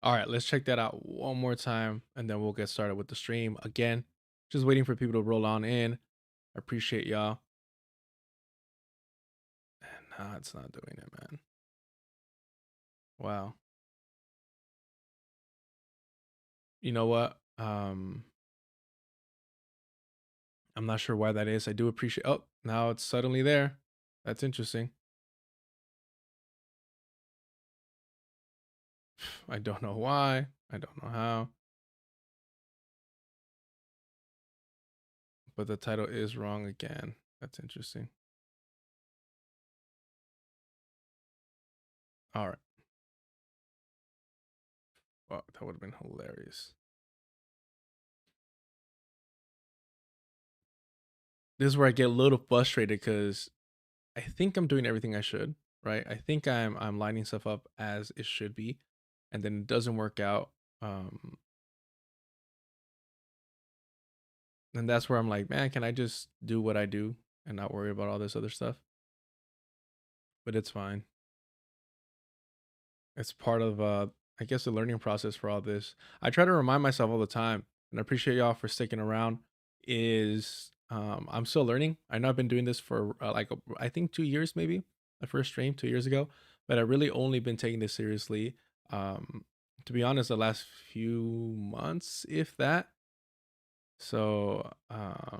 All right, let's check that out one more time and then we'll get started with the stream. Again, just waiting for people to roll on in. I appreciate y'all. And nah, it's not doing it, man. Wow. You know what? I'm not sure why that is. I do appreciate. Oh, now it's suddenly there. That's interesting. I don't know why. I don't know how. But the title is wrong again. That's interesting. All right. Well, that would have been hilarious. This is where I get a little frustrated because I think I'm doing everything I should, right? I think I'm lining stuff up as it should be, and then it doesn't work out. And that's where I'm like, man, can I just do what I do and not worry about all this other stuff? But it's fine. It's part of I guess the learning process for all this. I try to remind myself all the time, and I appreciate y'all for sticking around. Is I'm still learning. I know I've been doing this for I think 2 years maybe. My first stream 2 years ago, but I really only been taking this seriously. To be honest, the last few months, if that. So uh,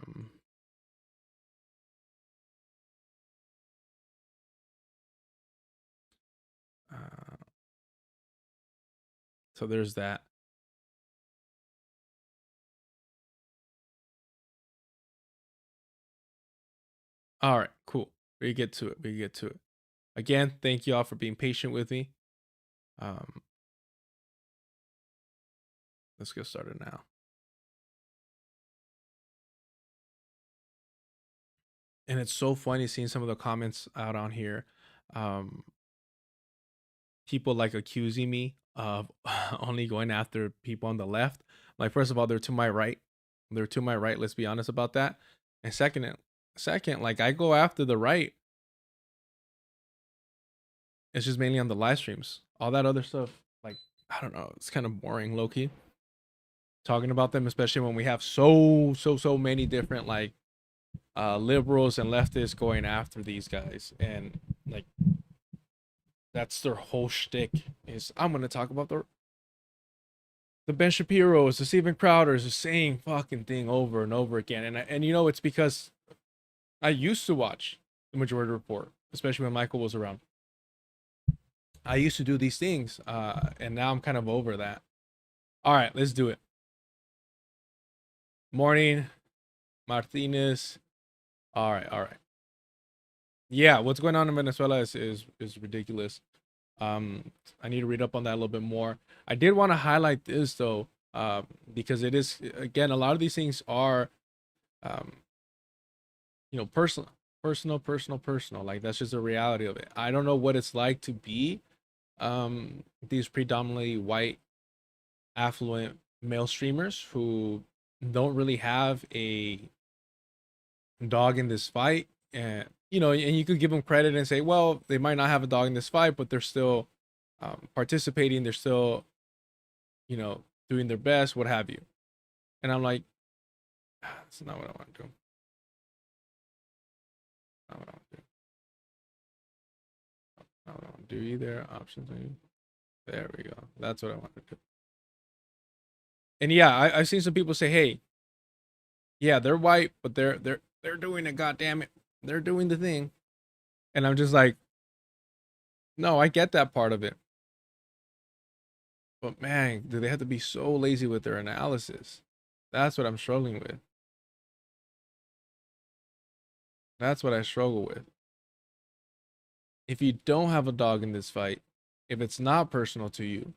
so there's that. All right, cool. We get to it. We get to it. Again, thank you all for being patient with me. Um, let's get started now. And it's so funny seeing some of the comments out on here. Um, People like accusing me of only going after people on the left. Like, first of all, they're to my right. They're to my right. Let's be honest about that. And second, like I go after the right. It's just mainly on the live streams. All that other stuff, like I don't know, it's kind of boring, low key. Talking about them, especially when we have so many different like liberals and leftists going after these guys, and like that's their whole shtick. Is I'm gonna talk about the Ben Shapiro's, the Steven Crowder's, the same fucking thing over and over again. And you know it's because I used to watch the Majority Report, especially when Michael was around. I used to do these things, and now I'm kind of over that. All right, let's do it. Morning, Martinez. All right, all right. Yeah, what's going on in Venezuela is ridiculous. I need to read up on that a little bit more. I did want to highlight this though, because it is again a lot of these things are, um, personal. Like that's just the reality of it. I don't know what it's like to be, these predominantly white, affluent male streamers who don't really have a dog in this fight, and and you could give them credit and say, well, they might not have a dog in this fight, but they're still participating. They're still, doing their best, what have you. And I'm like, that's not what I want to do. Not what I want to do. Not what I want to do either. Options. There we go. That's what I want to do. And yeah, I've seen some people say, hey, yeah, they're white, but they're doing it. God damn it, they're doing the thing. And I'm just like, no, I get that part of it. But man, do they have to be so lazy with their analysis? That's what I'm struggling with. That's what I struggle with. If you don't have a dog in this fight, if it's not personal to you,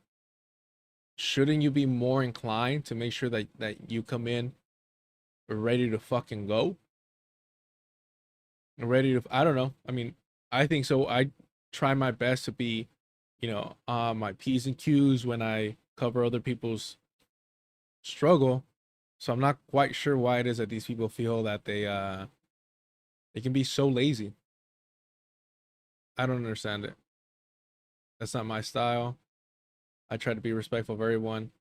shouldn't you be more inclined to make sure that you come in ready to fucking go? Ready to, I don't know. I mean, I think so. I try my best to be, my P's and Q's when I cover other people's struggle. So I'm not quite sure why it is that these people feel that they can be so lazy. I don't understand it. That's not my style. I try to be respectful of everyone.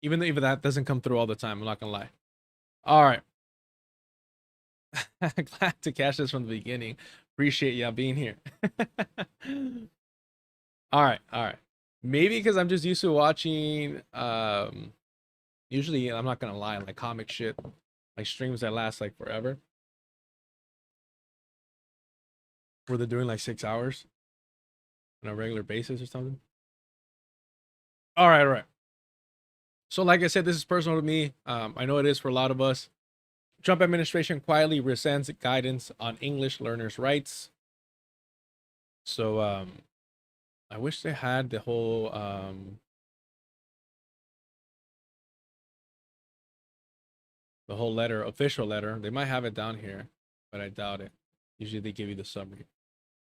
Even though even that doesn't come through all the time, I'm not gonna lie. All right. Glad to catch this from the beginning. Appreciate y'all being here. All right, all right. Maybe because I'm just used to watching usually I'm not gonna lie, like comic shit, like streams that last like forever. Where they're doing like 6 hours on a regular basis or something. All right, all right. So like I said, this is personal to me. I know it is for a lot of us. Trump administration quietly rescinds guidance on English learners' rights. So I wish they had the whole letter, official letter. They might have it down here, but I doubt it. Usually they give you the summary.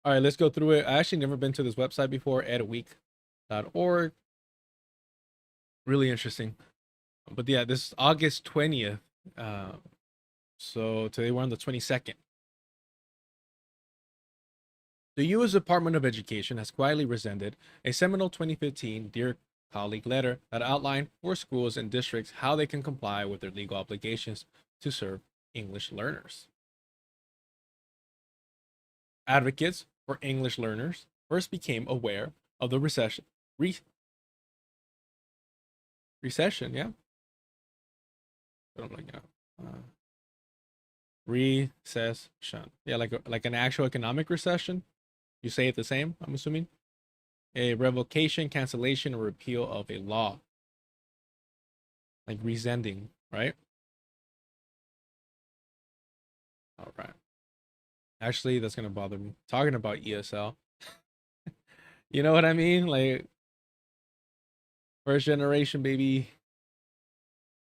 All right, let's go through it. I actually never been to this website before, edweek.org. Really interesting. But yeah, this is August 20th. So today we're on the 22nd. The U.S. Department of Education has quietly rescinded a seminal 2015 Dear Colleague letter that outlined for schools and districts how they can comply with their legal obligations to serve English learners. Advocates for English learners first became aware of the recession. Recession, yeah. I don't know. Recession, yeah, like an actual economic recession. You say it the same, I'm assuming. A revocation, cancellation, or repeal of a law. Like rescinding, right? All right. Actually, that's gonna bother me. Talking about ESL. You know what I mean? Like first generation, baby.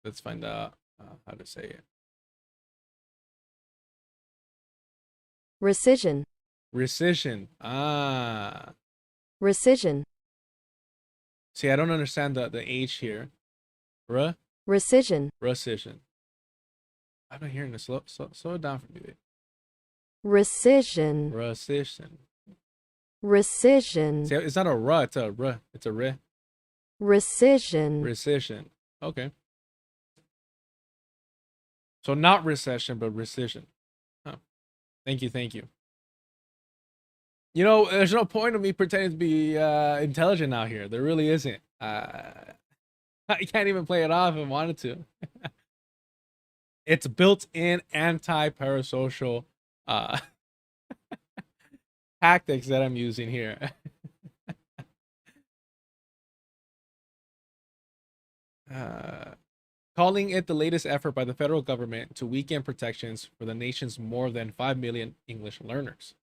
Let's find out how to say it. Rescission. Rescission. Ah. Rescission. See, I don't understand the H here. Rescission. Rescission. I'm not hearing this. Slow it down for me. Rescission. Rescission. Rescission. See, it's not a R, it's a R. It's a R. Rescission. Rescission. Okay. So not recession, but rescission. Huh. Thank you. You know, there's no point of me pretending to be intelligent out here. There really isn't. I can't even play it off if I wanted to. It's built-in anti-parasocial tactics that I'm using here. Calling it the latest effort by the federal government to weaken protections for the nation's more than 5 million English learners.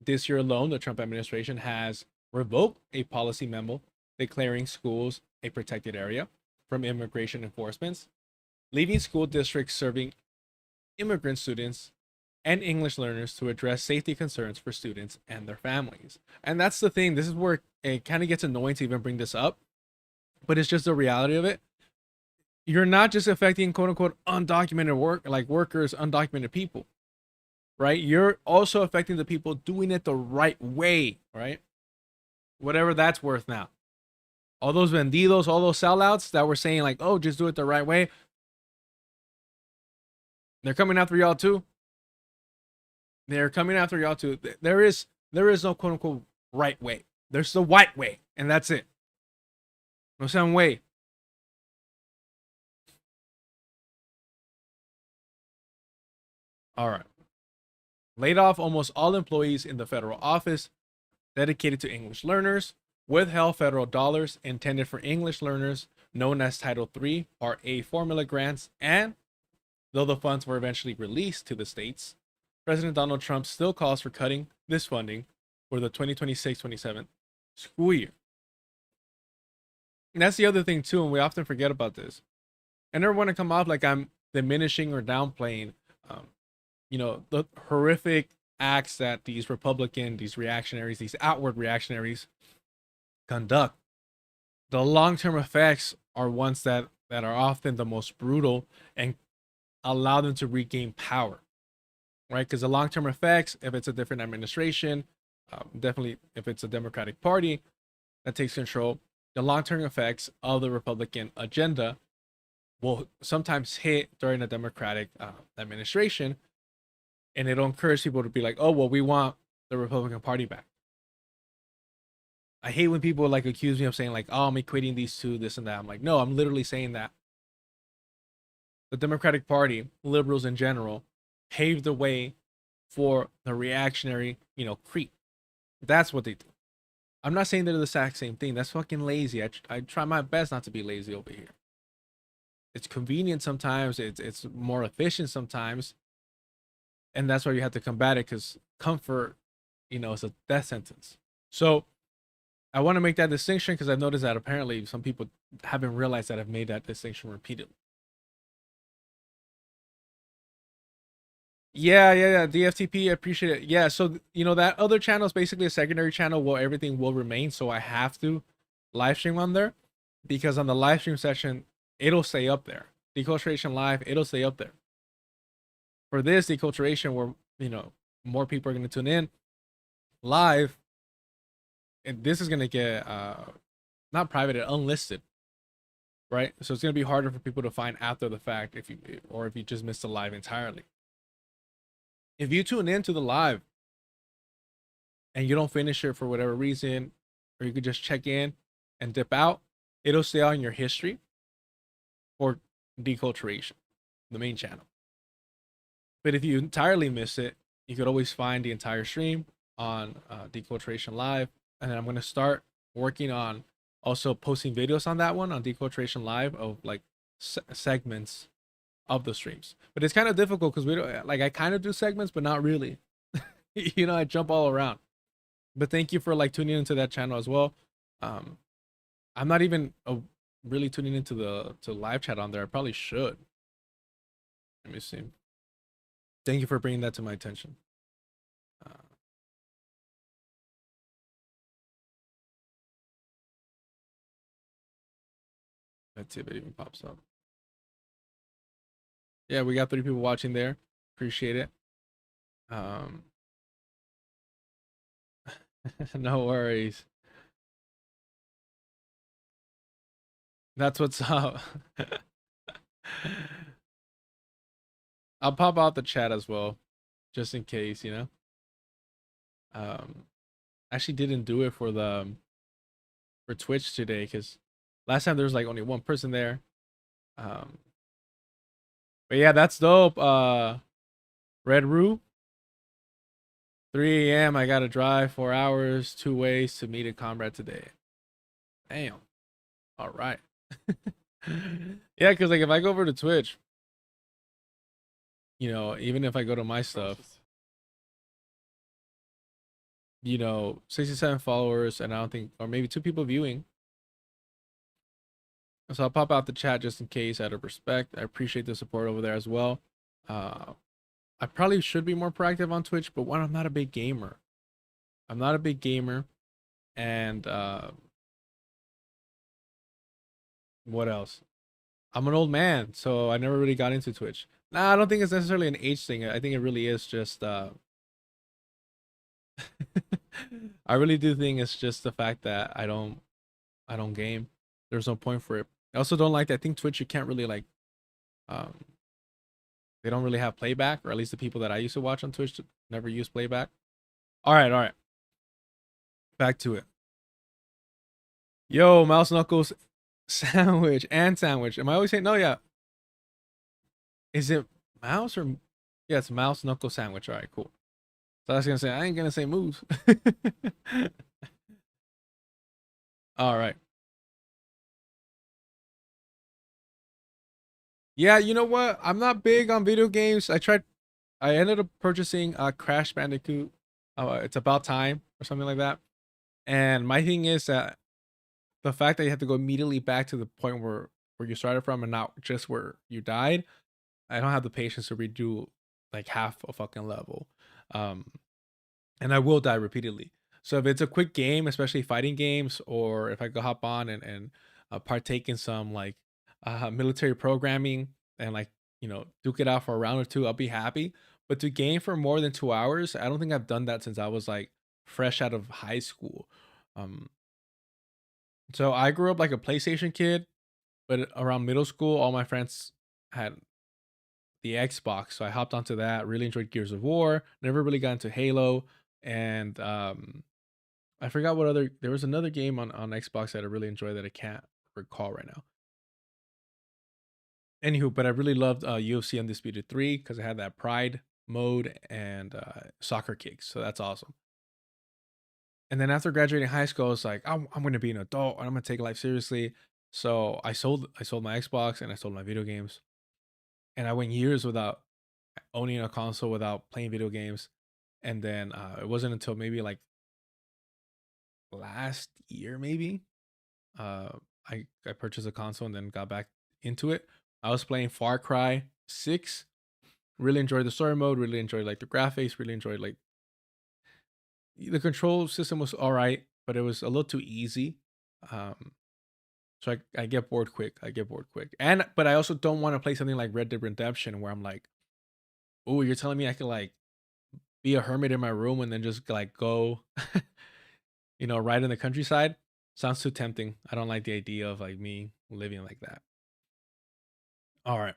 This year alone, the Trump administration has revoked a policy memo declaring schools a protected area from immigration enforcement, leaving school districts serving immigrant students and English learners to address safety concerns for students and their families. And that's the thing. This is where it kind of gets annoying to even bring this up, but it's just the reality of it. You're not just affecting quote unquote undocumented work, like workers, undocumented people, right? You're also affecting the people doing it the right way, right? Whatever that's worth now. All those vendidos, all those sellouts that were saying like, oh, just do it the right way. They're coming after y'all too. They're coming after y'all too. There is no quote unquote right way. There's the white way, and that's it. No some way. All right. Laid off almost all employees in the federal office dedicated to English learners, withheld federal dollars intended for English learners, known as Title III Part A formula grants, and though the funds were eventually released to the states, President Donald Trump still calls for cutting this funding for the 2026-27 school year. And that's the other thing too, and we often forget about this. I never want to come off like I'm diminishing or downplaying, the horrific acts that these reactionaries, these outward reactionaries conduct. The long-term effects are ones that are often the most brutal and allow them to regain power, right? Because the long-term effects, if it's a different administration, definitely if it's a Democratic Party that takes control, the long-term effects of the Republican agenda will sometimes hit during a Democratic administration, and it'll encourage people to be like, oh, well, we want the Republican Party back. I hate when people like accuse me of saying like, oh, I'm equating these two, this and that. I'm like, no, I'm literally saying that the Democratic Party, liberals in general, paved the way for the reactionary, creep. That's what they do. I'm not saying they're the exact same thing. That's fucking lazy. I try my best not to be lazy over here. It's convenient sometimes. It's more efficient sometimes, and that's why you have to combat it, because comfort, is a death sentence. So I want to make that distinction because I've noticed that apparently some people haven't realized that I've made that distinction repeatedly. Yeah. DFTP, I appreciate it. Yeah, so that other channel is basically a secondary channel where everything will remain. So I have to live stream on there, because on the live stream session, it'll stay up there. Deculturation Live, it'll stay up there. For this deculturation, where more people are going to tune in live, and this is going to get not private, unlisted, right? So it's going to be harder for people to find after the fact if you just missed the live entirely. If you tune into the live and you don't finish it for whatever reason, or you could just check in and dip out, it'll stay on your history for deculturation, the main channel. But if you entirely miss it, you could always find the entire stream on Deculturation Live. And then I'm going to start working on also posting videos on that one, on Deculturation Live, of like segments of the streams. But it's kind of difficult because we don't, like, I kind of do segments, but not really. I jump all around. But thank you for like tuning into that channel as well. I'm not even really tuning into the live chat on there. I probably should. Let me see. Thank you for bringing that to my attention. Let's see if it even pops up. Yeah, we got 3 people watching there. Appreciate it. No worries. That's what's up. I'll pop out the chat as well, just in case, Actually didn't do it for Twitch today, because last time there was like only one person there. But yeah, that's dope. Red Roo. 3 a.m. I gotta drive 4 hours 2 ways to meet a comrade today. Damn. All right. Yeah, because like if I go over to Twitch, even if I go to my stuff, 67 followers, and I don't think, or maybe 2 people viewing. So I'll pop out the chat just in case, out of respect. I appreciate the support over there as well. I probably should be more proactive on Twitch, but one, I'm not a big gamer. And what else? I'm an old man, so I never really got into Twitch. Nah, I don't think it's necessarily an age thing. I think it really is just I really do think it's just the fact that I don't game. There's no point for it. I also don't like that. I think Twitch, you can't really like they don't really have playback, or at least the people that I used to watch on Twitch never use playback. All right. Back to it. Yo, Mouse Knuckles sandwich. Am I always saying no? Yeah. Is it mouse or yeah? It's Mouse Knuckle sandwich. All right, cool. So I was gonna say I ain't gonna say moose. All right. Yeah, you know what? I'm not big on video games. I ended up purchasing Crash Bandicoot. It's About Time or something like that. And my thing is that the fact that you have to go immediately back to the point where you started from and not just where you died, I don't have the patience to redo like half a fucking level. And I will die repeatedly. So if it's a quick game, especially fighting games, or if I go hop on and partake in some like military programming and like duke it out for a round or two, I'll be happy. But to game for more than 2 hours, I don't think I've done that since I was like fresh out of high school. So I grew up like a PlayStation kid, but around middle school, all my friends had the Xbox, so I hopped onto that. Really enjoyed Gears of War. Never really got into Halo, and I forgot what other. There was another game on Xbox that I really enjoyed that I can't recall right now. Anywho, but I really loved UFC Undisputed 3 because it had that Pride mode and soccer kicks, so that's awesome. And then after graduating high school, I was like, I'm going to be an adult and I'm going to take life seriously. So I sold my Xbox and I sold my video games. And I went years without owning a console, without playing video games. And then it wasn't until maybe like last year, maybe, I purchased a console and then got back into it. I was playing Far Cry 6. Really enjoyed the story mode. Really enjoyed like the graphics. Really enjoyed like the control system was all right, but it was a little too easy. So I get bored quick. But I also don't want to play something like Red Dead Redemption where I'm like, oh, you're telling me I could like be a hermit in my room and then just like go, right in the countryside. Sounds too tempting. I don't like the idea of like me living like that. All right.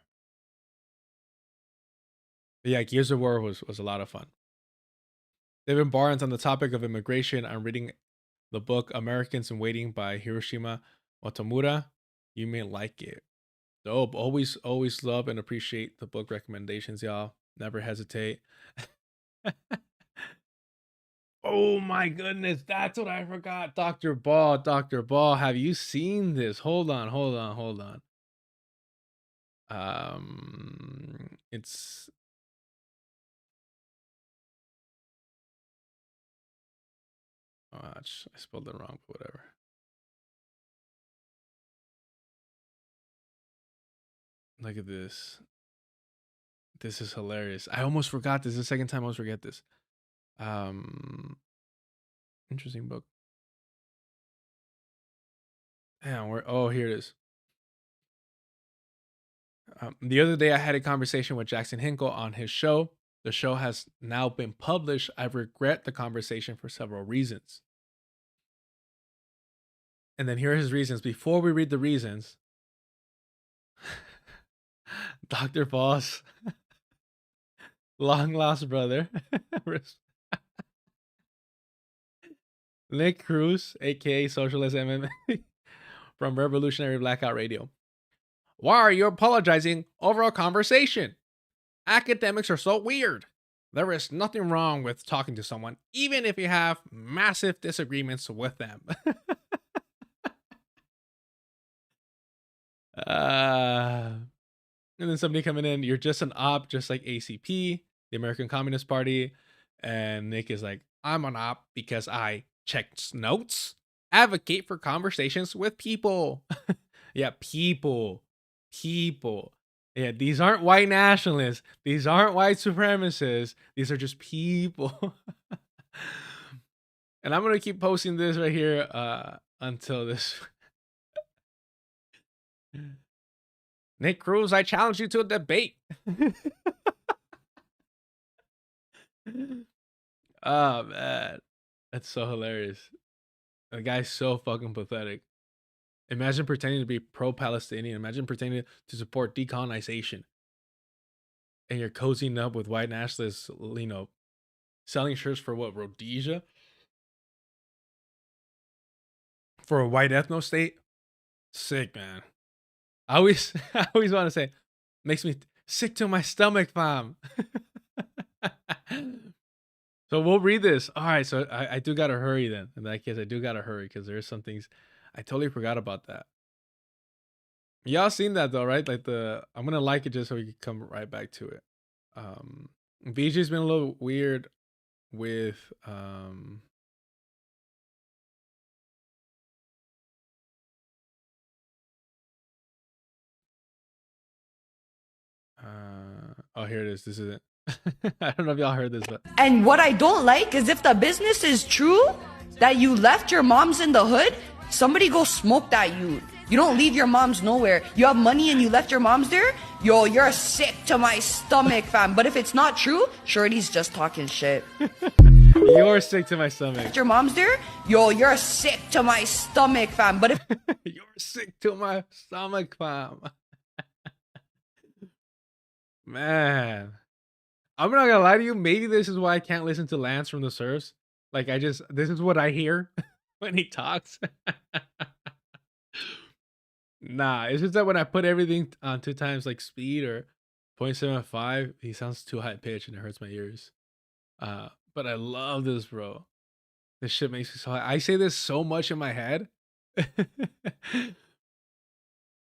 But yeah, Gears of War was a lot of fun. David Barnes on the topic of immigration. I'm reading the book Americans in Waiting by Hiroshima Otomura. You may like it. Dope. Always love and appreciate the book recommendations, y'all. Never hesitate. Oh my goodness, that's what I forgot. Dr. Ball, have you seen this? Hold on. It's I spelled it wrong, but whatever. Look at this. This is hilarious. I almost forgot this. Is the second time I almost forget this. Interesting book. Damn, here it is. The other day I had a conversation with Jackson Hinkle on his show. The show has now been published. I regret the conversation for several reasons. And then here are his reasons. Before we read the reasons, Dr. Boss, long lost brother, Nick Cruz, aka Socialist MMA, from Revolutionary Blackout Radio. Why are you apologizing over a conversation? Academics are so weird. There is nothing wrong with talking to someone, even if you have massive disagreements with them. And then somebody coming in, you're just an op, just like ACP, the American Communist Party. And Nick is like, I'm an op because I checked notes, advocate for conversations with people. Yeah, people. Yeah, these aren't white nationalists. These aren't white supremacists. These are just people. And I'm going to keep posting this right here until this. Nick Cruz, I challenge you to a debate. Oh, man. That's so hilarious. The guy's so fucking pathetic. Imagine pretending to be pro-Palestinian. Imagine pretending to support decolonization. And you're cozying up with white nationalists, selling shirts for what, Rhodesia? For a white ethno state? Sick, man. I always want to say, makes me sick to my stomach, fam. So we'll read this. All right, so I do gotta hurry then. In that case, I do gotta hurry because there's some things I totally forgot about that. Y'all seen that though, right? Like I'm gonna like it just so we can come right back to it. VJ's been a little weird with here it is. This is it. I don't know if y'all heard this, but and what I don't like is if the business is true that you left your moms in the hood, somebody go smoke that you. You don't leave your moms nowhere. You have money and you left your moms there? Yo, you're sick to my stomach, fam. But if it's not true, Shorty's just talking shit. You're sick to my stomach. Your mom's there, yo, you're sick to my stomach, fam. But if you're sick to my stomach, fam. Man, I'm not gonna lie to you. Maybe this is why I can't listen to Lance from the Surfs. Like, this is what I hear when he talks. Nah, it's just that when I put everything on 2 times like speed or 0.75, he sounds too high pitched and it hurts my ears. But I love this, bro. This shit makes me so high. I say this so much in my head.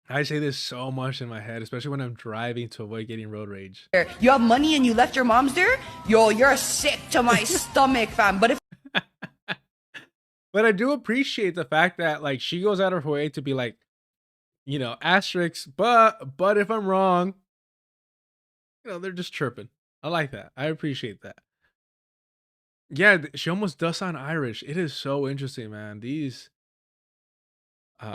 I say this so much in my head, especially when I'm driving to avoid getting road rage. you have money and you left your mom's there, yo, you're sick to my stomach, fam. But if But I do appreciate the fact that like she goes out of her way to be like, you know, asterisks, but if I'm wrong, you know, they're just chirping. I like that. I appreciate that. Yeah, she almost does sound Irish. It is so interesting, man. These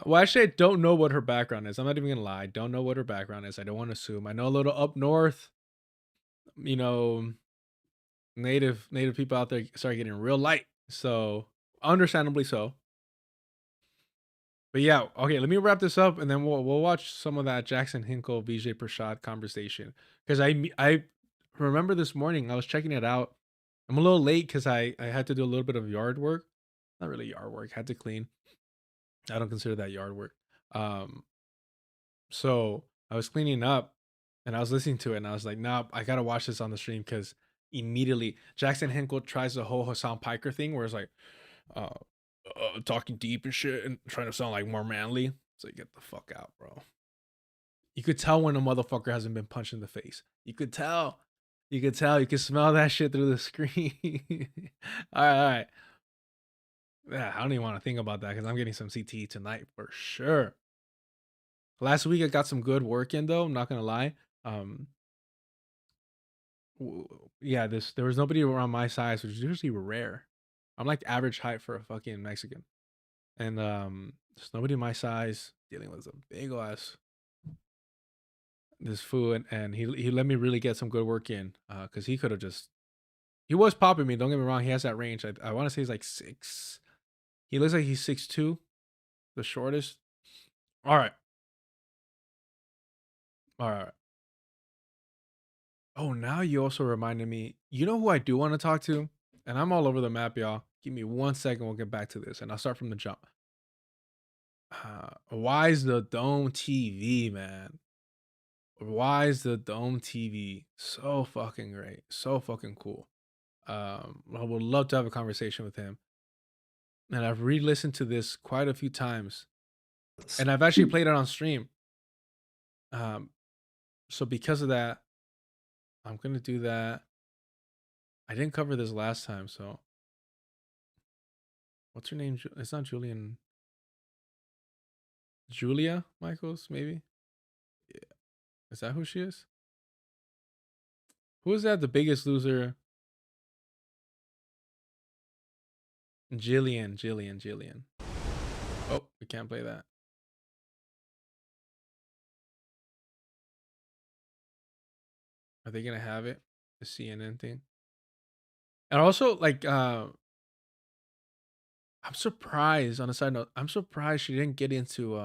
well, actually, I don't know what her background is. I'm not even gonna lie. I don't know what her background is. I don't want to assume. I know a little up north, you know, native people out there start getting real light. So understandably so. But yeah, okay, let me wrap this up and then we'll watch some of that Jackson Hinkle Vijay Prashad conversation. Because I remember this morning I was checking it out. I'm a little late because I had to do a little bit of yard work. Not really yard work, had to clean. I don't consider that yard work. So I was cleaning up and I was listening to it and I was like, nah, I gotta watch this on the stream because immediately Jackson Hinkle tries the whole Hasan Piker thing where it's like talking deep and shit and trying to sound like more manly. So get the fuck out, bro. You could tell when a motherfucker hasn't been punched in the face. You could tell. You could tell. You could smell that shit through the screen. All right. Yeah, I don't even want to think about that because I'm getting some CTE tonight for sure. Last week I got some good work in though. I'm not gonna lie. Yeah, there was nobody around my size, which is usually rare. I'm like average height for a fucking Mexican, and there's nobody my size dealing with a big ass this food, and he let me really get some good work in, because he could have just he was popping me. Don't get me wrong, he has that range. I want to say he's like 6. He looks like he's 6'2", the shortest. All right. All right. Oh, now you also reminded me. You know who I do want to talk to? And I'm all over the map, y'all. Give me 1 second. We'll get back to this. And I'll start from the jump. Why is the Dome TV, man? Why is the Dome TV so fucking great? So fucking cool. I would love to have a conversation with him. And I've re-listened to this quite a few times. And I've actually played it on stream. So because of that, I'm gonna do that. I didn't cover this last time, so what's her name? It's not Julian. Julia Michaels, maybe? Yeah. Is that who she is? Who is that? The Biggest Loser? Jillian. Oh, we can't play that. Are they gonna have it? The CNN thing? And also, like, I'm surprised, on a side note, I'm surprised she didn't get into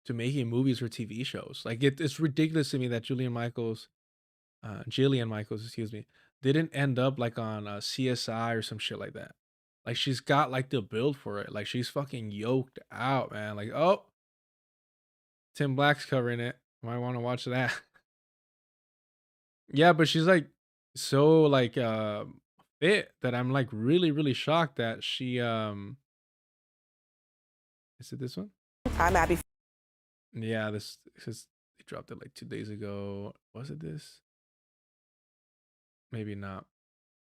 to making movies or TV shows. Like it's ridiculous to me that Jillian Michaels, excuse me, didn't end up like on CSI or some shit like that. Like she's got like the build for it. Like she's fucking yoked out, man. Like, oh, Tim Black's covering it. Might want to watch that. Yeah, but she's like so like fit that I'm like really shocked that she is it this one? I'm happy. Yeah, this is they dropped it like 2 days ago. Was it this? Maybe not.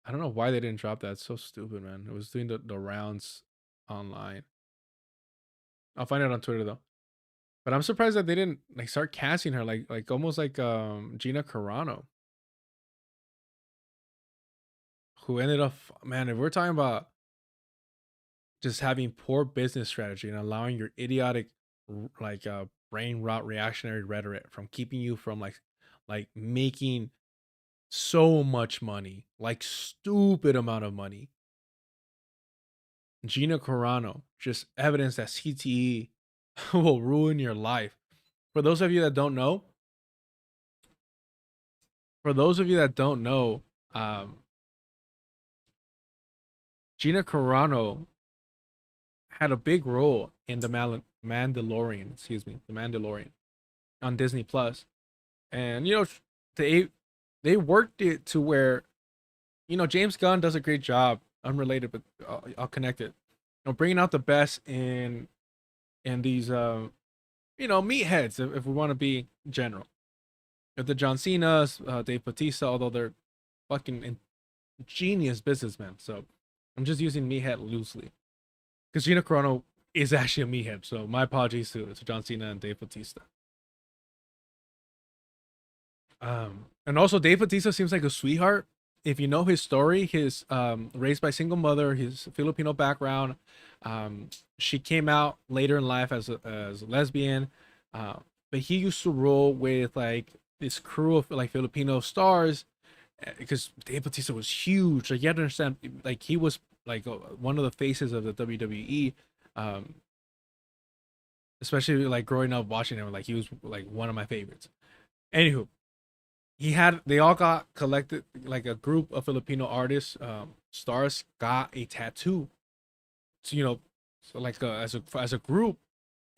I don't know why they didn't drop that. It's so stupid, man. It was doing the rounds online. I'll find it on Twitter though. But I'm surprised that they didn't like start casting her like almost like Gina Carano. Who ended up, man, if we're talking about just having poor business strategy and allowing your idiotic like brain rot reactionary rhetoric from keeping you from like making So much money, like stupid amount of money. Gina Carano, just evidence that CTE will ruin your life. For those of you that don't know, um, Gina Carano had a big role in the Mandalorian, the Mandalorian on Disney Plus, and they worked it to where James Gunn does a great job, unrelated, but I'll connect it. Bringing out the best in these meatheads, if we want to be general. The John Cena's, Dave Bautista, although they're fucking genius businessmen. So I'm just using meathead loosely because Gina Carano is actually a meathead. So my apologies to John Cena and Dave Bautista. And also Dave Bautista seems like a sweetheart. If you know his story, his raised by single mother, his Filipino background. She came out later in life as a lesbian, but he used to roll with like this crew of like Filipino stars because Dave Bautista was huge. Like you have to understand, like he was like one of the faces of the WWE, especially like growing up watching him. Like he was like one of my favorites. Anywho, they all got collected, like a group of Filipino artists, stars got a tattoo. So so like as a group,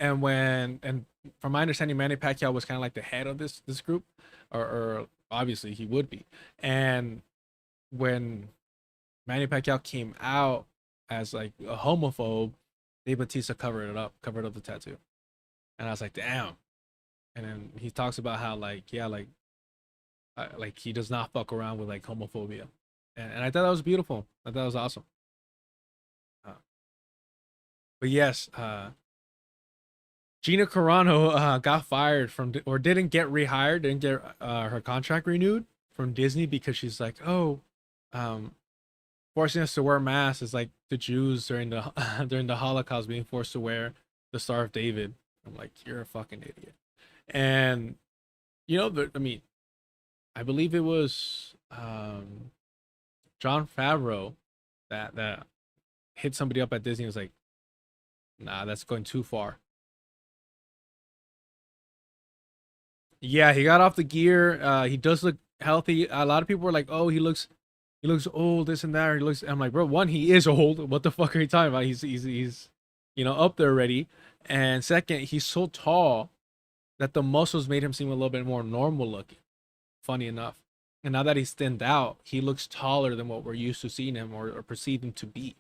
and from my understanding, Manny Pacquiao was kind of like the head of this group, or obviously he would be. And when Manny Pacquiao came out as like a homophobe, Dave Bautista covered up the tattoo, and I was like, damn. And then he talks about how like like he does not fuck around with like homophobia, and I thought that was beautiful. I thought that was awesome. But yes, Gina Carano got fired from, or didn't get rehired, didn't get her contract renewed from Disney because she's like, oh, forcing us to wear masks is like the Jews during the during the Holocaust being forced to wear the Star of David. I'm like, you're a fucking idiot. And I mean, I believe it was Jon Favreau that hit somebody up at Disney and was like, nah, that's going too far. Yeah, he got off the gear. He does look healthy. A lot of people were like, "Oh, he looks old, this and that." Or he looks. I'm like, bro, one, he is old. What the fuck are you talking about? He's up there already. And second, he's so tall that the muscles made him seem a little bit more normal looking. Funny enough. And now that he's thinned out, he looks taller than what we're used to seeing him or perceive him to be.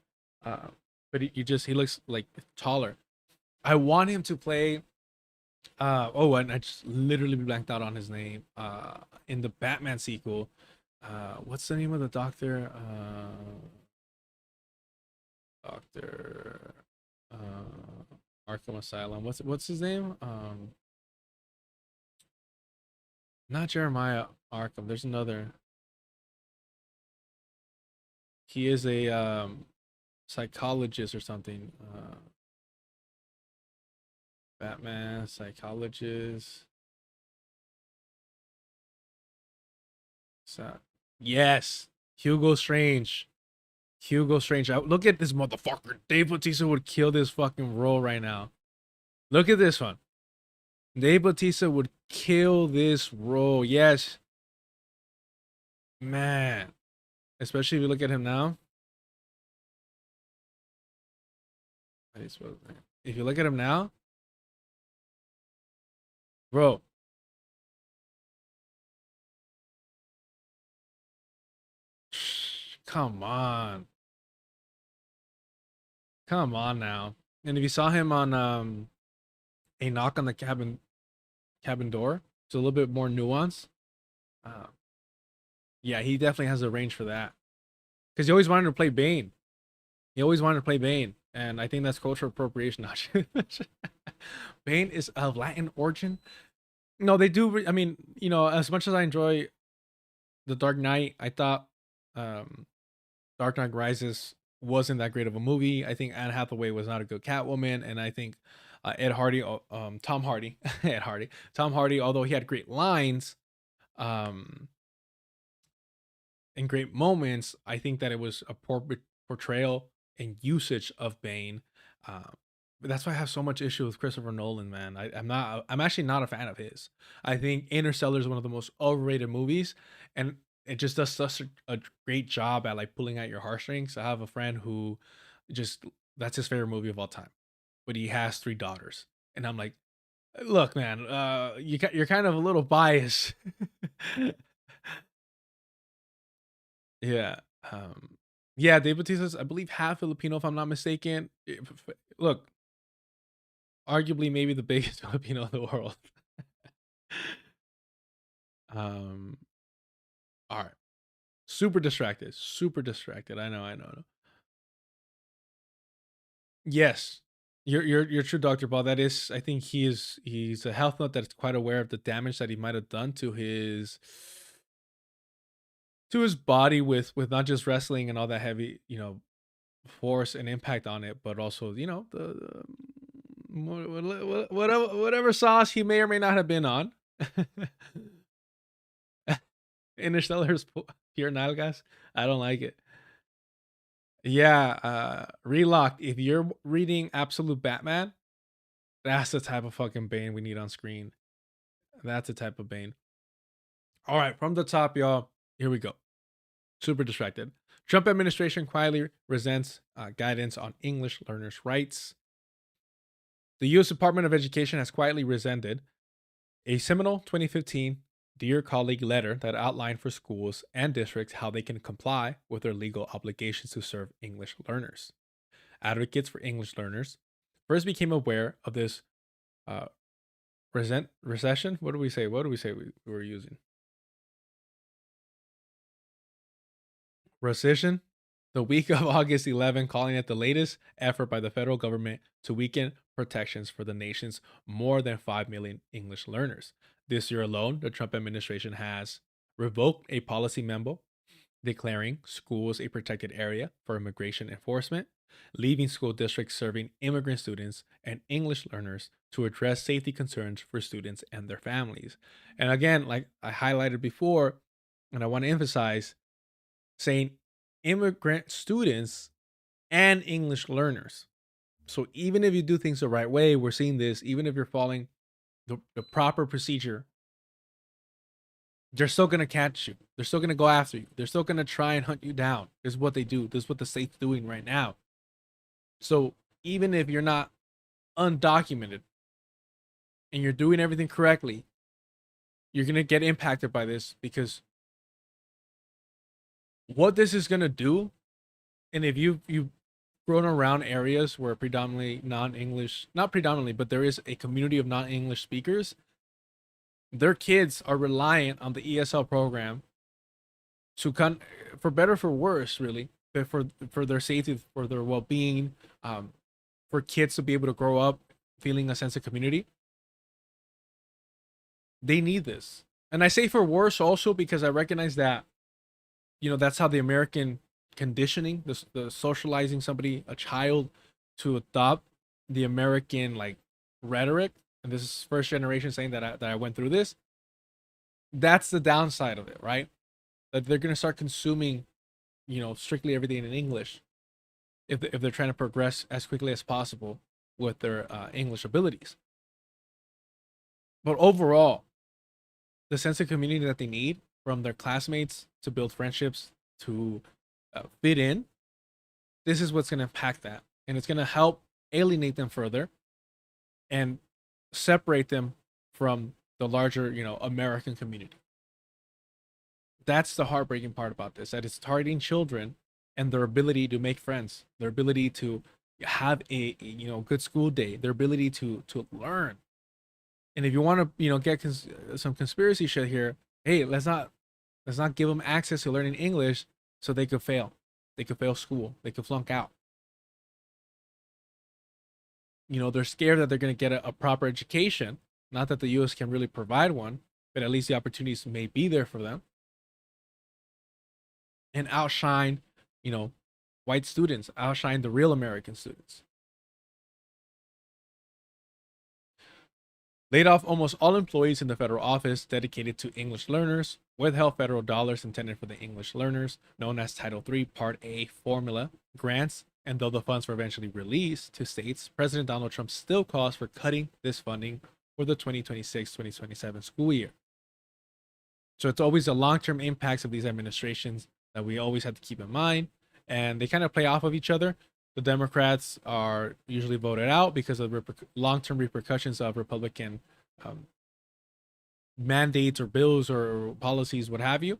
But he looks like taller. I want him to play. And I just literally blanked out on his name. In the Batman sequel, what's the name of the doctor? Doctor Arkham Asylum. What's his name? Not Jeremiah Arkham. There's another. He is a psychologist or something. Batman psychologist. So, yes, Hugo Strange. Hugo Strange. Look at this motherfucker. Dave Bautista would kill this fucking role right now. Look at this one. Dave Bautista would kill this role. Yes. Man. Especially if you look at him now. If you look at him now, bro. Come on. Come on now. And if you saw him on A Knock on the Cabin Door, it's a little bit more nuanced. Yeah, he definitely has a range for that. Because he always wanted to play Bane. And I think that's cultural appropriation. Bane is of Latin origin. No, they do. I mean, as much as I enjoy The Dark Knight, I thought Dark Knight Rises wasn't that great of a movie. I think Anne Hathaway was not a good Catwoman, and I think Tom Hardy, Tom Hardy, although he had great lines, in great moments, I think that it was a poor portrayal and usage of Bane. Um, but that's why I have so much issue with Christopher Nolan, man. I'm actually not a fan of his. I think Interstellar is one of the most overrated movies, and it just does such a great job at like pulling at your heartstrings. I have a friend who just that's his favorite movie of all time, but he has 3 daughters, and I'm like, look, man, you're kind of a little biased. Yeah. Um, yeah, Dave Bautista's, I believe, half Filipino, if I'm not mistaken. Look, arguably maybe the biggest Filipino in the world. um, all right. Super distracted. Super distracted. I know. I know. Yes. You're true, Dr. Ball. That is, I think he's a health nut that's quite aware of the damage that he might have done to his body with not just wrestling and all that heavy, force and impact on it, but also, the whatever sauce he may or may not have been on. Interstellar's pure nalgas. I don't like it. Yeah, Relocked. If you're reading Absolute Batman, that's the type of fucking Bane we need on screen. That's the type of Bane. All right, from the top, y'all. Here we go. Super distracted. Trump administration quietly resents guidance on English learners' rights. The U.S. Department of Education has quietly resented a seminal 2015 Dear Colleague letter that outlined for schools and districts how they can comply with their legal obligations to serve English learners. Advocates for English learners first became aware of this uh, recession. What do we say? What do we say we were using? Rescission the week of August 11, calling it the latest effort by the federal government to weaken protections for the nation's more than 5 million English learners. This year alone, the Trump administration has revoked a policy memo declaring schools a protected area for immigration enforcement, leaving school districts serving immigrant students and English learners to address safety concerns for students and their families. And again, like I highlighted before, and I want to emphasize, saying immigrant students and English learners. So even if you do things the right way, we're seeing this, even if you're following the proper procedure, they're still going to catch you. They're still going to go after you. They're still going to try and hunt you down. This is what they do. This is what the state's doing right now. So even if you're not undocumented and you're doing everything correctly, you're going to get impacted by this, because what this is going to do, and if you've grown around areas where predominantly non-English, not predominantly, but there is a community of non-English speakers, their kids are reliant on the ESL program to for better for worse, really, but for their safety, for their well-being, for kids to be able to grow up feeling a sense of community. They need this. And I say for worse also because I recognize that, that's how the American conditioning, the socializing somebody, a child, to adopt the American like rhetoric, and this is first generation saying that I went through this. That's the downside of it, right? That they're gonna start consuming, strictly everything in English, if they're trying to progress as quickly as possible with their English abilities. But overall, the sense of community that they need from their classmates to build friendships, to fit in, this is what's going to impact that. And it's going to help alienate them further and separate them from the larger, American community. That's the heartbreaking part about this, that it's targeting children and their ability to make friends, their ability to have a good school day, their ability to learn. And if you want to, get some conspiracy shit here, hey, let's not give them access to learning English so they could fail. They could fail school. They could flunk out. They're scared that they're going to get a proper education. Not that the U.S. can really provide one, but at least the opportunities may be there for them. And outshine, white students, outshine the real American students. laid off almost all employees in the federal office dedicated to English learners, withheld federal dollars intended for the English learners, known as Title III Part A formula grants, and though the funds were eventually released to states, President Donald Trump still calls for cutting this funding for the 2026-2027 school year. So it's always the long-term impacts of these administrations that we always have to keep in mind, and they kind of play off of each other. The Democrats are usually voted out because of long-term repercussions of Republican mandates or bills or policies, what have you.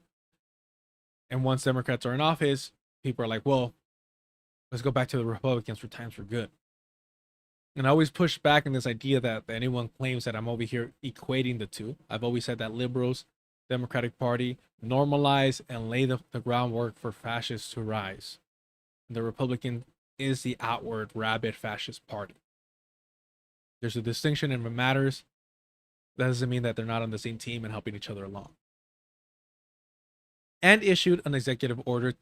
And once Democrats are in office, people are like, well, let's go back to the Republicans for times were good. And I always push back on this idea that anyone claims that I'm over here equating the two. I've always said that liberals, Democratic Party, normalize and lay the groundwork for fascists to rise. The Republican is the outward rabid fascist party. There's a distinction and it matters. That doesn't mean that they're not on the same team and helping each other along. And issued an executive order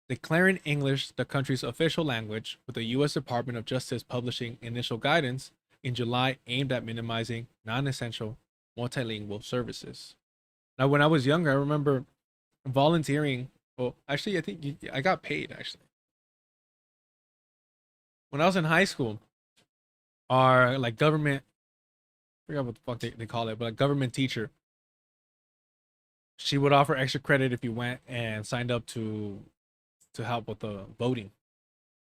declaring English the country's official language, with the U.S. Department of Justice publishing initial guidance in July aimed at minimizing non-essential multilingual services. Now, when I was younger, I remember volunteering. Well, actually, I think I got paid, actually. When I was in high school, our like government, I forgot what the fuck they call it, but a government teacher, she would offer extra credit if you went and signed up to help with the voting.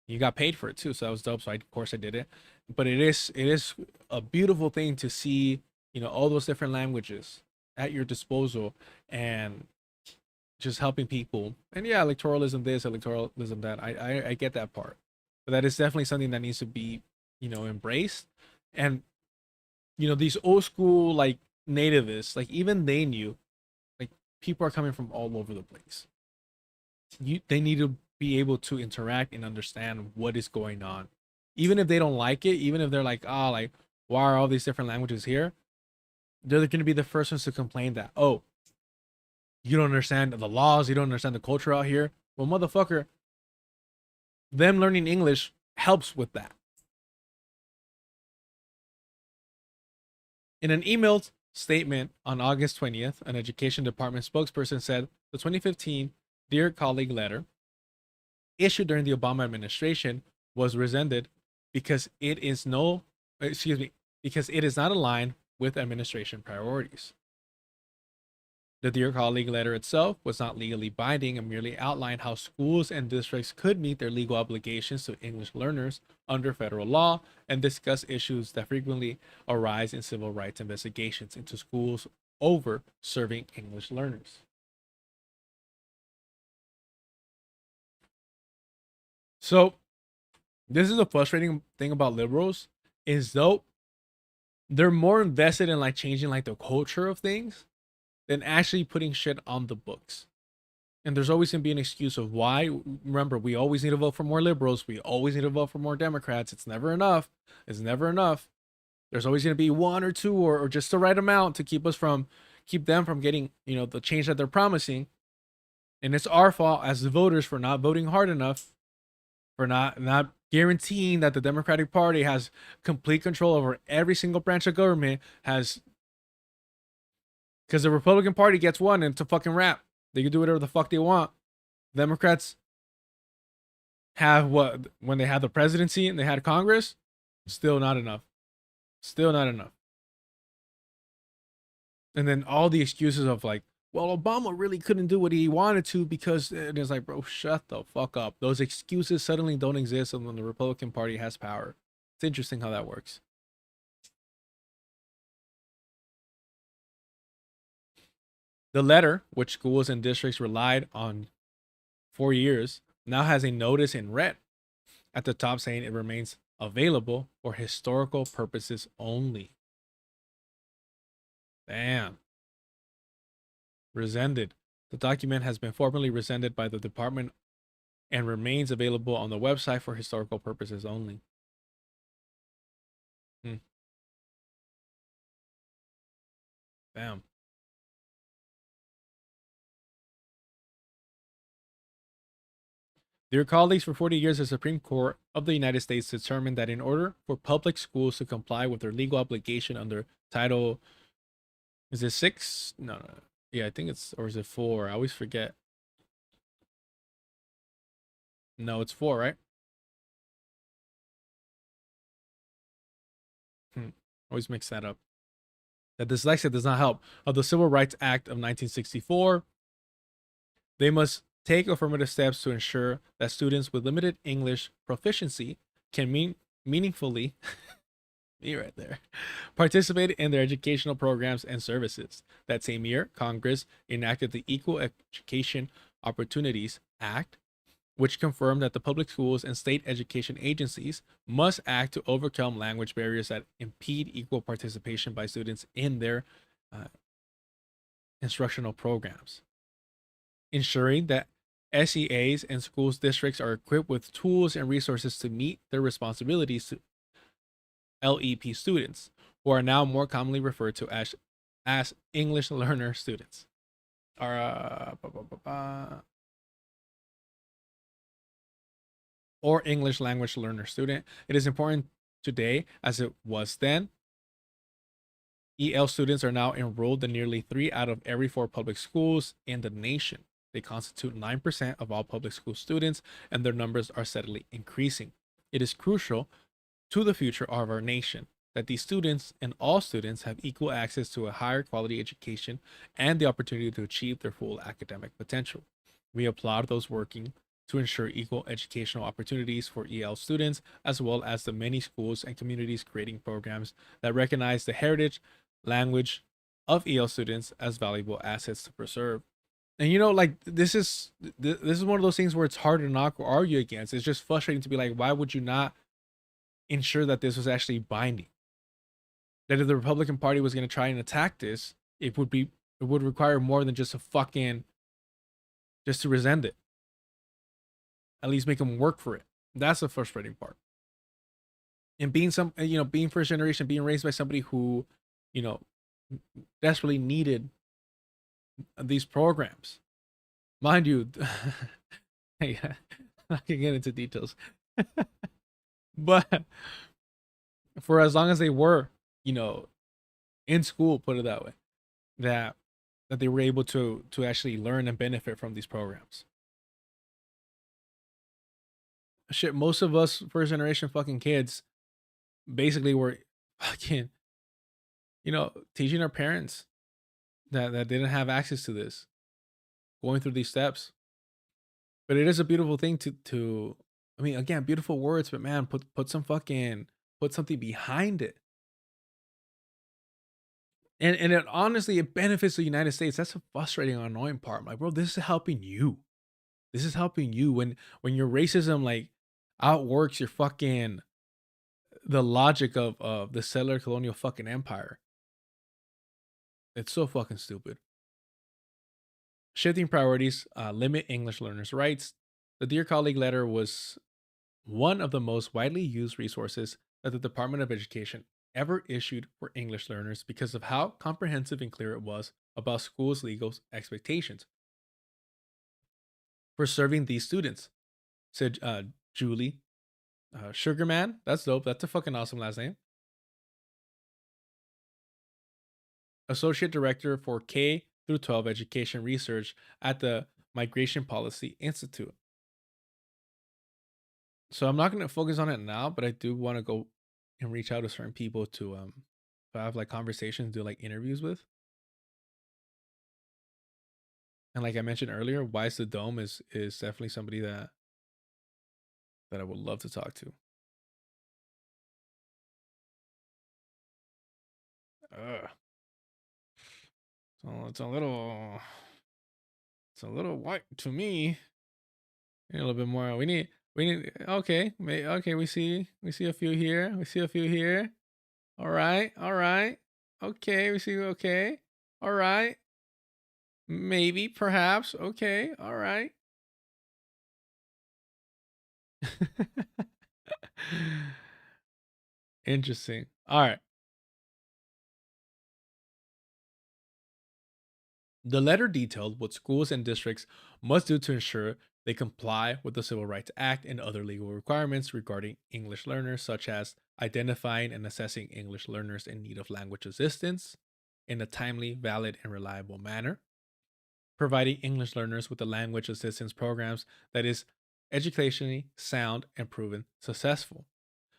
You got paid for it too, so that was dope. So of course I did it. But it is a beautiful thing to see, all those different languages at your disposal and just helping people. And yeah, electoralism this, electoralism that. I get that part. But that is definitely something that needs to be, embraced. And these old school like nativists, like even they knew, like people are coming from all over the place. They need to be able to interact and understand what is going on, even if they don't like it. Even if they're like, like why are all these different languages here? They're going to be the first ones to complain that, oh, you don't understand the laws, you don't understand the culture out here. Well, motherfucker, them learning English helps with that. In an emailed statement on August 20th, an education department spokesperson said the 2015 Dear Colleague letter issued during the Obama administration was rescinded because it is not aligned with administration priorities. The Dear Colleague letter itself was not legally binding and merely outlined how schools and districts could meet their legal obligations to English learners under federal law and discuss issues that frequently arise in civil rights investigations into schools over serving English learners. So this is a frustrating thing about liberals, is though they're more invested in like changing like the culture of things than actually putting shit on the books. And there's always gonna be an excuse of why. Remember, we always need to vote for more liberals. We always need to vote for more Democrats. It's never enough. It's never enough. There's always gonna be one or two or just the right amount to keep them from getting, the change that they're promising. And it's our fault as the voters for not voting hard enough, for not guaranteeing that the Democratic Party has complete control over every single branch of government, because the Republican Party gets one and it's a fucking wrap. They can do whatever the fuck they want. Democrats have what, when they had the presidency and they had Congress, still not enough. Still not enough. And then all the excuses of like, well, Obama really couldn't do what he wanted to because it's like, bro, shut the fuck up. Those excuses suddenly don't exist when the Republican Party has power. It's interesting how that works. The letter, which schools and districts relied on for years, now has a notice in red at the top saying it remains available for historical purposes only. Damn. Rescinded. The document has been formally rescinded by the department and remains available on the website for historical purposes only. Damn. Dear colleagues, for 40 years, the Supreme Court of the United States determined that in order for public schools to comply with their legal obligation under Title, is it 6? No, no. Yeah, I think it's, or is it 4? I always forget. No, it's 4, right? Always mix that up. That dyslexia does not help. Of the Civil Rights Act of 1964, they must take affirmative steps to ensure that students with limited English proficiency can meaningfully me right there participate in their educational programs and services. That same year, Congress enacted the Equal Education Opportunities Act, which confirmed that the public schools and state education agencies must act to overcome language barriers that impede equal participation by students in their instructional programs, ensuring that SEAs and schools districts are equipped with tools and resources to meet their responsibilities to LEP students, who are now more commonly referred to as English learner students. Or English language learner student. It is important today as it was then. EL students are now enrolled in nearly 3 out of every 4 public schools in the nation. They constitute 9% of all public school students, and their numbers are steadily increasing. It is crucial to the future of our nation that these students and all students have equal access to a higher quality education and the opportunity to achieve their full academic potential. We applaud those working to ensure equal educational opportunities for EL students, as well as the many schools and communities creating programs that recognize the heritage, language of EL students as valuable assets to preserve. And you know, like this is one of those things where it's hard to not argue against. It's just frustrating to be like, why would you not ensure that this was actually binding? That if the Republican Party was going to try and attack this, it would require more than just just to rescind it. At least make them work for it. That's the frustrating part. And being being first generation, being raised by somebody who, desperately needed these programs. Mind you, I can get into details. But for as long as they were, in school, put it that way, that they were able to actually learn and benefit from these programs. Shit, most of us first generation fucking kids basically were fucking, teaching our parents that didn't have access to this, going through these steps. But it is a beautiful thing to I mean, again, beautiful words, but man, put something behind it. And it honestly, it benefits the United States. That's a frustrating, annoying part. I'm like, bro, this is helping you. This is helping you when your racism like outworks your fucking the logic of the settler colonial fucking empire. It's so fucking stupid. Shifting priorities, limit English learners' rights. The Dear Colleague letter was one of the most widely used resources that the Department of Education ever issued for English learners because of how comprehensive and clear it was about schools' legal expectations for serving these students, said Julie Sugarman. That's dope. That's a fucking awesome last name. Associate Director for K through 12 Education Research at the Migration Policy Institute. So I'm not going to focus on it now, but I do want to go and reach out to certain people to have like conversations, do like interviews with. And like I mentioned earlier, Wise the Dome is definitely somebody that I would love to talk to. So it's a little white to me. A little bit more. We need okay. Okay, we see a few here. We see a few here. All right. Okay, we see okay. All right. Maybe, perhaps. Okay. All right. Interesting. All right. The letter detailed what schools and districts must do to ensure They comply with the Civil Rights Act and other legal requirements regarding English learners, such as identifying and assessing English learners in need of language assistance in a timely, valid, and reliable manner, providing English learners with the language assistance programs that is educationally sound and proven successful,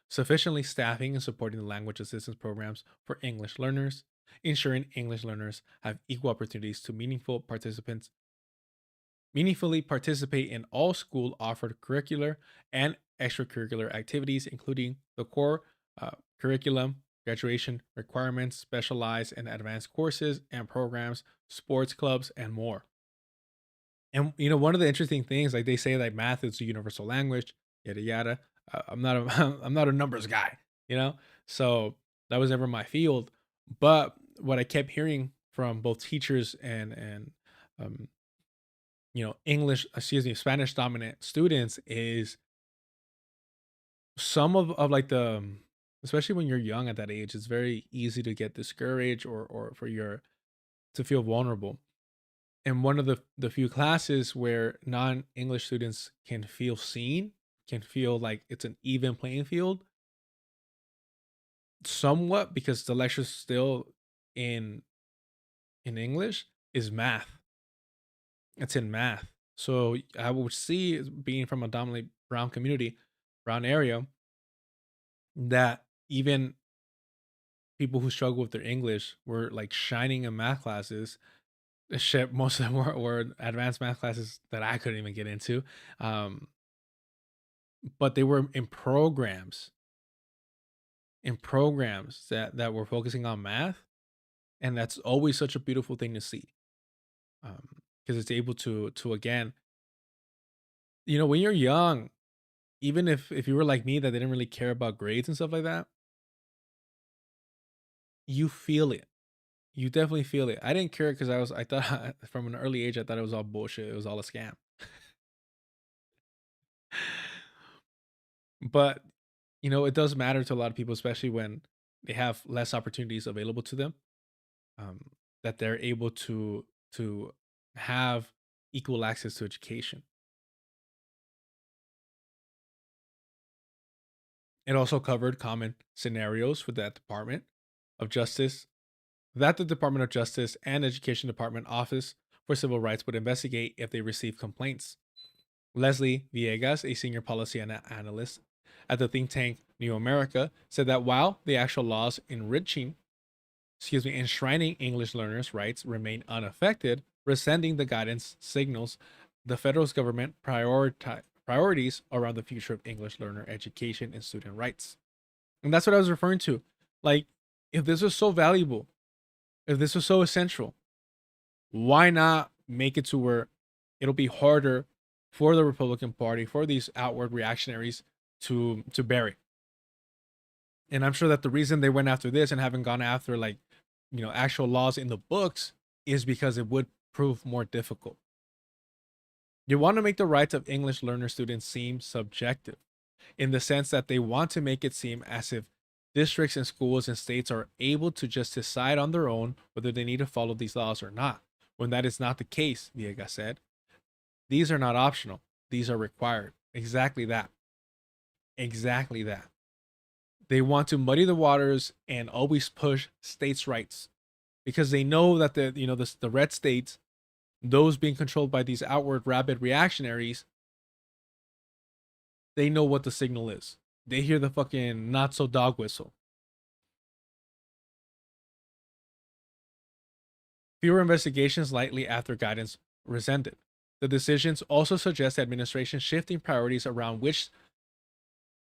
sufficiently staffing and supporting the language assistance programs for English learners, ensuring English learners have equal opportunities to meaningfully participate in all school offered curricular and extracurricular activities, including the core curriculum, graduation requirements, specialized and advanced courses and programs, sports clubs, and more. And one of the interesting things, like they say, like math is a universal language, yada yada. I'm not a I'm not a numbers guy, so that was never my field. But what I kept hearing from both teachers and um, Spanish dominant students is some of like especially when you're young at that age, it's very easy to get discouraged or for your to feel vulnerable. And one of the few classes where non-English students can feel seen, can feel like it's an even playing field, somewhat, because the lecture's still in English, is math. It's in math. So I would see, being from a dominantly brown community, brown area, that even people who struggle with their English were like shining in math classes. Shit, most of them were advanced math classes that I couldn't even get into. Um, but they were in programs that were focusing on math, and that's always such a beautiful thing to see. Because it's able to again, when you're young, even if you were like me that didn't really care about grades and stuff like that, you feel it. You definitely feel it. I didn't care because I thought from an early age I thought it was all bullshit. It was all a scam. But it does matter to a lot of people, especially when they have less opportunities available to them. Um, that they're able to have equal access to education. It also covered common scenarios for that Department of Justice, that the Department of Justice and Education Department Office for Civil Rights would investigate if they received complaints. Leslie Villegas, a senior policy analyst at the think tank New America, said that while the actual laws enshrining English learners' rights remain unaffected, rescinding the guidance signals the federal government priorities around the future of English learner education and student rights. And that's what I was referring to. Like, if this was so valuable, if this was so essential, why not make it to where it'll be harder for the Republican Party, for these outward reactionaries to bury? And I'm sure that the reason they went after this and haven't gone after actual laws in the books is because it would prove more difficult. You want to make the rights of English learner students seem subjective, in the sense that they want to make it seem as if districts and schools and states are able to just decide on their own whether they need to follow these laws or not, when that is not the case, Villegas said. These are not optional. These are required. Exactly that. Exactly that. They want to muddy the waters and always push states' rights, because they know that the red states, those being controlled by these outward rabid reactionaries, they know what the signal is. They hear the fucking not so dog whistle. Fewer investigations lightly after guidance rescinded. The decisions also suggest the administration shifting priorities around which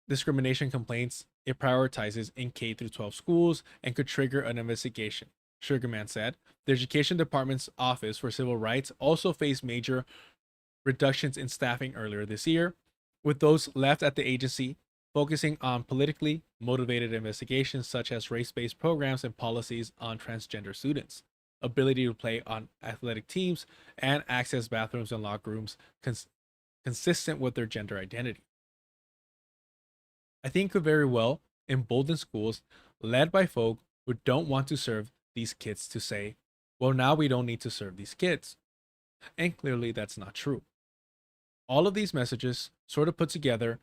discrimination complaints it prioritizes in K through 12 schools and could trigger an investigation. Sugarman said. The Education Department's Office for Civil Rights also faced major reductions in staffing earlier this year, with those left at the agency focusing on politically motivated investigations such as race-based programs and policies on transgender students, ability to play on athletic teams, and access bathrooms and locker rooms consistent with their gender identity. I think could very well embolden schools led by folk who don't want to serve these kids to say, well, now we don't need to serve these kids. And clearly that's not true. All of these messages sort of put together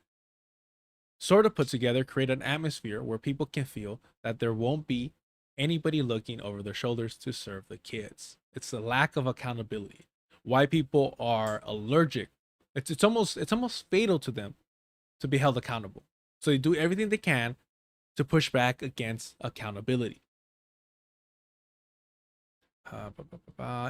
create an atmosphere where people can feel that there won't be anybody looking over their shoulders to serve the kids. It's the lack of accountability. Why people are allergic. It's almost fatal to them to be held accountable. So they do everything they can to push back against accountability.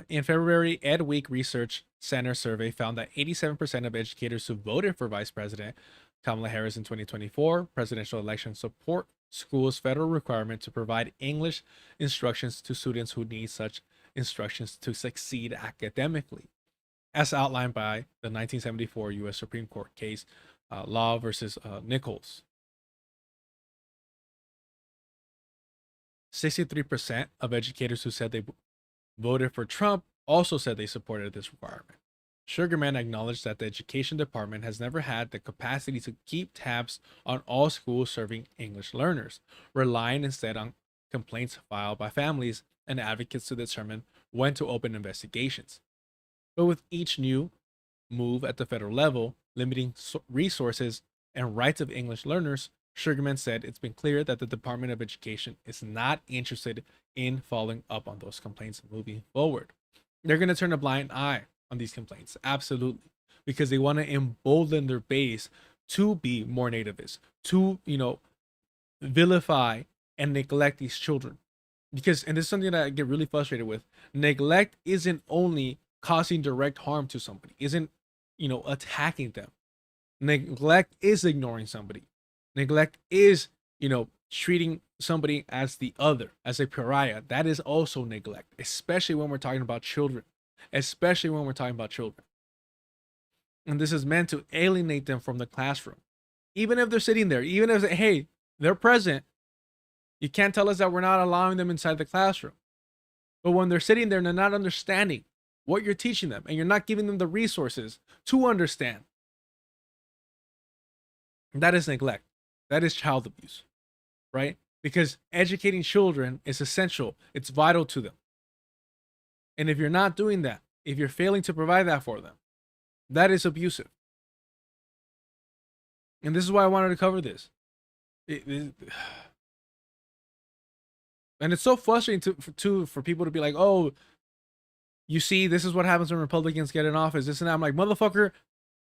In February, Ed Week Research Center survey found that 87% of educators who voted for Vice President Kamala Harris in 2024 presidential election support schools' federal requirement to provide English instructions to students who need such instructions to succeed academically, as outlined by the 1974 U.S. Supreme Court case Law versus Nichols. 63% of educators who said they voted for Trump also said they supported this requirement. Sugarman acknowledged that the education department has never had the capacity to keep tabs on all schools serving English learners, relying instead on complaints filed by families and advocates to determine when to open investigations. But with each new move at the federal level, limiting resources and rights of English learners, Sugarman said it's been clear that the Department of Education is not interested in following up on those complaints moving forward. They're going to turn a blind eye on these complaints, absolutely, because they want to embolden their base to be more nativist, to, vilify and neglect these children. Because, and this is something that I get really frustrated with, neglect isn't only causing direct harm to somebody, isn't, attacking them. Neglect is ignoring somebody. Neglect is, treating somebody as the other, as a pariah. That is also neglect, especially when we're talking about children. And this is meant to alienate them from the classroom. Even if they're sitting there, even if, hey, they're present, you can't tell us that we're not allowing them inside the classroom. But when they're sitting there and they're not understanding what you're teaching them, and you're not giving them the resources to understand, that is neglect. That is child abuse, right? Because educating children is essential. It's vital to them. And if you're not doing that, if you're failing to provide that for them, that is abusive. And this is why I wanted to cover this. And it's so frustrating for people to be like, oh, you see, this is what happens when Republicans get in office, this and that. I'm like, motherfucker,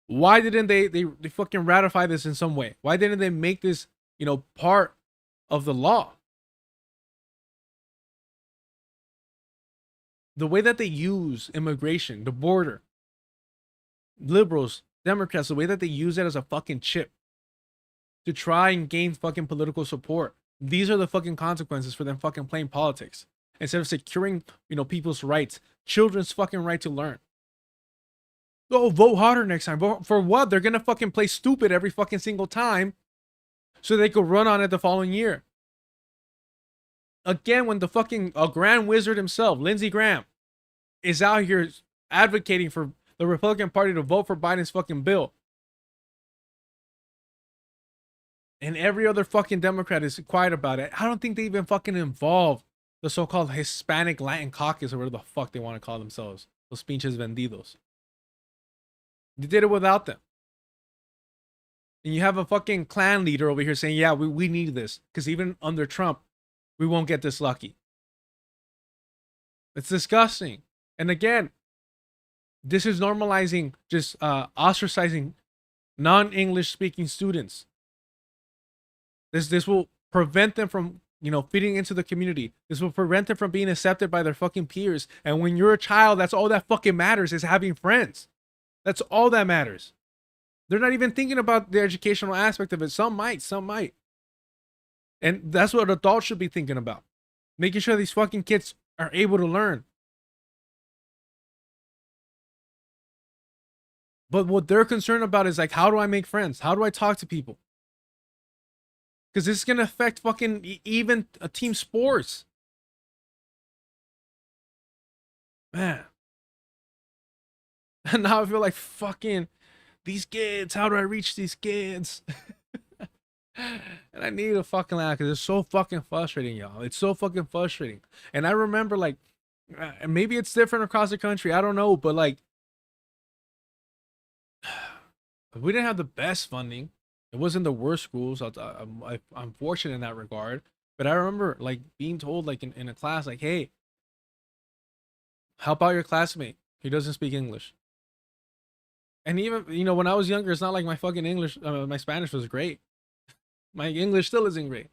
why didn't they fucking ratify this in some way? Why didn't they make this, part of the law? The way that they use immigration, the border, liberals, Democrats, the way that they use it as a fucking chip to try and gain fucking political support. These are the fucking consequences for them fucking playing politics. Instead of securing, people's rights, children's fucking right to learn. Oh, vote harder next time. Vote for what? They're gonna fucking play stupid every fucking single time so they could run on it the following year. Again, when the fucking grand wizard himself, Lindsey Graham, is out here advocating for the Republican Party to vote for Biden's fucking bill, and every other fucking Democrat is quiet about it, I don't think they even fucking involve the so-called Hispanic Latin caucus or whatever the fuck they want to call themselves. Los pinches vendidos. They did it without them. And you have a fucking Klan leader over here saying, yeah, we need this. Because even under Trump, we won't get this lucky. It's disgusting. And again, this is normalizing just ostracizing non-English speaking students. This will prevent them from, fitting into the community. This will prevent them from being accepted by their fucking peers. And when you're a child, that's all that fucking matters, is having friends. That's all that matters. They're not even thinking about the educational aspect of it. Some might. And that's what adults should be thinking about. Making sure these fucking kids are able to learn. But what they're concerned about is like, how do I make friends? How do I talk to people? Because this is going to affect fucking even team sports. Man. And now I feel like fucking these kids. How do I reach these kids? And I need to fucking laugh because it's so fucking frustrating, y'all. It's so fucking frustrating. And I remember, like, maybe it's different across the country. I don't know. But, like, We didn't have the best funding. It wasn't the worst schools. I'm fortunate in that regard. But I remember like being told like in a class like, hey, help out your classmate. He doesn't speak English. And even, you know, when I was younger, it's not like my fucking English, my Spanish was great. My English still isn't great.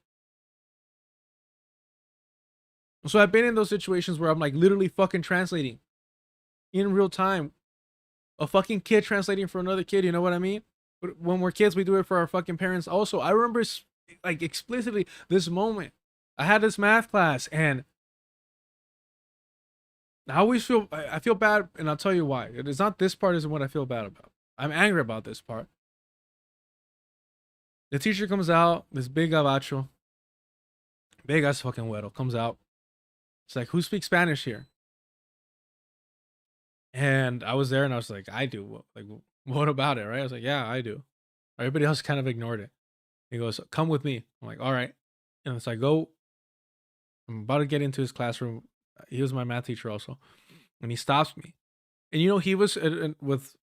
So I've been in those situations where I'm like literally fucking translating in real time. A fucking kid translating for another kid, you know what I mean? But when we're kids, we do it for our fucking parents also. I remember like explicitly this moment. I had this math class and I always I feel bad, and I'll tell you why. It's not this part isn't what I feel bad about. I'm angry about this part. The teacher comes out, this big gabacho, big ass fucking güero comes out. It's like, who speaks Spanish here? And I was there and I was like, I do. Like, what about it? Right? I was like, yeah, I do. Everybody else kind of ignored it. He goes, come with me. I'm like, all right. And so I go, I'm about to get into his classroom. He was my math teacher also. And he stops me. And you know, he was, with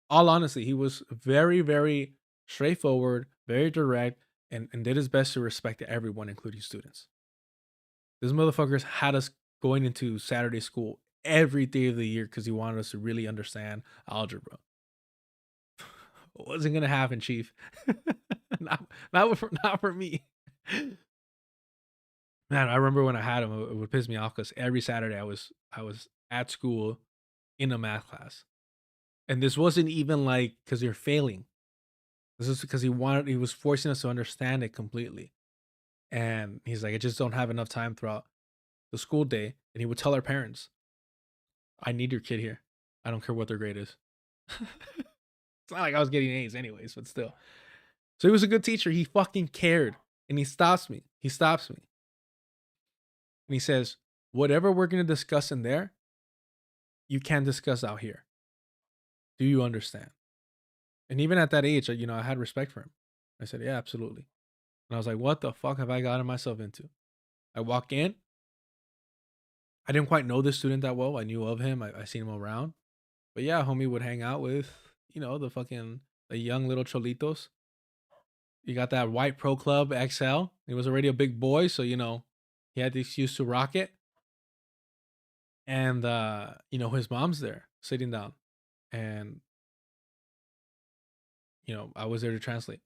all honesty, he was very, very straightforward, very direct, and did his best to respect everyone, including students. This motherfuckers had us going into Saturday school every day of the year because he wanted us to really understand algebra. It wasn't gonna happen, Chief. not for me. Man, I remember when I had him, it would piss me off because every Saturday I was at school in a math class, and this wasn't even like because you're failing. This is because he was forcing us to understand it completely. And he's like, I just don't have enough time throughout the school day. And he would tell our parents, I need your kid here. I don't care what their grade is. It's not like I was getting A's anyways, but still. So he was a good teacher. He fucking cared. And he stops me. And he says, whatever we're going to discuss in there, you can't discuss out here. Do you understand? And even at that age, you know, I had respect for him. I said, yeah, absolutely. And I was like, what the fuck have I gotten myself into? I walk in. I didn't quite know this student that well. I knew of him. I seen him around. But yeah, homie would hang out with, you know, the young little cholitos. You got that white pro club XL. He was already a big boy. So, you know, he had the excuse to rock it. And, you know, his mom's there sitting down. And, you know, I was there to translate.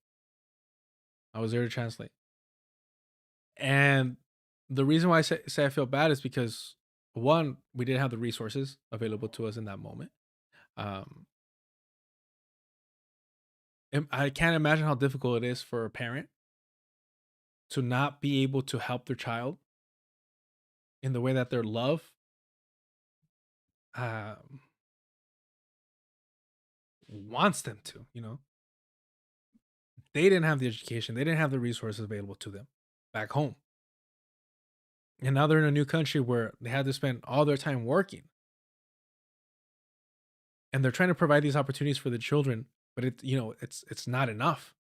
And the reason why I say I feel bad is because, one, we didn't have the resources available to us in that moment. And I can't imagine how difficult it is for a parent to not be able to help their child in the way that their love wants them to, you know. They didn't have the education, they didn't have the resources available to them back home. And now they're in a new country where they had to spend all their time working. And they're trying to provide these opportunities for the children, but it's not enough.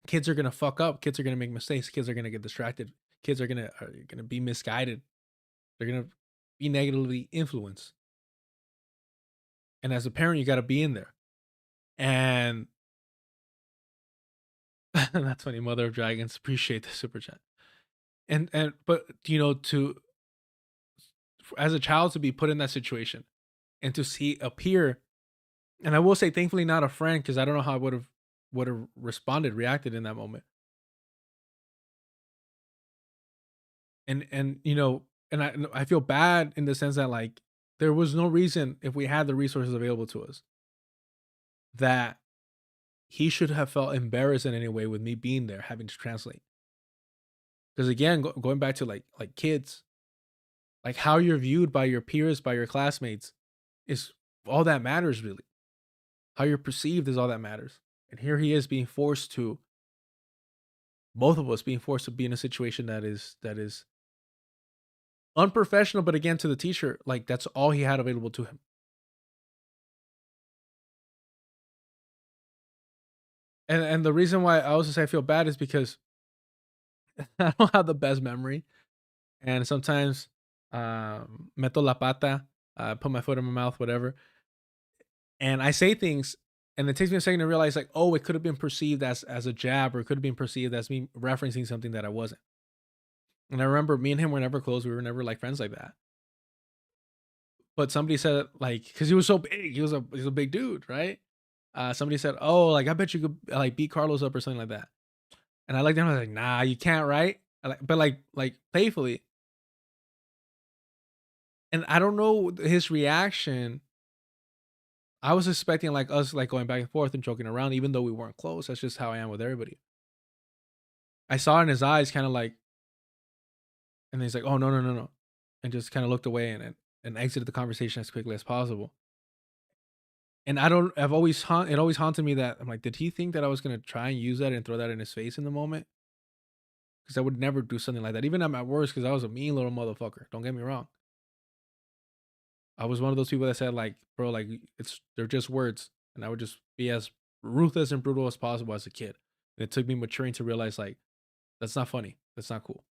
Kids are gonna fuck up. Kids are gonna make mistakes. Kids are gonna get distracted. Kids are gonna be misguided. They're gonna be negatively influenced. And as a parent, you got to be in there. And that's funny. Mother of Dragons, appreciate the super chat. But you know, as a child to be put in that situation and to see a peer, and I will say, thankfully, not a friend, because I don't know how I would have reacted in that moment. And you know, and I feel bad in the sense that, like, there was no reason, if we had the resources available to us, that he should have felt embarrassed in any way with me being there having to translate. Because again, going back to like kids, like how you're viewed by your peers, by your classmates, is all that matters, really. How you're perceived is all that matters. And here he is being forced to, both of us being forced to be in a situation that is unprofessional, but again, to the teacher, like, that's all he had available to him. And the reason why I also say I feel bad is because I don't have the best memory. And sometimes meto la pata, put my foot in my mouth, whatever. And I say things And it takes me a second to realize, like, oh, it could have been perceived as a jab, or it could have been perceived as me referencing something that I wasn't. And I remember me and him were never close. We were never like friends like that. But somebody said, like, because he was so big, he was a big dude, right? Somebody said, oh, like, I bet you could like beat Carlos up or something like that. And I looked at him, I was like, nah, you can't, right? But like playfully. And I don't know his reaction. I was expecting like us like going back and forth and joking around, even though we weren't close. That's just how I am with everybody. I saw in his eyes kind of like, and he's like, oh, no, no, no, no. And just kind of looked away and exited the conversation as quickly as possible. And it always haunted me that I'm like, did he think that I was going to try and use that and throw that in his face in the moment? Because I would never do something like that, even at my worst, because I was a mean little motherfucker. Don't get me wrong. I was one of those people that said, like, bro, like, they're just words. And I would just be as ruthless and brutal as possible as a kid. And it took me maturing to realize, like, that's not funny. That's not cool.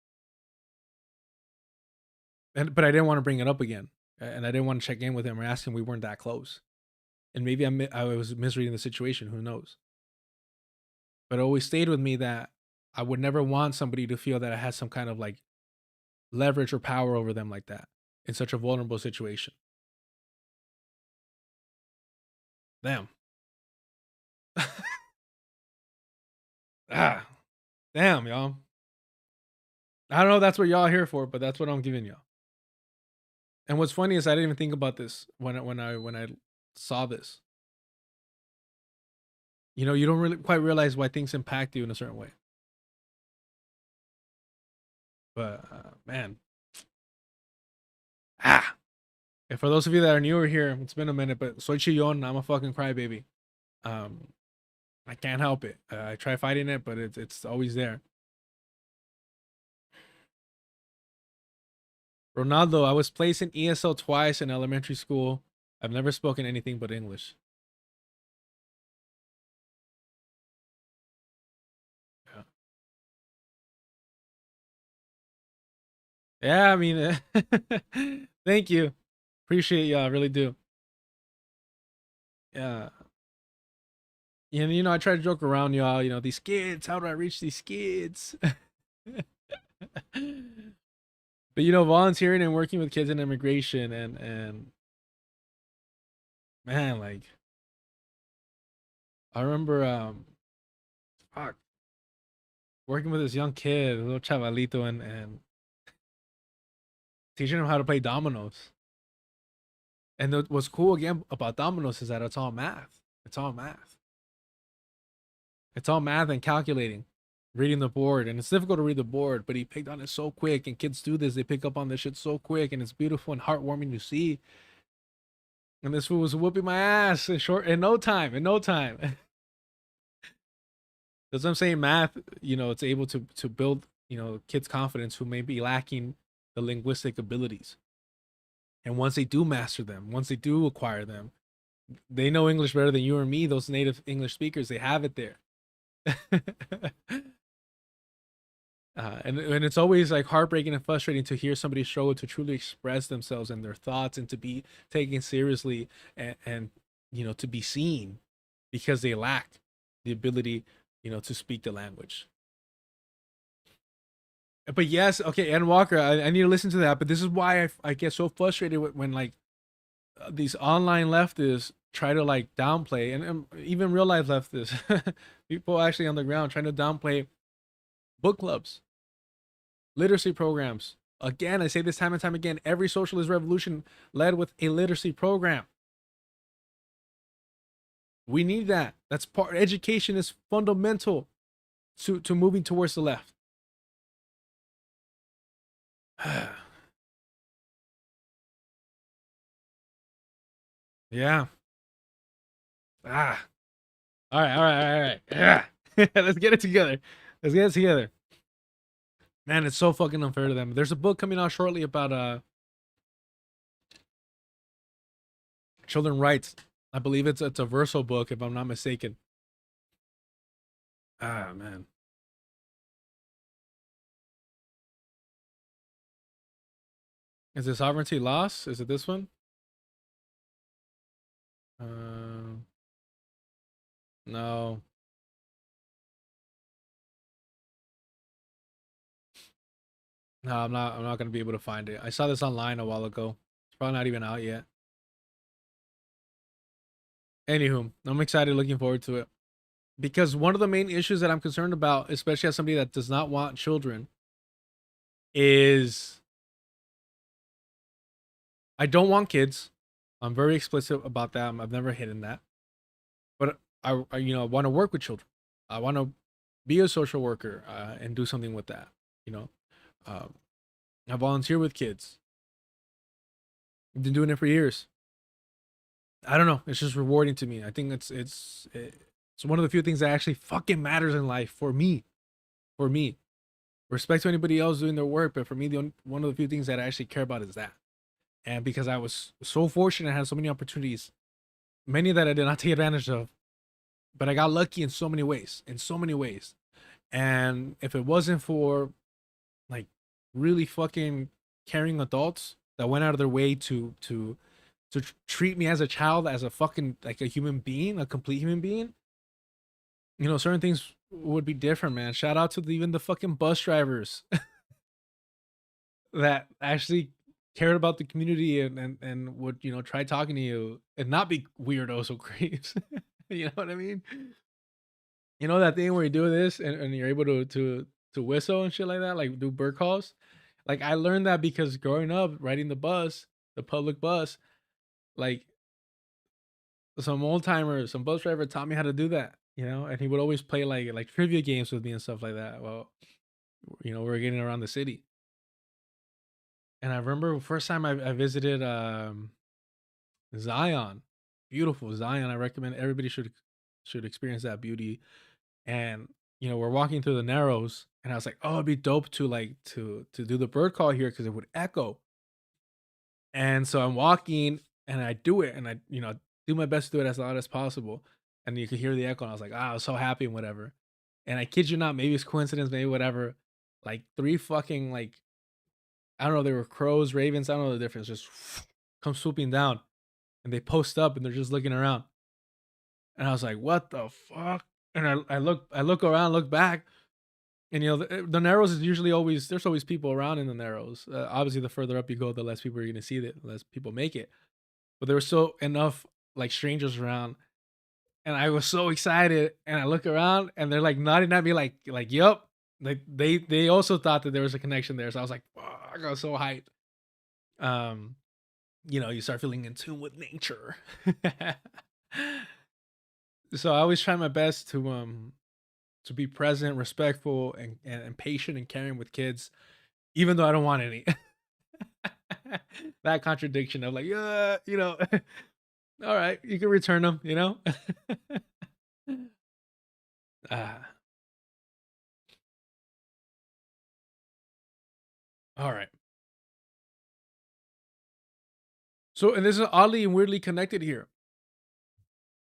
But I didn't want to bring it up again. And I didn't want to check in with him or ask him. We weren't that close. And maybe I was misreading the situation. Who knows? But it always stayed with me that I would never want somebody to feel that I had some kind of like leverage or power over them like that in such a vulnerable situation. Damn. Damn, y'all. I don't know if that's what y'all are here for, but that's what I'm giving y'all. And what's funny is I didn't even think about this when I saw this. You know, you don't really quite realize why things impact you in a certain way. But man, and for those of you that are newer here, it's been a minute, but soy chillon, I'm a fucking crybaby. I can't help it. I try fighting it, but it's always there. Ronaldo, I was placed in ESL twice in elementary school. I've never spoken anything but English. Yeah. Yeah, I mean, thank you. Appreciate you. I really do. Yeah. And, you know, I try to joke around, y'all. You know, these kids, how do I reach these kids? But, you know, volunteering and working with kids in immigration and man, like, I remember, fuck, working with this young kid, a little chavalito, and teaching him how to play dominoes. And what's cool again about dominoes is that it's all math. It's all math. It's all math and calculating, reading the board. And it's difficult to read the board, but he picked on it so quick. And kids do this. They pick up on this shit so quick. And it's beautiful and heartwarming to see. And this fool was whooping my ass in no time. In no time. That's what I'm saying. Math, you know, it's able to build, you know, kids' confidence who may be lacking the linguistic abilities. And once they do master them, once they do acquire them, they know English better than you or me. Those native English speakers, they have it there. And it's always like heartbreaking and frustrating to hear somebody struggle to truly express themselves and their thoughts and to be taken seriously and you know, to be seen because they lack the ability, you know, to speak the language. But yes, okay, Ann Walker, I need to listen to that. But this is why I get so frustrated when like these online leftists try to like downplay, and even real life leftists, people actually on the ground trying to downplay book clubs, literacy programs. Again, I say this time and time again, every socialist revolution led with a literacy program. We need that. That's part. Education is fundamental to moving towards the left. Yeah. All right. Yeah. Let's get it together. Let's get it together. Man, it's so fucking unfair to them. There's a book coming out shortly about children rights. I believe it's a Verso book, if I'm not mistaken. Man. Is it Sovereignty Lost? Is it this one? No. No, I'm not gonna be able to find it. I saw this online a while ago. It's probably not even out yet. Anywho, I'm excited, looking forward to it. Because one of the main issues that I'm concerned about, especially as somebody that does not want children, is I don't want kids. I'm very explicit about that. I've never hidden that. But I want to work with children. I want to be a social worker and do something with that. I volunteer with kids. I've been doing it for years. I don't know. It's just rewarding to me. I think it's one of the few things that actually fucking matters in life for me. For me, respect to anybody else doing their work, but for me, one of the few things that I actually care about is that. And because I was so fortunate, I had so many opportunities, many that I did not take advantage of, but I got lucky in so many ways, And if it wasn't for like really fucking caring adults that went out of their way to treat me as a child, as a fucking, like, a human being, a complete human being, certain things would be different, man. Shout out to even the fucking bus drivers that actually cared about the community and would, try talking to you and not be weirdos or creeps. You know what I mean? You know that thing where you do this and you're able to whistle and shit like that, like do bird calls? Like, I learned that because growing up, riding the bus, the public bus, like, some old timer, some bus driver taught me how to do that, and he would always play like trivia games with me and stuff like that. Well, we were getting around the city. And I remember the first time I visited Zion, beautiful Zion. I recommend everybody should experience that beauty. And we're walking through the Narrows, and I was like, oh, it'd be dope to do the bird call here because it would echo. And so I'm walking and I do it, and I do my best to do it as loud as possible, and you could hear the echo. And I was like, I was so happy and whatever. And I kid you not, maybe it's coincidence, maybe whatever. Like 3 fucking, like, I don't know, they were crows, ravens, I don't know the difference, just come swooping down, and they post up and they're just looking around. And I was like, what the fuck? And I look around, look back, and the Narrows is usually there's always people around in the Narrows. Obviously, the further up you go, the less people you're gonna see, the less people make it. But there were so enough like strangers around, and I was so excited. And I look around, and they're like nodding at me, like yup. Like they also thought that there was a connection there. So I was like, fuck, I was so hyped. You start feeling in tune with nature. So I always try my best to be present, respectful, and patient and caring with kids, even though I don't want any. That contradiction of like, all right, you can return them, All right. So, and this is oddly and weirdly connected here.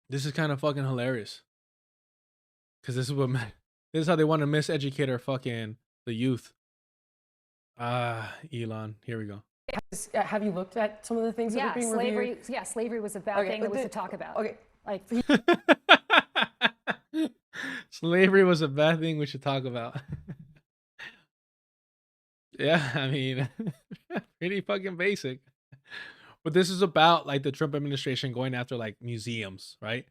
This is kind of fucking hilarious. Because this is how they want to miseducate our fucking the youth. Elon, here we go. Have you looked at some of the things that are being reviewed? Yeah, slavery was a bad thing that was to talk about. Okay. Like Slavery was a bad thing we should talk about. Yeah, I mean, pretty fucking basic. But this is about like the Trump administration going after like museums, right?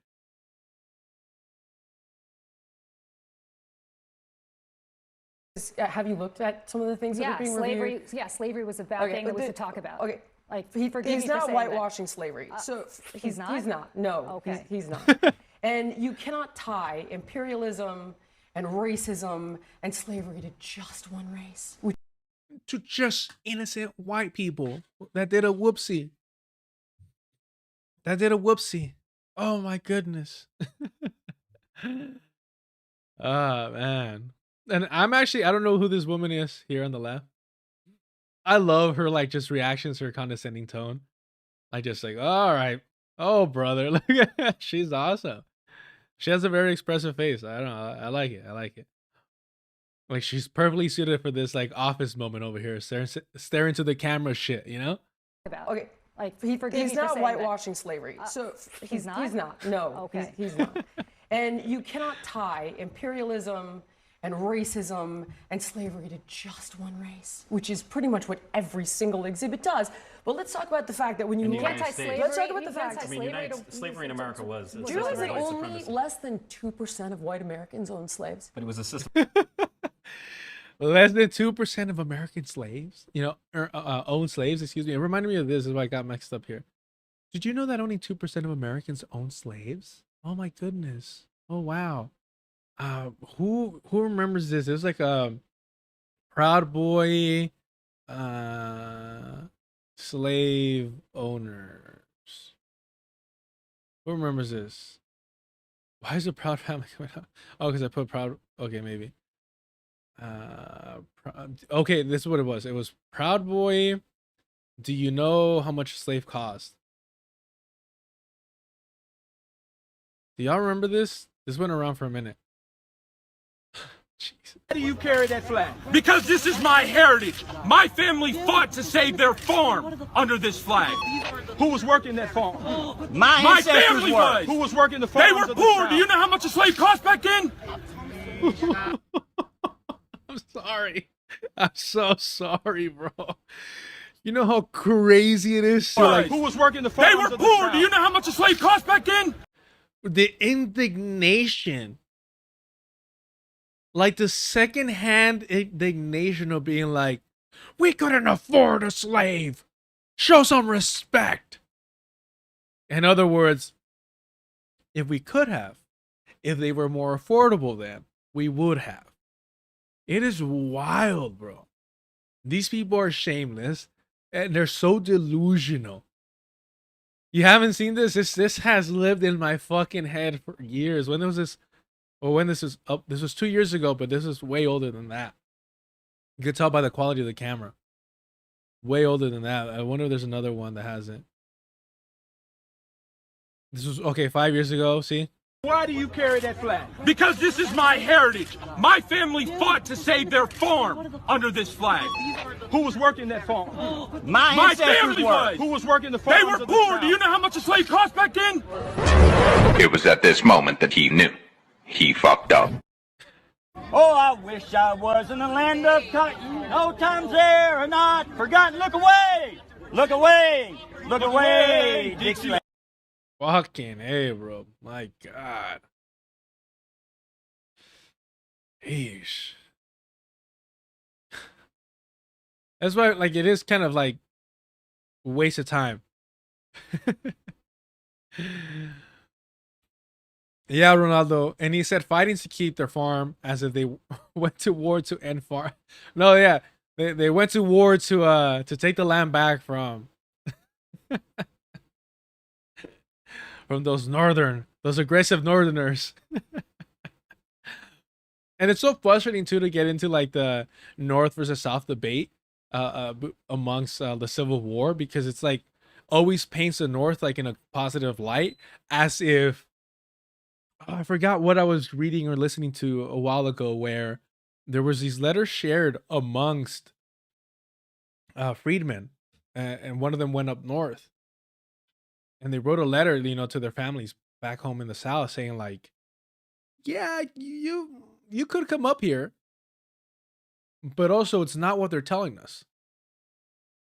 Have you looked at some of the things that are being reviewed? Yeah, slavery was a bad thing that was to talk about. Okay. Like he's not whitewashing slavery. So he's not? He's not. No. Okay. He's not. And you cannot tie imperialism and racism and slavery to just one race. To just innocent white people that did a whoopsie. Oh my goodness. Oh man. And I don't know who this woman is here on the left. I love her, like, just reactions, her condescending tone. Like, just like, all right. Oh, brother. Look at her. She's awesome. She has a very expressive face. I don't know. I like it. Like, she's perfectly suited for this, like, office moment over here, staring to the camera shit, Okay. Like he's not whitewashing slavery. So he's not. He's not. No. Okay. He's not. And you cannot tie imperialism and racism and slavery to just one race, which is pretty much what every single exhibit does. But let's talk about the fact that when you look Let's talk about the fact. I mean, slavery in America was. Do you realize that only less than 2% of white Americans owned slaves? But it was a system. Less than 2% of American slaves, own slaves. Excuse me. It reminded me of this. Is why I got mixed up here. Did you know that only 2% of Americans own slaves? Oh my goodness. Oh wow. Who remembers this? It was like a Proud Boy, slave owners. Who remembers this? Why is it Proud Family coming up? Oh, because I put Proud. Okay, maybe. Okay, this is what it was. It was Proud Boy. Do you know how much a slave cost? Do y'all remember this? This went around for a minute. Jeez. Why do you carry that flag? Because this is my heritage. My family fought to save their farm under this flag. Who was working that farm? My family was. Who was working the farm? They were poor. Do you know how much a slave cost back then? I'm sorry. I'm so sorry, bro. You know how crazy it is to like. Who was working the farm? They were poor. Do you know how much a slave cost back then? The indignation. Like the secondhand indignation of being like, we couldn't afford a slave. Show some respect. In other words, if we could have, if they were more affordable then, we would have. It is wild, bro. These people are shameless and they're so delusional. You haven't seen this? This has lived in my fucking head for years. When was this? Or when this is up? This was 2 years ago, but this is way older than that. You can tell by the quality of the camera. Way older than that. I wonder if there's another one that hasn't. This was, okay, 5 years ago, see? Why do you carry that flag? Because this is my heritage. My family fought to save their farm under this flag. Who was working that farm? My family was. Who was working the farm? They were poor. Do you know how much a slave cost back then? It was at this moment that he knew. He fucked up. Oh, I wish I was in the land of cotton. Old times there are not forgotten. Look away! Look away! Look away, Dixieland. Fucking hey, bro. My God. Eesh. That's why, like, it is kind of like a waste of time. Yeah, Ronaldo. And he said fighting to keep their farm as if they went to war to end farm. No, yeah. They went to war to take the land back from from those aggressive northerners. And it's so frustrating too to get into like the North versus South debate amongst the Civil War, because it's like always paints the North like in a positive light, as if I forgot what I was reading or listening to a while ago, where there was these letters shared amongst freedmen, and one of them went up north, and they wrote a letter, to their families back home in the South, saying like, yeah, you could come up here, but also it's not what they're telling us.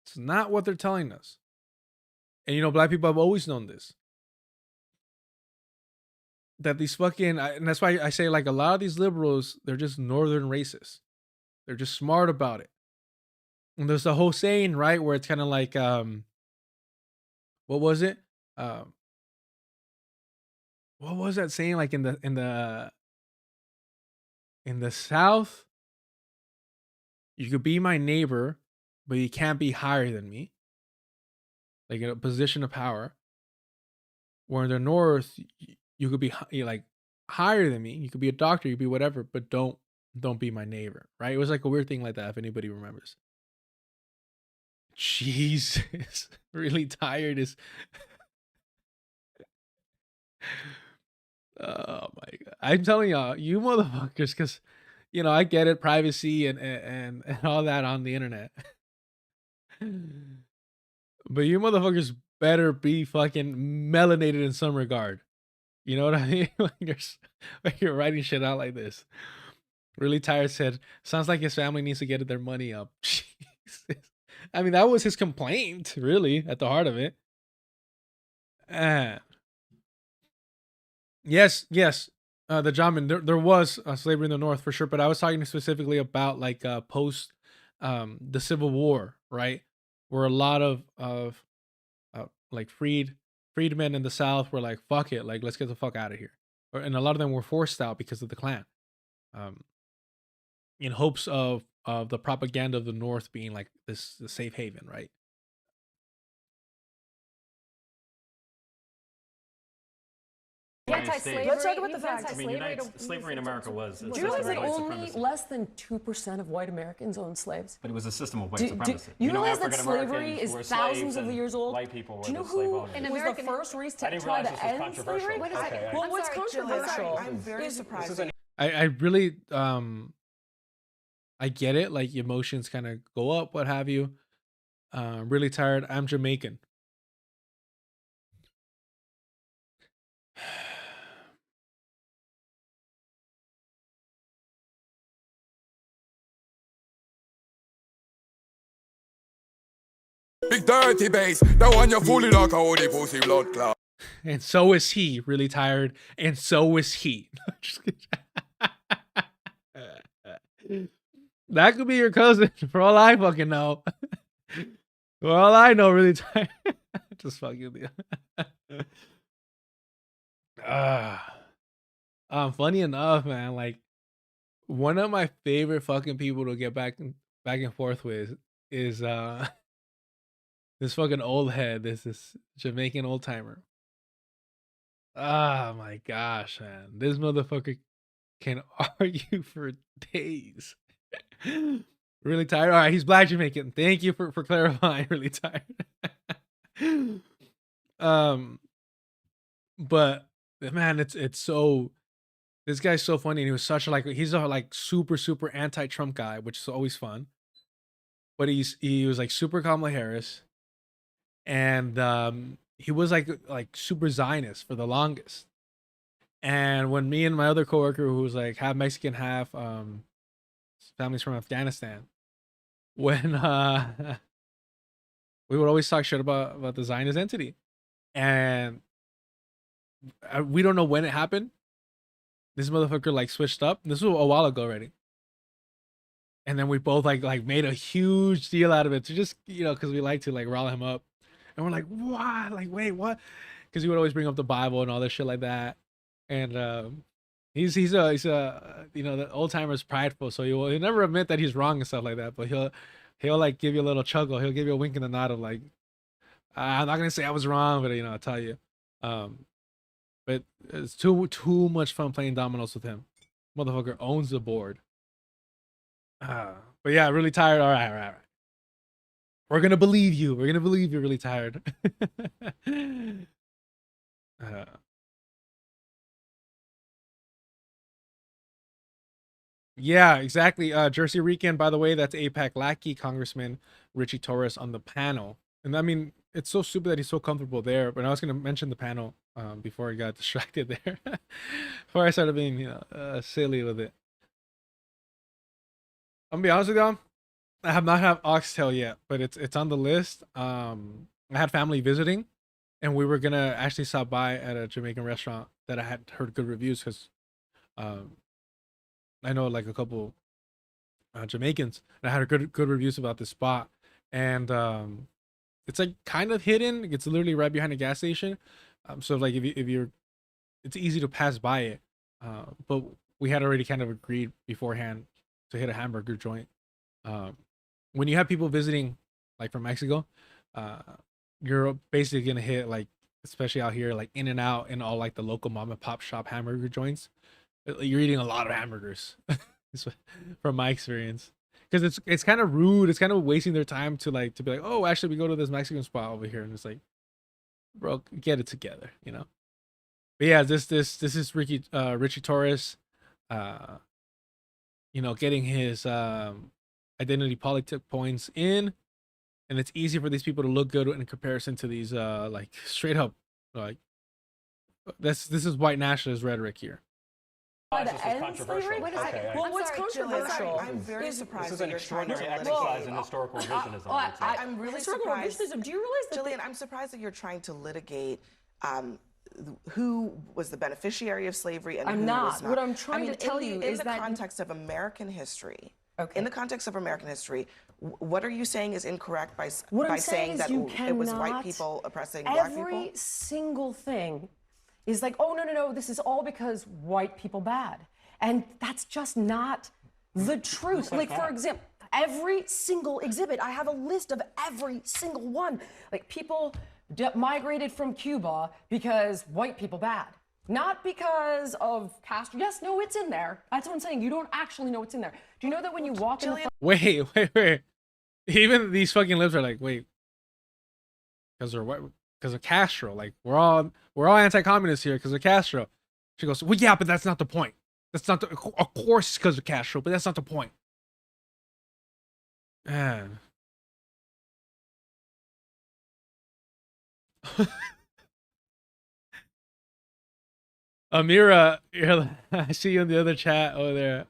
It's not what they're telling us. And Black people have always known this. That these fucking, and that's why I say, like, a lot of these liberals, they're just northern racists. They're just smart about it. And there's the whole saying, right, where it's kind of like, what was it? What was that saying? Like in the South, you could be my neighbor, but you can't be higher than me. Like in a position of power. Where in the North, you could be like higher than me. You could be a doctor, you could be whatever, but don't be my neighbor, right? It was like a weird thing like that, if anybody remembers. Jesus, really tired is. Oh my God. I'm telling y'all, you motherfuckers, because I get it, privacy and all that on the internet. But you motherfuckers better be fucking melanated in some regard. You know what I mean? When you're writing shit out like this. Really Tired said, sounds like his family needs to get their money up. Jesus. I mean, that was his complaint, really, at the heart of it. Yes. The Jamin, there was slavery in the North for sure, but I was talking specifically about like post the Civil War, right? Where a lot of like freedmen in the South were like, fuck it, like let's get the fuck out of here. And a lot of them were forced out because of the Klan. In hopes of the propaganda of the North being like the safe haven, right? Let's talk about the facts. I mean, slavery in America was. Do you realize that only less than 2% of white Americans owned slaves? But it was a system of white supremacy. You realize that slavery is thousands of years old? White people were. Do you know who was the first race to try to end slavery? Well, what's controversial? I'm very surprised. I really I get it, like emotions kind of go up, what have you. Really tired. I'm Jamaican. Big dirty bass, that one you're fully like a holy pussy blood clot. And so is he, really tired, and so is he. Just kidding. That could be your cousin, for all I fucking know. For all I know, really tired. Just fucking. Funny enough, man. Like, one of my favorite fucking people to get back and forth with is this fucking old head. This Jamaican old timer. Oh my gosh, man. This motherfucker can argue for days. Really tired. All right, he's black Jamaican. Thank you for clarifying. Really tired. But man, it's so, this guy's so funny, and he was such a, like, he's a like super anti-Trump guy, which is always fun. But he was like super Kamala Harris, and he was like super Zionist for the longest. And when me and my other coworker, who was like half Mexican, half family's from Afghanistan, when we would always talk shit about the Zionist entity, and we don't know when it happened. This motherfucker like switched up. This was a while ago already. And then we both like made a huge deal out of it to just, you know, because we like to like rile him up. And we're like, what? Like, wait, what? Because he would always bring up the Bible and all this shit like that. And he's a you know, the old timer's prideful, so he'll never admit that he's wrong and stuff like that. But he'll like give you a little chuckle. He'll give you a wink and a nod of like, I'm not gonna say I was wrong, but you know, I'll tell you. But it's too much fun playing dominoes with him. Motherfucker owns the board. But yeah, really tired. All right. We're gonna believe you. We're gonna believe you're really tired. Yeah, exactly. Jersey Rican, by the way, that's APAC Lackey Congressman Richie Torres on the panel. And I mean, it's so stupid that he's so comfortable there. But I was gonna mention the panel before I got distracted there. Before I started being, you know, silly with it. I'm gonna be honest with y'all, I have not had oxtail yet, but it's on the list. I had family visiting, and we were gonna actually stop by at a Jamaican restaurant that I had heard good reviews, because I know like a couple Jamaicans, and I had good reviews about this spot. And it's like kind of hidden. It's literally right behind a gas station. So like if you're, it's easy to pass by it. But we had already kind of agreed beforehand to hit a hamburger joint. When you have people visiting like from Mexico, you're basically gonna hit, like, especially out here, like In and Out and all like the local mom and pop shop hamburger joints. You're eating a lot of hamburgers from my experience, because it's kind of rude. It's kind of wasting their time to be like, oh, actually we go to this Mexican spot over here, and it's like, bro, get it together, you know. But yeah, this is Richie Torres, you know, getting his identity politic points in, and it's easy for these people to look good in comparison to these like straight up like This is white nationalist rhetoric here. This is controversial. Well, I'm what's sorry, controversial? I'm very surprised This is that an you're trying to extraordinary litigate. exercise in historical revisionism. I would say. I'm really Historical surprised. revisionism. Do you realize that? Jillian, I'm surprised that you're trying to litigate who was the beneficiary of slavery and I'm who not. was not. What I'm trying to tell you in is the that context of American history. Okay. In the context of American history, what are you saying is incorrect by What I'm saying that you it was white cannot- people oppressing black people? Every single thing is like, oh, no, this is all because white people bad. And that's just not the truth. Like, for example, every single exhibit, I have a list of every single one. Like, people migrated from Cuba because white people bad. Not because of Castro. Yes, no, it's in there. That's what I'm saying. You don't actually know what's in there. Do you know that when you walk in the Wait. Even these fucking libs are like, wait, because they're white, because of Castro. Like, we're all anti-communist here because of Castro. She goes, well, yeah, but that's not the point. That's not the, of course it's because of Castro, but that's not the point. Man. Amira, I see you in the other chat over there.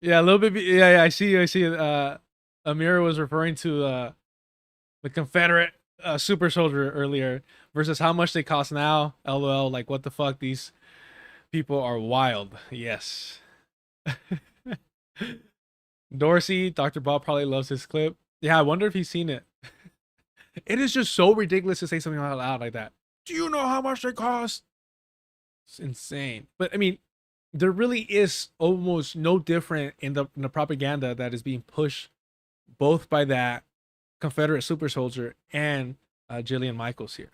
Yeah, a little bit. Yeah, I see you. Amira was referring to the Confederate super soldier earlier versus how much they cost now. LOL, like what the fuck? These people are wild. Yes. Dorsey, Dr. Bob probably loves this clip. Yeah, I wonder if he's seen it. It is just so ridiculous to say something out loud like that. Do you know how much they cost? It's insane. But I mean, there really is almost no different in the propaganda that is being pushed both by that Confederate super soldier and Jillian Michaels here.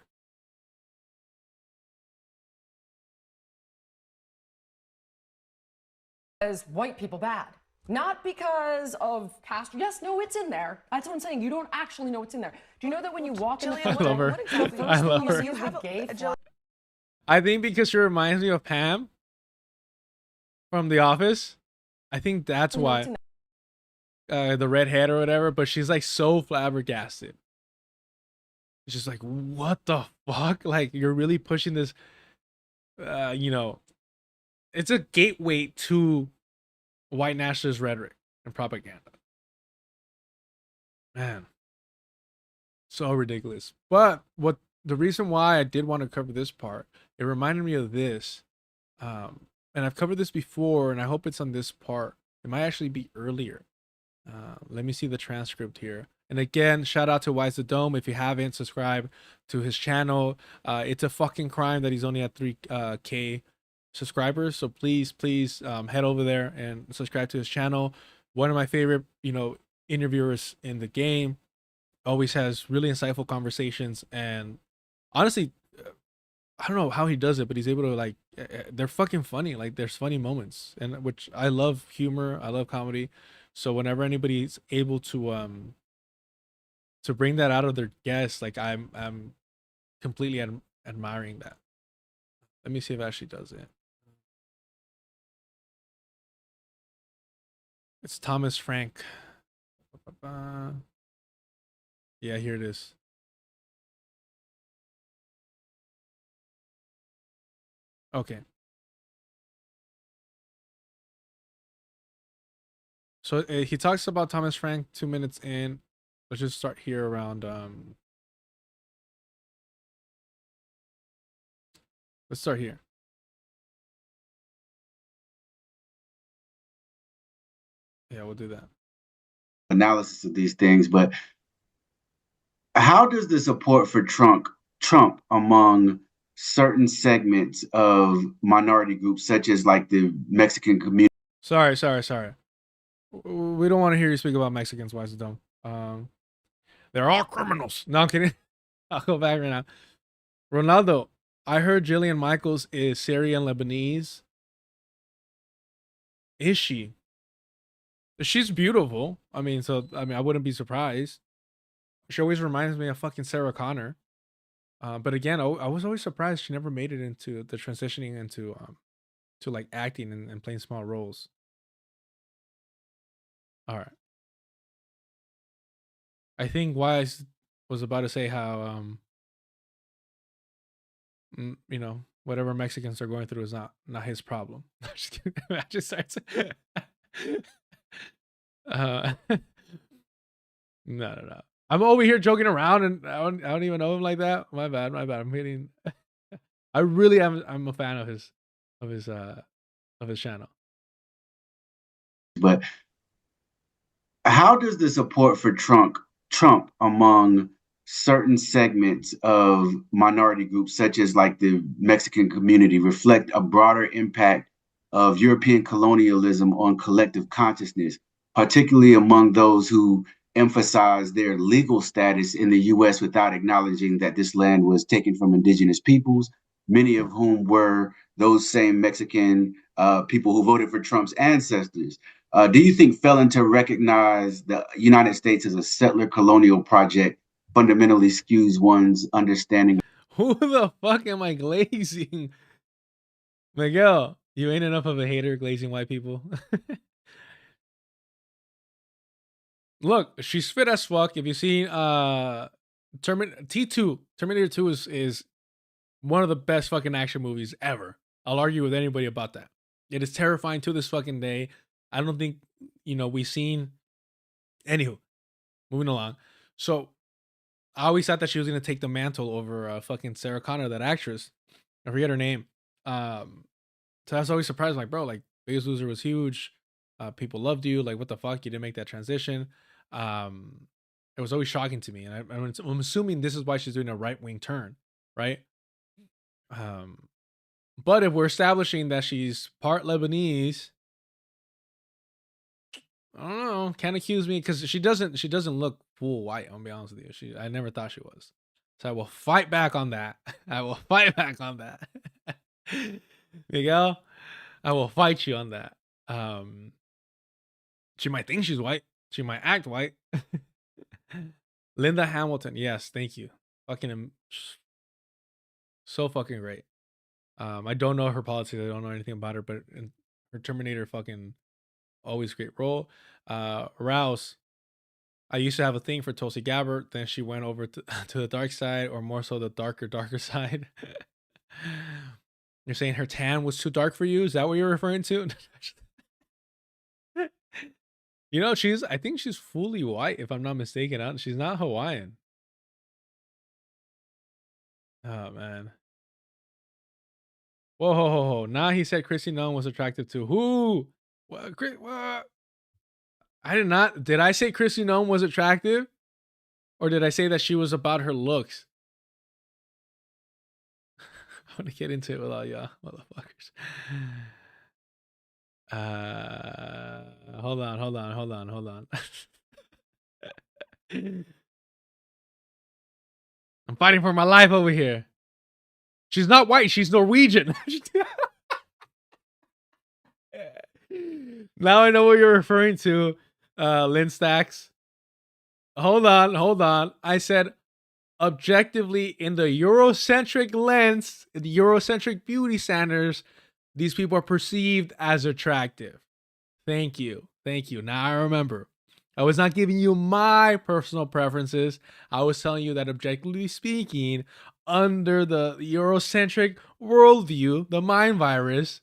As white people bad. Not because of Castro. Yes, no, it's in there. That's what I'm saying. You don't actually know what's in there. Do you know that when you walk in the I love her. I love her. you have gay flag? I think because she reminds me of Pam from The Office. I think that's why. The redhead or whatever, but she's like so flabbergasted. It's just like, what the fuck? Like, you're really pushing this, you know, it's a gateway to white nationalist rhetoric and propaganda. Man, so ridiculous. But what the reason why I did want to cover this part, it reminded me of this. And I've covered this before, and I hope it's on this part. It might actually be earlier. Let me see the transcript here. And again, shout out to Wise the Dome. If you haven't, subscribe to his channel. It's a fucking crime that he's only at 3K subscribers. So please head over there and subscribe to his channel. One of my favorite, interviewers in the game. Always has really insightful conversations. And honestly, I don't know how he does it, but he's able to they're fucking funny. Like, there's funny moments, and which I love humor. I love comedy. So whenever anybody's able to bring that out of their guests, like I'm completely admiring that. Let me see if it actually does it. It's Thomas Frank. Yeah, here it is. Okay. So he talks about Thomas Frank 2 minutes in. Let's just start here around let's start here. Yeah, we'll do that. Analysis of these things, but how does the support for Trump among certain segments of minority groups, such as like the Mexican community? Sorry. We don't want to hear you speak about Mexicans, Wise the Dome. They're all criminals. No, I'm kidding. I'll go back right now. Ronaldo, I heard Jillian Michaels is Syrian Lebanese. Is she? She's beautiful. I wouldn't be surprised. She always reminds me of fucking Sarah Connor. But again, I was always surprised she never made it into the transitioning into to like acting and playing small roles. All right. I think Wise was about to say how you know, whatever Mexicans are going through is not his problem. I just starts. No. I'm over here joking around, and I don't even know him like that. My bad. I'm hitting. I really am. I'm a fan of his channel. But how does the support for Trump among certain segments of minority groups, such as like the Mexican community, reflect a broader impact of European colonialism on collective consciousness, particularly among those who emphasize their legal status in the U.S. without acknowledging that this land was taken from indigenous peoples, many of whom were those same Mexican people who voted for Trump's ancestors? Do you think failing to recognize the United States as a settler colonial project fundamentally skews one's understanding? Who the fuck am I glazing? Miguel, you ain't enough of a hater glazing white people. Look, she's fit as fuck. If you've seen Terminator 2 is one of the best fucking action movies ever. I'll argue with anybody about that. It is terrifying to this fucking day. I don't think, we've seen. Anywho, moving along. So I always thought that she was gonna take the mantle over fucking Sarah Connor, that actress. I forget her name. So I was always surprised, like, bro, like Biggest Loser was huge. People loved you. Like, what the fuck? You didn't make that transition. It was always shocking to me, and I'm assuming this is why she's doing a right-wing turn, right? But if we're establishing that she's part Lebanese, I don't know. Can't accuse me, because she doesn't look full white. I'll be honest with you. I never thought she was. So I will fight back on that. Miguel, I will fight you on that. She might think she's white. She might act white. Linda Hamilton. Yes, thank you. Fucking so fucking great. I don't know her politics. I don't know anything about her, but in her Terminator, fucking always great role. Rouse. I used to have a thing for Tulsi Gabbard. Then she went over to the dark side, or more so the darker side. You're saying her tan was too dark for you? Is that what you're referring to? I think she's fully white, if I'm not mistaken. She's not Hawaiian. Oh, man. Whoa. Nah, he said Chrissy Nunn was attractive too. Who? What? I did not. Did I say Chrissy Nunn was attractive? Or did I say that she was about her looks? I want to get into it with all y'all motherfuckers. Hold on. I'm fighting for my life over here. She's not white, she's Norwegian. Now I know what you're referring to, Lynn Stacks. Hold on. I said objectively, in the Eurocentric lens, the Eurocentric beauty standards, these people are perceived as attractive. Thank you. Now I remember. I was not giving you my personal preferences. I was telling you that objectively speaking, under the Eurocentric worldview, the mind virus,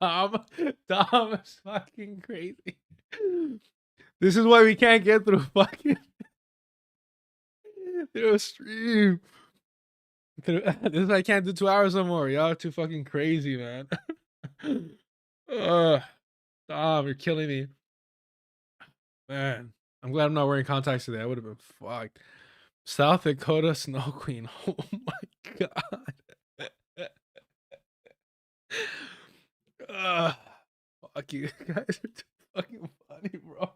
Tom is fucking crazy. This is why we can't get through fucking through a stream. This is why I can't do 2 hours no more. Y'all are too fucking crazy, man. Tom, you're killing me. Man, I'm glad I'm not wearing contacts today. I would have been fucked. South Dakota Snow Queen. Oh my god. Fuck you guys are too fucking funny, bro.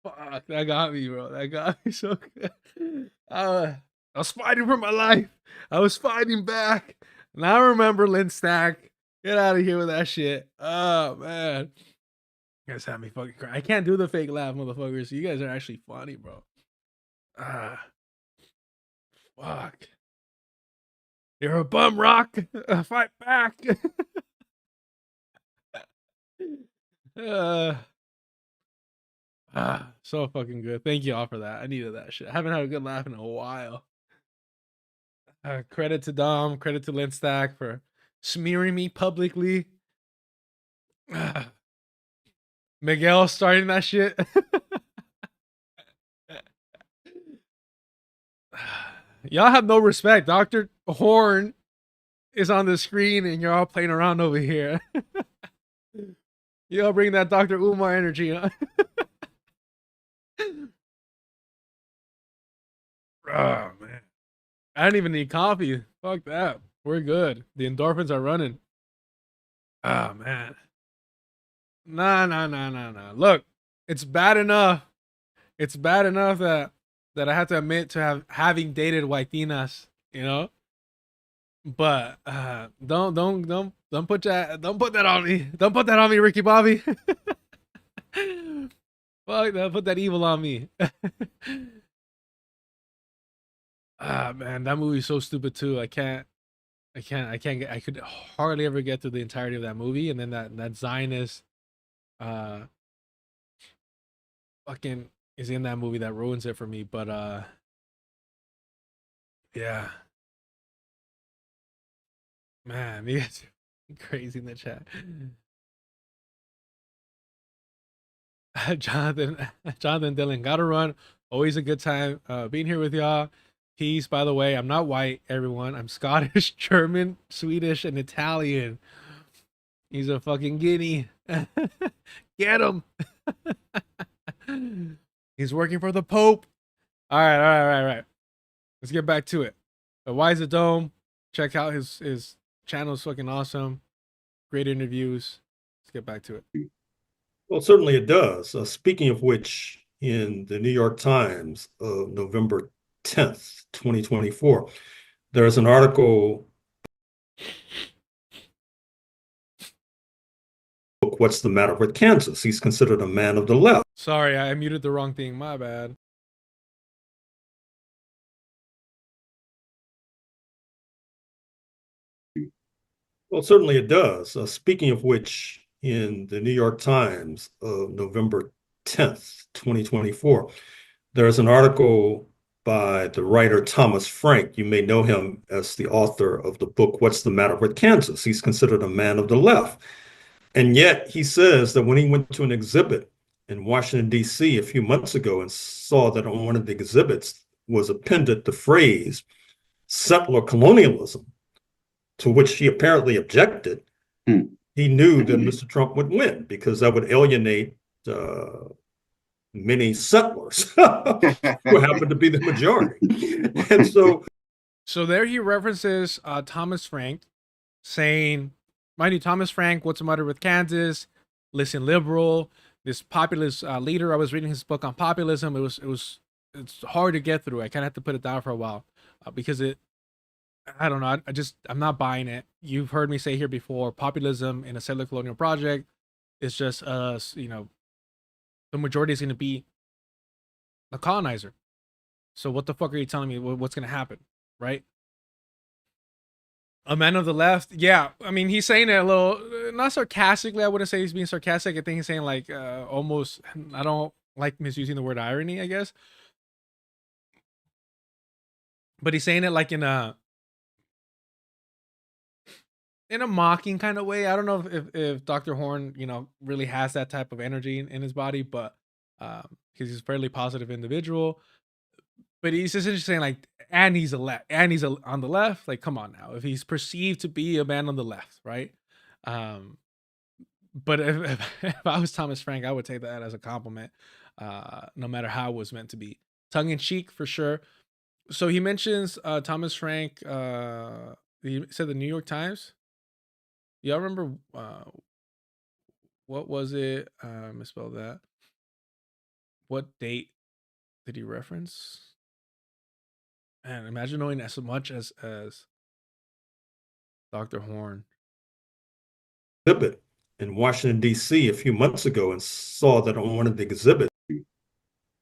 Fuck, that got me, bro. That got me so good. I was fighting for my life. I was fighting back. Now I remember Lynn Stack. Get out of here with that shit. Oh, man. You guys have me fucking cry. I can't do the fake laugh, motherfuckers. You guys are actually funny, bro. Fuck. You're a bum rock. Fight back. So fucking good. Thank you all for that. I needed that shit. I haven't had a good laugh in a while. Credit to Dom, credit to Linstack for smearing me publicly. Miguel starting that shit. Y'all have no respect. Dr. Horn is on the screen and you're all playing around over here. Y'all bring that Dr. Umar energy, huh? Oh, man. I don't even need coffee. Fuck that. We're good. The endorphins are running. Oh, man. Nah. Look, it's bad enough. It's bad enough that I have to admit to having dated whiteinas, you know? But don't put that on me. Don't put that on me, Ricky Bobby. Fuck that, put that evil on me. Man, that movie's so stupid too. I could hardly ever get through the entirety of that movie, and then that Zionist fucking is in that movie that ruins it for me. But yeah. Man, you guys are crazy in the chat. Jonathan Dillon, gotta run. Always a good time being here with y'all. Peace, by the way. I'm not white, everyone. I'm Scottish, German, Swedish, and Italian. He's a fucking guinea. Get him. He's working for the Pope. All right. Let's get back to it. But why is it Dome? Check out his channel's fucking awesome. Great interviews. Let's get back to it. Well, certainly it does. Speaking of which, in the New York Times of November 10th, 2024, there's an article, What's the Matter with Kansas? He's considered a man of the left. Sorry, I muted the wrong thing. My bad. Well, certainly it does. Speaking of which, in the New York Times of November 10th, 2024, there's an article by the writer Thomas Frank. You may know him as the author of the book, What's the Matter with Kansas? He's considered a man of the left. And yet he says that when he went to an exhibit in Washington, D.C. a few months ago and saw that on one of the exhibits was appended the phrase settler colonialism, to which he apparently objected, he knew that Mr. Trump would win because that would alienate many settlers who happen to be the majority. And so there he references Thomas Frank saying, mind you, Thomas Frank, What's the Matter with Kansas? Listen, liberal, this populist leader. I was reading his book on populism. It's hard to get through. I kind of had to put it down for a while because I don't know. I'm not buying it. You've heard me say here before, populism in a settler colonial project is just us, the majority is going to be the colonizer. So what the fuck are you telling me what's going to happen, right? A man of the left. Yeah. I mean, he's saying it a little, not sarcastically. I wouldn't say he's being sarcastic. I think he's saying like almost, I don't like misusing the word irony, I guess. But he's saying it like in a mocking kind of way. I don't know if Dr. Horn, really has that type of energy in his body, but because he's a fairly positive individual. But he's essentially saying like, and he's on the left. Like, come on now. If he's perceived to be a man on the left, right? But if I was Thomas Frank, I would take that as a compliment, no matter how it was meant to be. Tongue in cheek for sure. So he mentions Thomas Frank. He said the New York Times. Y'all remember what was it? Misspelled that. What date did he reference? And imagine knowing as much as Dr. Horn. Exhibit in Washington, D.C. a few months ago and saw that on one of the exhibits.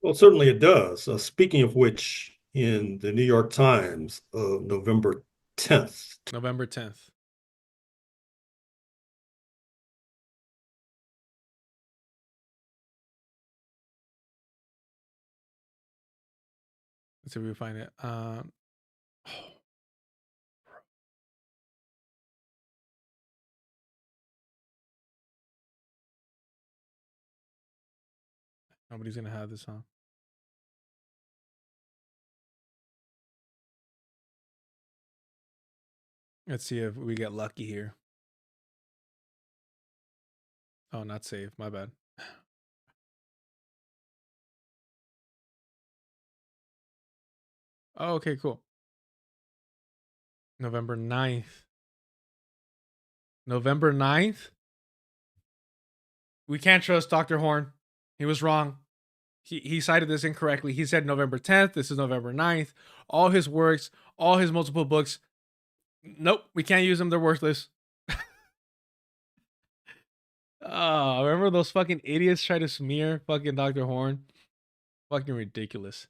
Well, certainly it does. Speaking of which, in the New York Times of November 10th. November 10th. Let's see if we can find it. Nobody's gonna have this, huh? Let's see if we get lucky here. Oh, not save. My bad. Oh, okay, cool. November 9th. November 9th? We can't trust Dr. Horn. He was wrong. He cited this incorrectly. He said November 10th. This is November 9th. All his works, all his multiple books. Nope, we can't use them. They're worthless. Oh, remember those fucking idiots try to smear fucking Dr. Horn? Fucking ridiculous.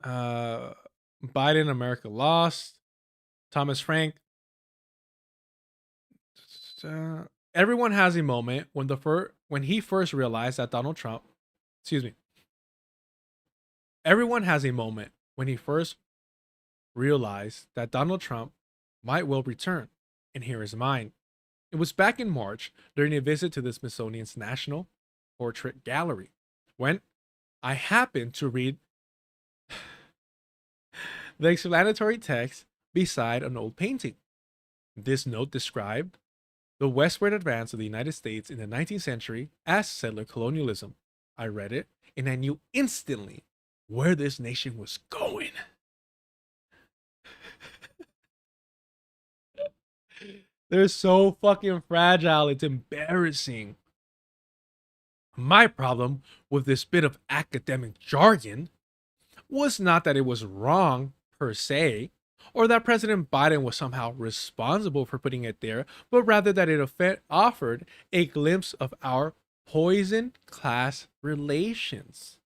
Biden, America Lost. Thomas Frank. Everyone has a moment when he first realized that Donald Trump, everyone has a moment when he first realized that Donald Trump might well return, and here is mine. It was back in March during a visit to the Smithsonian's National Portrait Gallery when I happened to read the explanatory text beside an old painting. This note described the westward advance of the United States in the 19th century as settler colonialism. I read it and I knew instantly where this nation was going. They're so fucking fragile, it's embarrassing. My problem with this bit of academic jargon was not that it was wrong per se, or that President Biden was somehow responsible for putting it there, but rather that it offered a glimpse of our poisoned class relations.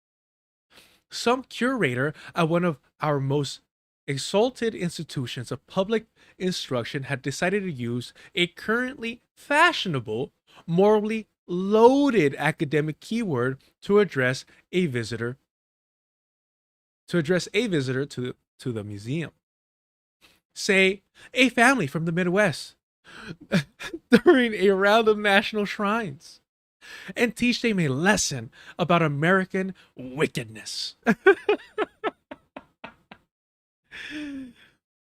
Some curator at one of our most exalted institutions of public instruction had decided to use a currently fashionable, morally loaded academic keyword to address a visitor to the museum. Say, a family from the Midwest during a round of national shrines, and teach them a lesson about American wickedness.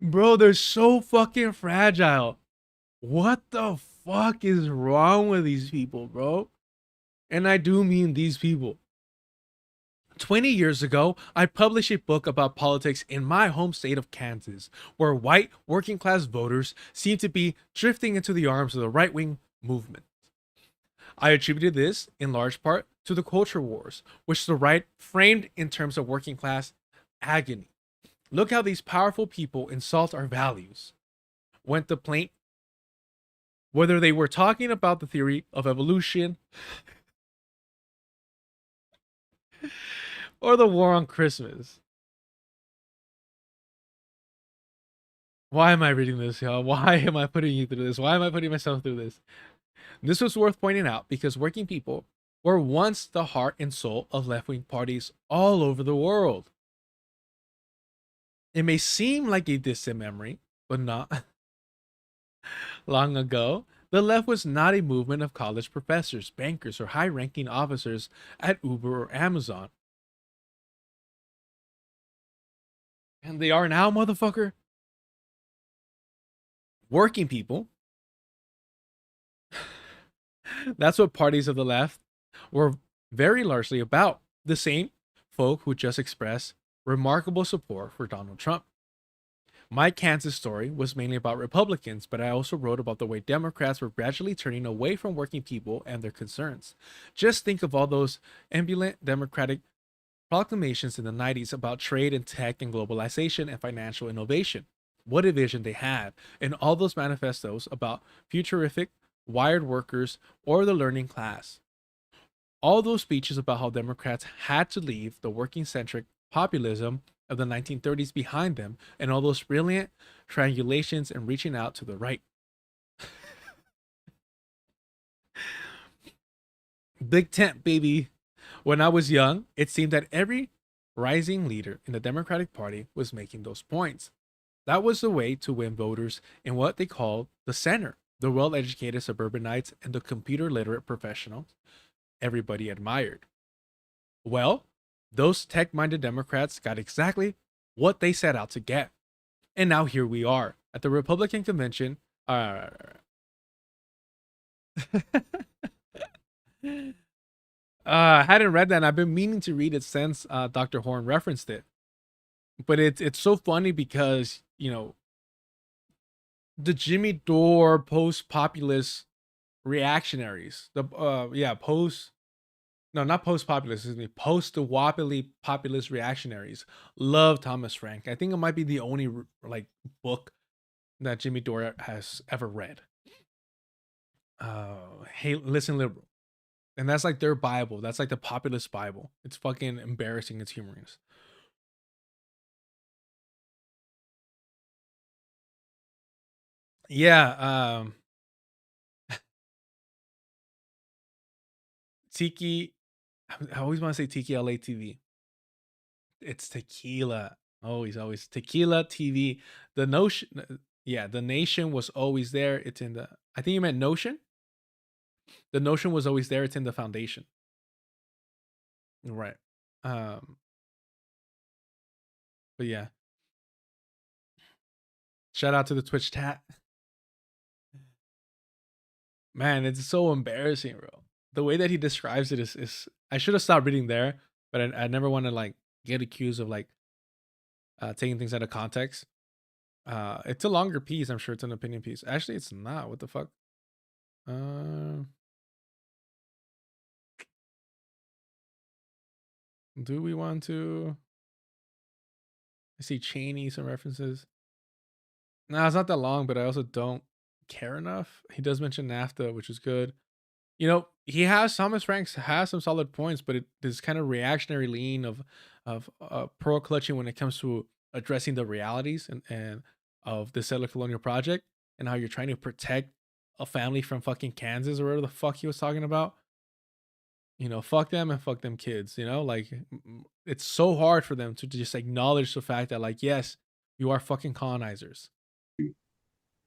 Bro, they're so fucking fragile. What the fuck is wrong with these people, bro? And I do mean these people. 20 years ago, I published a book about politics in my home state of Kansas, where white working class voters seem to be drifting into the arms of the right-wing movement. I attributed this, in large part, to the culture wars, which the right framed in terms of working class agony. Look how these powerful people insult our values. Went the plaint, whether they were talking about the theory of evolution or the war on Christmas. Why am I reading this, y'all? Why am I putting you through this? Why am I putting myself through this? This was worth pointing out because working people were once the heart and soul of left-wing parties all over the world. It may seem like a distant memory, but not. Long ago, the left was not a movement of college professors, bankers, or high-ranking officers at Uber or Amazon. And they are now, motherfucker. Working people. That's what parties of the left were very largely about. The same folk who just expressed remarkable support for Donald Trump. My Kansas story was mainly about Republicans, but I also wrote about the way Democrats were gradually turning away from working people and their concerns. Just think of all those ambulant Democratic proclamations in the 90s about trade and tech and globalization and financial innovation. What a vision they had, and all those manifestos about futurific, wired workers or the learning class. All those speeches about how Democrats had to leave the working-centric populism of the 1930s behind them, and all those brilliant triangulations and reaching out to the right. Big tent, baby. When I was young, it seemed that every rising leader in the Democratic Party was making those points. That was the way to win voters in what they called the center, the well-educated suburbanites and the computer-literate professionals everybody admired. Well, those tech-minded Democrats got exactly what they set out to get. And now here we are at the Republican convention. I hadn't read that, and I've been meaning to read it since Dr. Horn referenced it. But it's so funny because, you know, the Jimmy Dore post-populist reactionaries, post-Duopoly populist reactionaries love Thomas Frank. I think it might be the only like book that Jimmy Dore has ever read. Hey, listen, liberal. And that's like their Bible. That's like the populist Bible. It's fucking embarrassing. It's humorous. Yeah. Tiki. I always want to say Tiki LA TV. It's Tequila. Always Tequila TV. The Notion. Yeah, the Nation was always there. It's in the. I think you meant Notion. The Notion was always there. It's in the foundation. Right. But yeah. Shout out to the Twitch chat. Man, it's so embarrassing, bro. The way that he describes it is I should have stopped reading there, but I never want to like get accused of like taking things out of context. It's a longer piece. I'm sure it's an opinion piece. Actually, it's not. What the fuck? Do we want to? I see Cheney, some references. No, it's not that long, but I also don't care enough. He does mention NAFTA, which is good. You know, Thomas Franks has some solid points, but this kind of reactionary lean of pearl clutching when it comes to addressing the realities and of the settler colonial project and how you're trying to protect a family from fucking Kansas or whatever the fuck he was talking about. You know, fuck them and fuck them kids. You know, like it's so hard for them to just acknowledge the fact that, like, yes, you are fucking colonizers.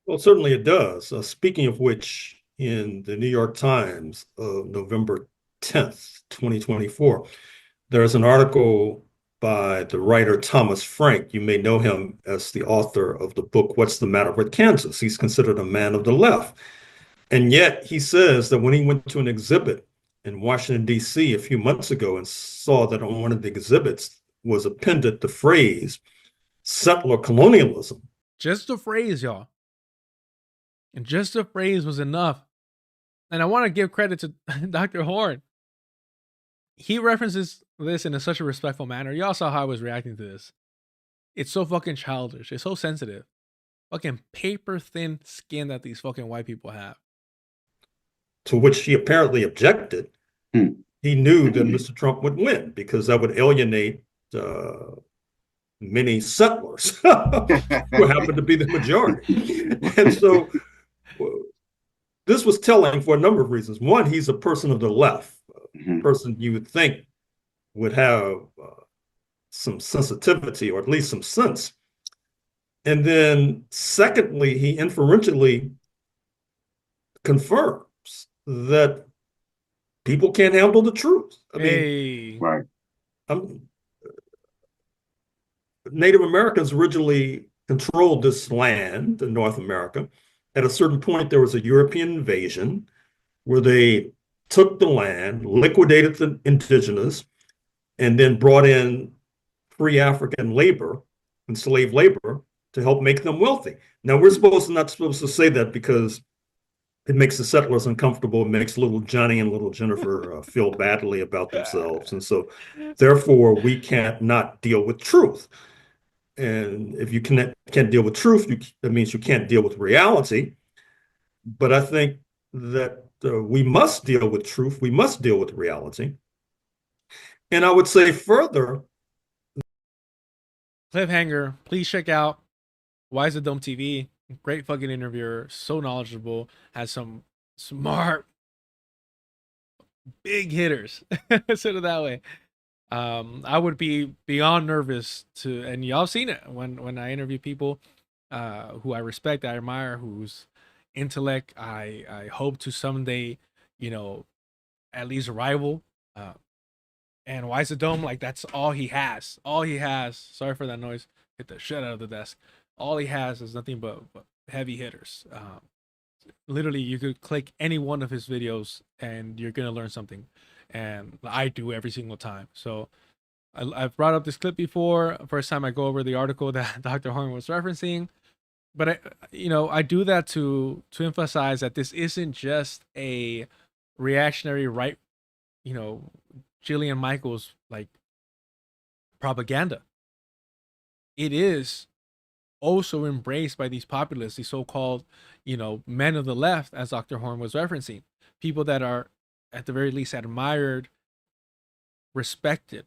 Well, certainly it does. Speaking of which, in the New York Times of November 10th, 2024, there's an article by the writer Thomas Frank. You may know him as the author of the book, What's the Matter with Kansas? He's considered a man of the left. And yet he says that when he went to an exhibit in Washington, D.C. a few months ago and saw that on one of the exhibits was appended the phrase settler colonialism. Just the phrase, y'all. And just the phrase was enough. And I want to give credit to Dr. Horn. He references this in such a respectful manner. Y'all saw how I was reacting to this. It's so fucking childish. It's so sensitive. Fucking paper thin skin that these fucking white people have. To which he apparently objected. He knew that Mr. Trump would win because that would alienate many settlers who happen to be the majority. And so this was telling for a number of reasons. One, he's a person of the left, a person you would think would have some sensitivity or at least some sense. And then secondly, he inferentially confirms that people can't handle the truth. I mean, right. Native Americans originally controlled this land in North America. At a certain point, there was a European invasion where they took the land, liquidated the indigenous, and then brought in free African labor, enslaved labor, to help make them wealthy. Now, we're not supposed to say that because it makes the settlers uncomfortable. It makes little Johnny and little Jennifer feel badly about themselves. And so, therefore, we can't not deal with truth. And if you can't deal with truth, that means you can't deal with reality. But I think that we must deal with truth. We must deal with reality. And I would say further. Cliffhanger, please check out Why Is the Dome TV. Great fucking interviewer, so knowledgeable, has some smart big hitters. Say it that way. I would be beyond nervous to, and y'all seen it when I interview people who I respect, I admire, whose intellect I hope to someday, you know, at least rival. And Wise the Dome, like that's all he has. All he has. Sorry for that noise. Hit the shit out of the desk. All he has is nothing but heavy hitters. Literally, you could click any one of his videos and you're gonna learn something. And I do every single time. So I've brought up this clip before. First time I go over the article that Dr. Horn was referencing. But I do that to emphasize that this isn't just a reactionary right, Jillian Michaels like propaganda. It is also embraced by these populists, these so-called, men of the left, as Dr. Horn was referencing, people that are at the very least admired, respected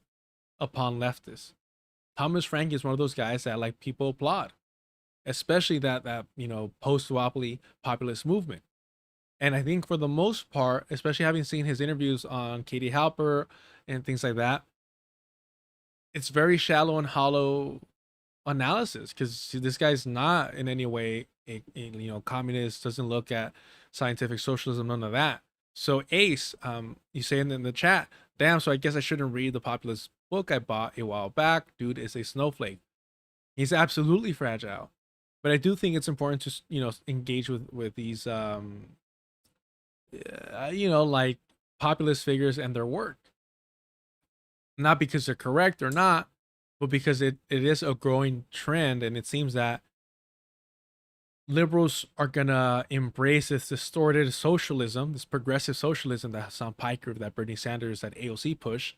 upon leftists. Thomas Frank is one of those guys that like people applaud, especially that post-duopoly populist movement. And I think for the most part, especially having seen his interviews on Katie Halper and things like that, it's very shallow and hollow analysis, because this guy's not in any way a communist, doesn't look at scientific socialism, none of that. So Ace, you say in the chat, damn, so I guess I shouldn't read the populist book I bought a while back. Dude is a snowflake. He's absolutely fragile. But I do think it's important to engage with these like populist figures and their work. Not because they're correct or not, but because it is a growing trend, and it seems that liberals are gonna embrace this distorted socialism, this progressive socialism that Hasan Piker, that Bernie Sanders, that AOC push,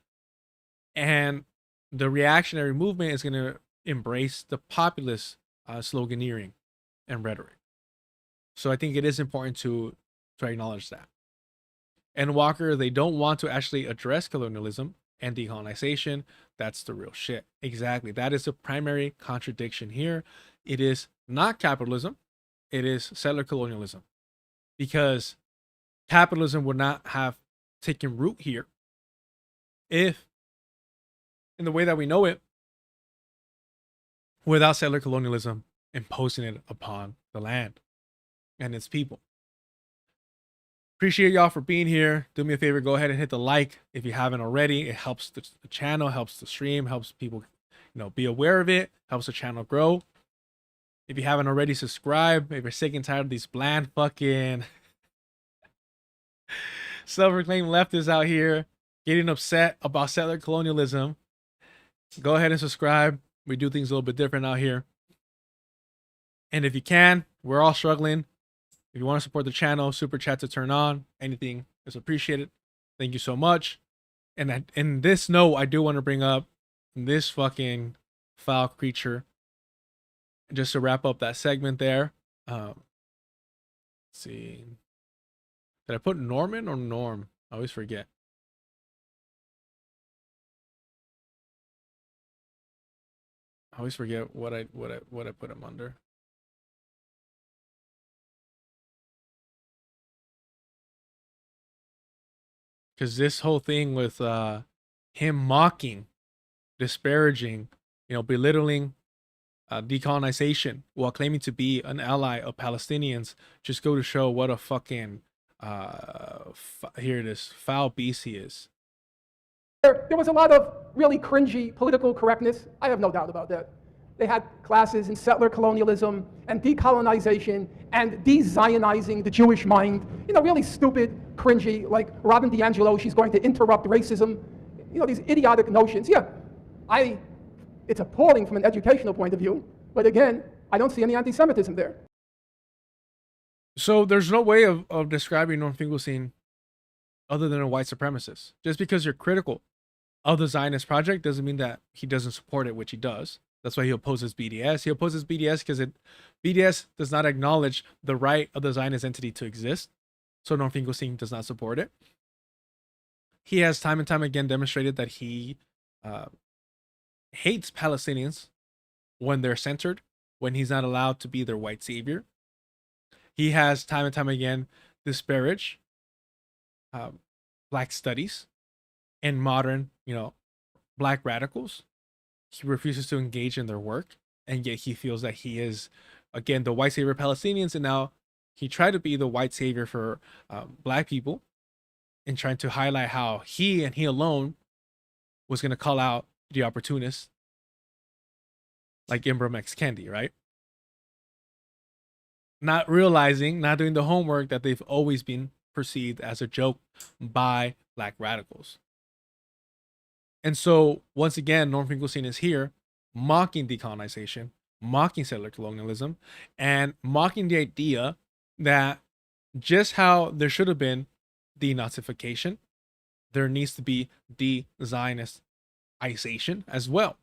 and the reactionary movement is gonna embrace the populist sloganeering and rhetoric. So I think it is important to acknowledge that. And Walker, they don't want to actually address colonialism and decolonization. That's the real shit. Exactly. That is the primary contradiction here. It is not capitalism. It is settler colonialism. Because capitalism would not have taken root here if, in the way that we know it, without settler colonialism imposing it upon the land and its people. Appreciate y'all for being here. Do me a favor, go ahead and hit the like if you haven't already. It helps the channel, helps the stream, helps people be aware of it, helps the channel grow. If you haven't already, subscribe. If you're sick and tired of these bland fucking self-proclaimed leftists out here getting upset about settler colonialism, go ahead and subscribe. We do things a little bit different out here. And if you can, we're all struggling. If you want to support the channel, super chat to turn on. Anything is appreciated. Thank you so much. And in this note, I do want to bring up this fucking foul creature. Just to wrap up that segment there. Let's see. Did I put Norman or Norm? I always forget. I always forget what I put him under. Because this whole thing with him mocking, disparaging, belittling decolonization while claiming to be an ally of Palestinians just go to show what a fucking here it is, foul beast he is. There was a lot of really cringy political correctness. I have no doubt about that. They had classes in settler colonialism and decolonization and de-Zionizing the Jewish mind. Really stupid, cringy, like Robin DiAngelo, she's going to interrupt racism. These idiotic notions. Yeah, it's appalling from an educational point of view. But again, I don't see any anti-Semitism there. So there's no way of describing Norm Finkelstein other than a white supremacist. Just because you're critical of the Zionist project doesn't mean that he doesn't support it, which he does. That's why he opposes BDS. He opposes BDS because BDS does not acknowledge the right of the Zionist entity to exist. So Norm Finkelstein does not support it. He has time and time again demonstrated that he hates Palestinians when they're centered, when he's not allowed to be their white savior. He has time and time again disparaged black studies and modern, black radicals. He refuses to engage in their work, and yet he feels that he is, again, the white savior of Palestinians, and now he tried to be the white savior for black people, and trying to highlight how he and he alone was going to call out the opportunists like Ibram X. Kendi, right? Not realizing, not doing the homework, that they've always been perceived as a joke by black radicals. And so, once again, Norm Finkelstein is here mocking decolonization, mocking settler colonialism, and mocking the idea that just how there should have been denazification, there needs to be de-Zionistization as well.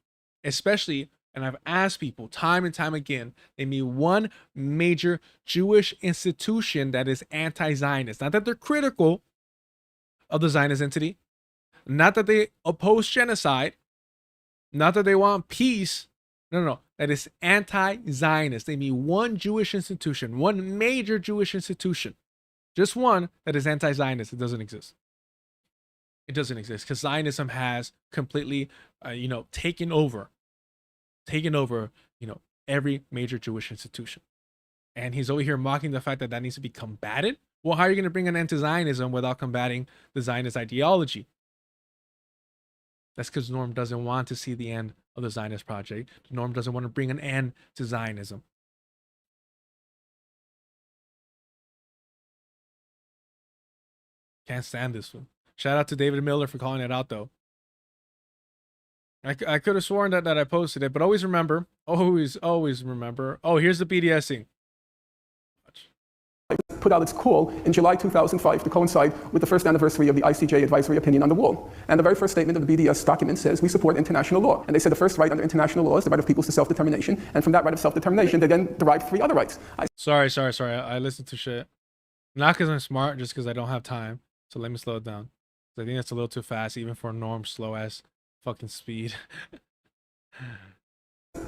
Especially, and I've asked people time and time again, name me one major Jewish institution that is anti-Zionist. Not that they're critical of the Zionist entity, not that they oppose genocide, not that they want peace. No. That is anti-Zionist. Name me one Jewish institution, one major Jewish institution, just one that is anti-Zionist. It doesn't exist. It doesn't exist because Zionism has completely, taken over, every major Jewish institution. And he's over here mocking the fact that that needs to be combated. Well, how are you going to bring an end to Zionism without combating the Zionist ideology? That's because Norm doesn't want to see the end of the Zionist project. Norm doesn't want to bring an end to Zionism. Can't stand this one. Shout out to David Miller for calling it out, though. I could have sworn that I posted it, but always remember. Always remember. Oh, here's the BDSing. Put out its call in July 2005 to coincide with the first anniversary of the ICJ advisory opinion on the wall. And the very first statement of the BDS document says, we support international law. And they said the first right under international law is the right of peoples to self-determination. And from that right of self-determination, they then derive 3 other rights. Sorry. I listen to shit. Not because I'm smart, just because I don't have time. So let me slow it down. I think that's a little too fast, even for Norm's slow-ass fucking speed.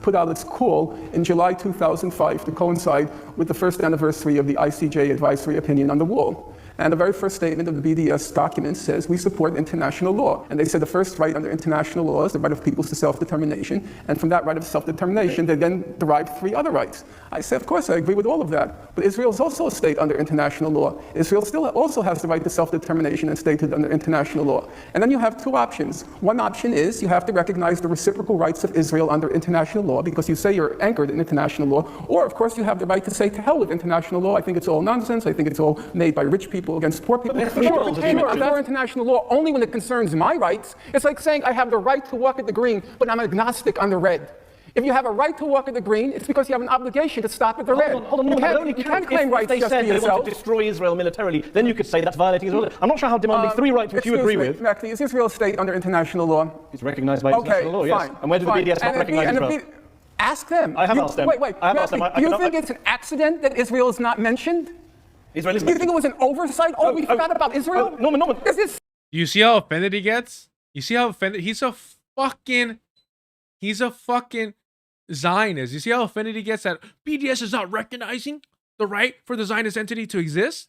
Put out its call in July 2005 to coincide with the first anniversary of the ICJ advisory opinion on the wall. And the very first statement of the BDS document says, we support international law. And they said the first right under international law is the right of peoples to self-determination. And from that right of self-determination, they then derive 3 other rights. I say, of course, I agree with all of that. But Israel is also a state under international law. Israel still also has the right to self-determination and stated under international law. And then you have 2 options. One option is you have to recognize the reciprocal rights of Israel under international law because you say you're anchored in international law. Or, of course, you have the right to say, to hell with international law. I think it's all nonsense. I think it's all made by rich people against poor people. I'm for international law only when it concerns my rights. It's like saying I have the right to walk at the green, but I'm agnostic on the red. If you have a right to walk at the green, it's because you have an obligation to stop at the red. Hold on. You can't claim rights they just said for they yourself. want to destroy Israel militarily, then you could say that's violating Israel. I'm not sure how demanding 3 rights which you agree with. Exactly. Is Israel a state under international law? It's recognized by international law, yes. Fine, and where do the BDS not recognize Israel? Ask them. I have asked them. Wait. I have asked them. Do you think it's an accident that Israel is not mentioned? Israel is Do you think it was an oversight? We forgot about Israel? No. You see how offended he gets? You see how offended? He's a fucking Zionist. You see how offended he gets that BDS is not recognizing the right for the Zionist entity to exist?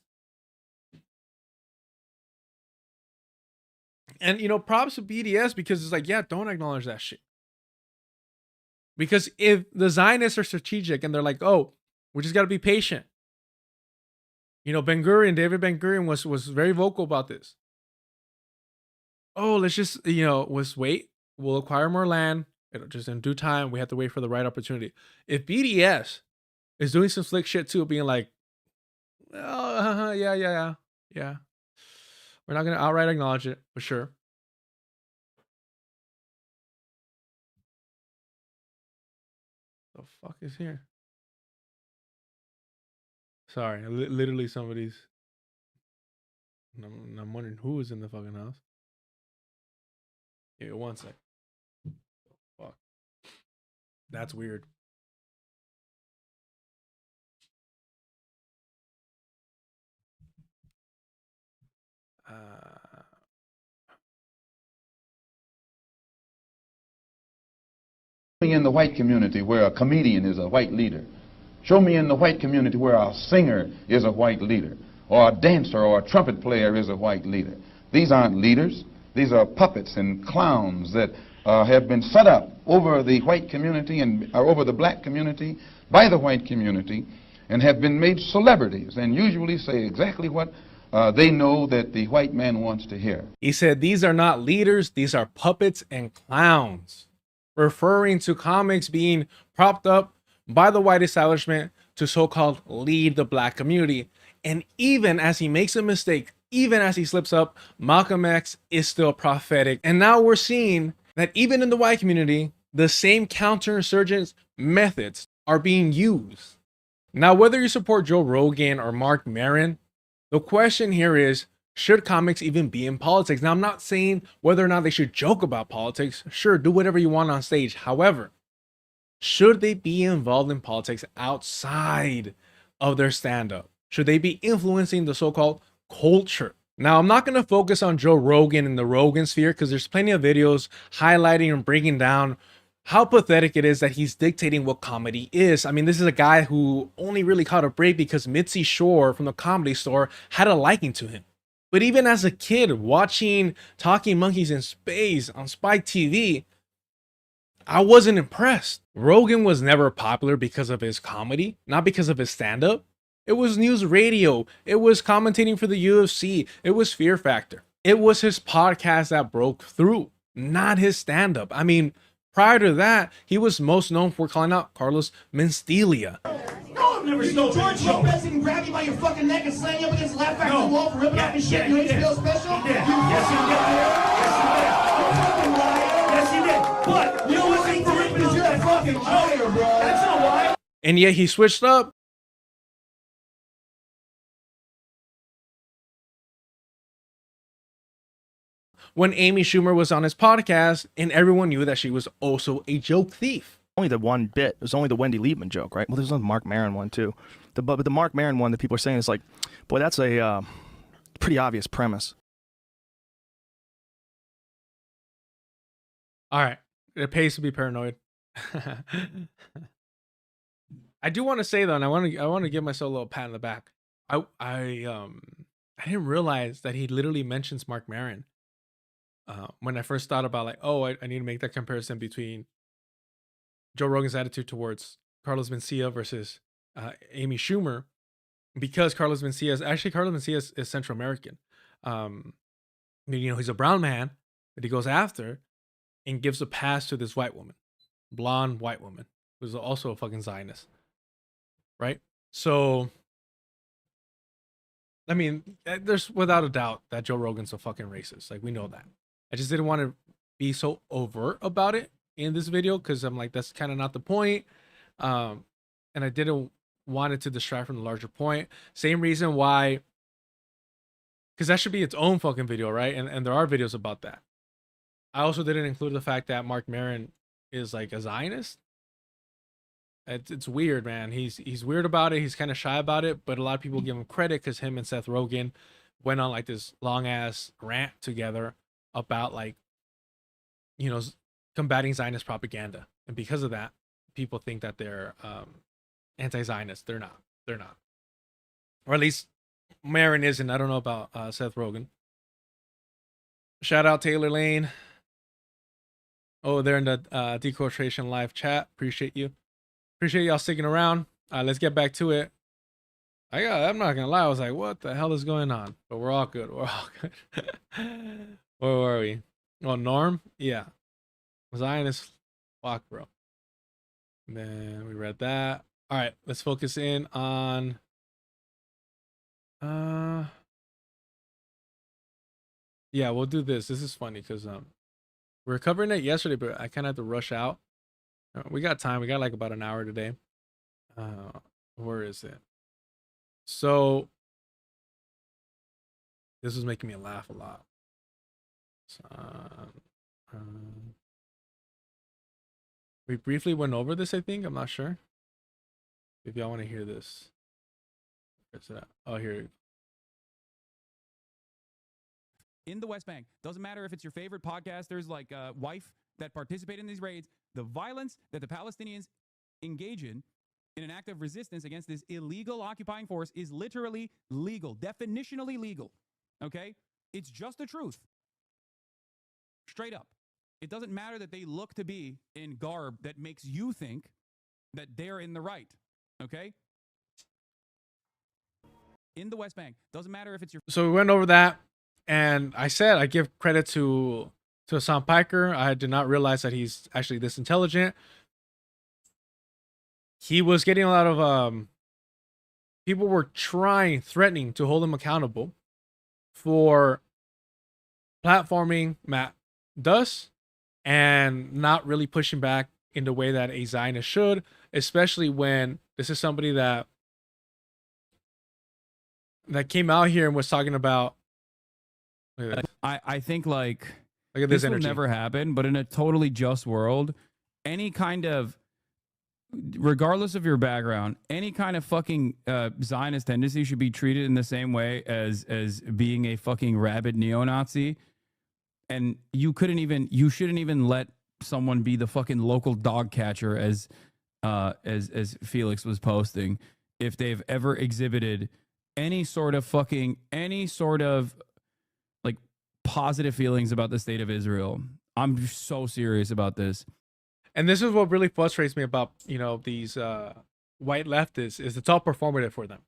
And, props to BDS because it's like, yeah, don't acknowledge that shit. Because if the Zionists are strategic and they're like, oh, we just got to be patient. David Ben-Gurion was very vocal about this. Oh, let's just, let's wait. We'll acquire more land. It'll just in due time. We have to wait for the right opportunity. If BDS is doing some slick shit too, being like, oh, yeah. We're not going to outright acknowledge it, for sure. The fuck is here? Sorry, literally somebody's. I'm wondering who is in the fucking house. Yeah, one sec. Fuck. That's weird. In the white community where a comedian is a white leader. Show me in the white community where a singer is a white leader, or a dancer or a trumpet player is a white leader. These aren't leaders. These are puppets and clowns that have been set up over the white community and over the black community by the white community and have been made celebrities and usually say exactly what they know that the white man wants to hear. He said, these are not leaders, these are puppets and clowns, referring to comics being propped up by the white establishment to so-called lead the black community. And even as he makes a mistake, even as he slips up, Malcolm X is still prophetic. And now we're seeing that even in the white community, the same counterinsurgent methods are being used. Now, whether you support Joe Rogan or Mark Maron, the question here is, should comics even be in politics? Now, I'm not saying whether or not they should joke about politics. Sure, do whatever you want on stage. However, should they be involved in politics outside of their stand-up? Should they be influencing the so-called culture? Now, I'm not going to focus on Joe Rogan and the Rogan sphere because there's plenty of videos highlighting and breaking down how pathetic it is that he's dictating what comedy is. I mean, this is a guy who only really caught a break because Mitzi Shore from the Comedy Store had a liking to him. But even as a kid watching Talking Monkeys in Space on Spike TV, I wasn't impressed. Rogan was never popular because of his comedy, not because of his stand-up. It was news radio. It was commentating for the UFC. It was Fear Factor. It was his podcast that broke through, not his stand-up. I mean, prior to that, he was most known for calling out Carlos Mencia. No, I've never stole George Lopez can grab you by your fucking neck and slam you up against the left back of the wall for ripping off his shit in your HBO special? He did. Yes, he did. Yes, he did. But you know what's ripping is you're a fucking liar, bro. That's not why. And yet he switched up. When Amy Schumer was on his podcast and everyone knew that she was also a joke thief. Only the one bit. It was only the Wendy Liebman joke, right? Well, there's another Mark Maron one too. But the Mark Maron one that people are saying is like, boy, that's a pretty obvious premise. All right, it pays to be paranoid. I do want to say though, and I want to give myself a little pat on the back. I didn't realize that he literally mentions Mark Maron. When I first thought about like, oh, I need to make that comparison between Joe Rogan's attitude towards Carlos Mencia versus Amy Schumer, because Carlos Mencia is Central American. I mean, you know, he's a brown man that he goes after and gives a pass to this white woman, blonde white woman, who's also a fucking Zionist, right? So, I mean, there's without a doubt that Joe Rogan's a fucking racist. Like, we know that. I just didn't want to be so overt about it in this video because I'm like, that's kind of not the point. And I didn't want it to distract from the larger point. Same reason why, because that should be its own fucking video, right? And there are videos about that. I also didn't include the fact that Mark Maron is like a Zionist. It's weird, man. He's weird about it. He's kind of shy about it, but a lot of people give him credit because him and Seth Rogen went on like this long ass rant together about like, you know, combating Zionist propaganda. And because of that, people think that they're anti-Zionist. They're not. Or at least Maron isn't. I don't know about Seth Rogen. Shout out Taylor Lane. Oh, they're in the Dequotation live chat. Appreciate you. Appreciate y'all sticking around. Let's get back to it. I'm not gonna lie. I was like, what the hell is going on? But we're all good. We're all good. Where were we? Oh, Norm? Yeah. Zionist. Fuck, bro. And then we read that. All right, let's focus in on yeah, we'll do this. This is funny because we were covering it yesterday, but I kind of had to rush out. We got time. We got like about an hour today. Where is it? So this was making me laugh a lot. We briefly went over this, I think. I'm not sure. If y'all want to hear this. Where's it at? Oh, here it is. In the West Bank, doesn't matter if it's your favorite podcasters like Wife that participate in these raids, the violence that the Palestinians engage in an act of resistance against this illegal occupying force is literally legal, definitionally legal, okay? It's just the truth. Straight up. It doesn't matter that they look to be in garb that makes you think that they're in the right. Okay? In the West Bank. Doesn't matter if it's your... So we went over that, and I said I give credit to Hasan Piker. I did not realize that he's actually this intelligent. He was getting a lot of people were threatening to hold him accountable for platforming Matt Duss and not really pushing back in the way that a Zionist should, especially when this is somebody that came out here and was talking about. I think like look at this will energy. Never happen, but in a totally just world, any kind of, regardless of your background, any kind of fucking Zionist tendency should be treated in the same way as being a fucking rabid neo-Nazi. And you shouldn't even let someone be the fucking local dog catcher as Felix was posting if they've ever exhibited any sort of like positive feelings about the state of Israel. I'm so serious about this. And this is what really frustrates me about, these white leftists, is it's all performative for them.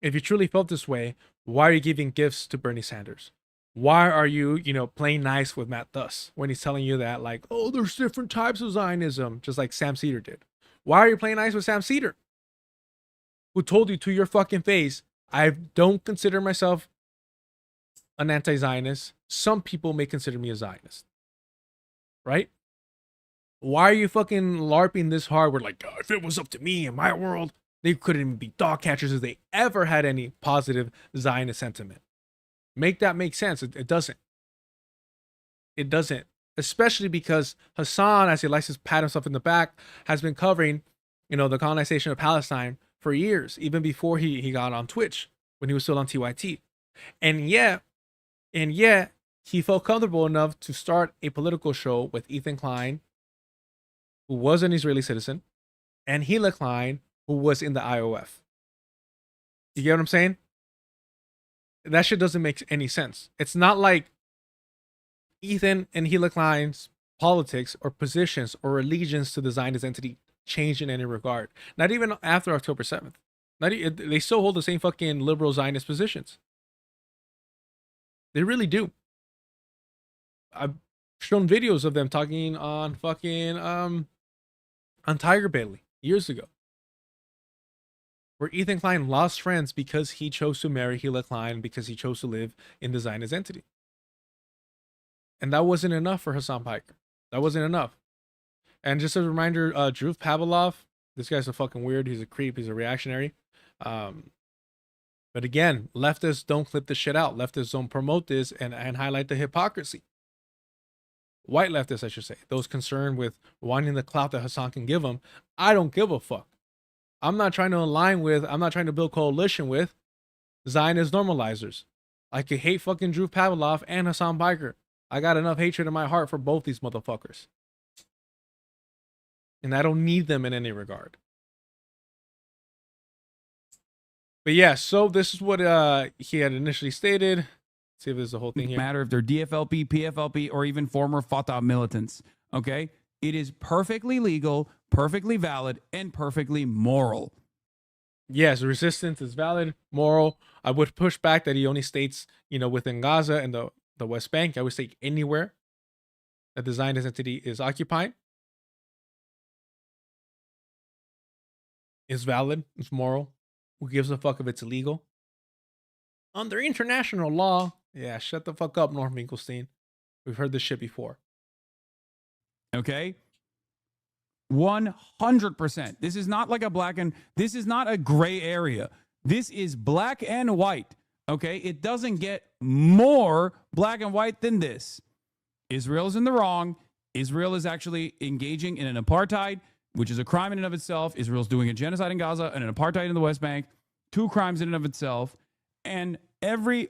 If you truly felt this way, why are you giving gifts to Bernie Sanders? Why are you, playing nice with Matt Duss when he's telling you that, like, oh, there's different types of Zionism, just like Sam Cedar did? Why are you playing nice with Sam Cedar, who told you to your fucking face, I don't consider myself an anti-Zionist. Some people may consider me a Zionist. Right? Why are you fucking LARPing this hard? We're like, if it was up to me in my world, they couldn't even be dog catchers if they ever had any positive Zionist sentiment. Make that make sense. It doesn't. It doesn't. Especially because Hasan, as he likes to pat himself in the back, has been covering, the colonization of Palestine for years, even before he got on Twitch, when he was still on TYT. And yet, he felt comfortable enough to start a political show with Ethan Klein, who was an Israeli citizen, and Hila Klein, who was in the IOF. You get what I'm saying? That shit doesn't make any sense. It's not like Ethan and Hila Klein's politics or positions or allegiance to the Zionist entity changed in any regard. Not even after October 7th. They still hold the same fucking liberal Zionist positions. They really do. I've shown videos of them talking on fucking on Tiger Bailey years ago, where Ethan Klein lost friends because he chose to marry Hila Klein, because he chose to live in the Zionist entity. And that wasn't enough for Hasan Piker. That wasn't enough. And just as a reminder, Drew Pavlov, this guy's a fucking weird. He's a creep. He's a reactionary. But again, leftists don't clip this shit out. Leftists don't promote this and highlight the hypocrisy. White leftists, I should say. Those concerned with wanting the clout that Hasan can give them. I don't give a fuck. I'm not trying to I'm not trying to build coalition with Zionist normalizers. I could hate fucking Drew Pavlov and Hasan Piker. I got enough hatred in my heart for both these motherfuckers. And I don't need them in any regard. But yeah, so this is what he had initially stated. Let's see if there's the whole thing here. Matter if they're DFLP, PFLP, or even former Fatah militants. Okay? It is perfectly legal, perfectly valid, and perfectly moral. Yes, resistance is valid, moral. I would push back that he only states, within Gaza and the West Bank. I would say anywhere that the Zionist entity is occupying is valid, it's moral. Who gives a fuck if it's illegal? Under international law, yeah, shut the fuck up, Norm Finkelstein. We've heard this shit before. Okay? 100%. This is not like this is not a gray area. This is black and white. Okay? It doesn't get more black and white than this. Israel's in the wrong. Israel is actually engaging in an apartheid, which is a crime in and of itself. Israel's doing a genocide in Gaza and an apartheid in the West Bank. 2 crimes in and of itself. And every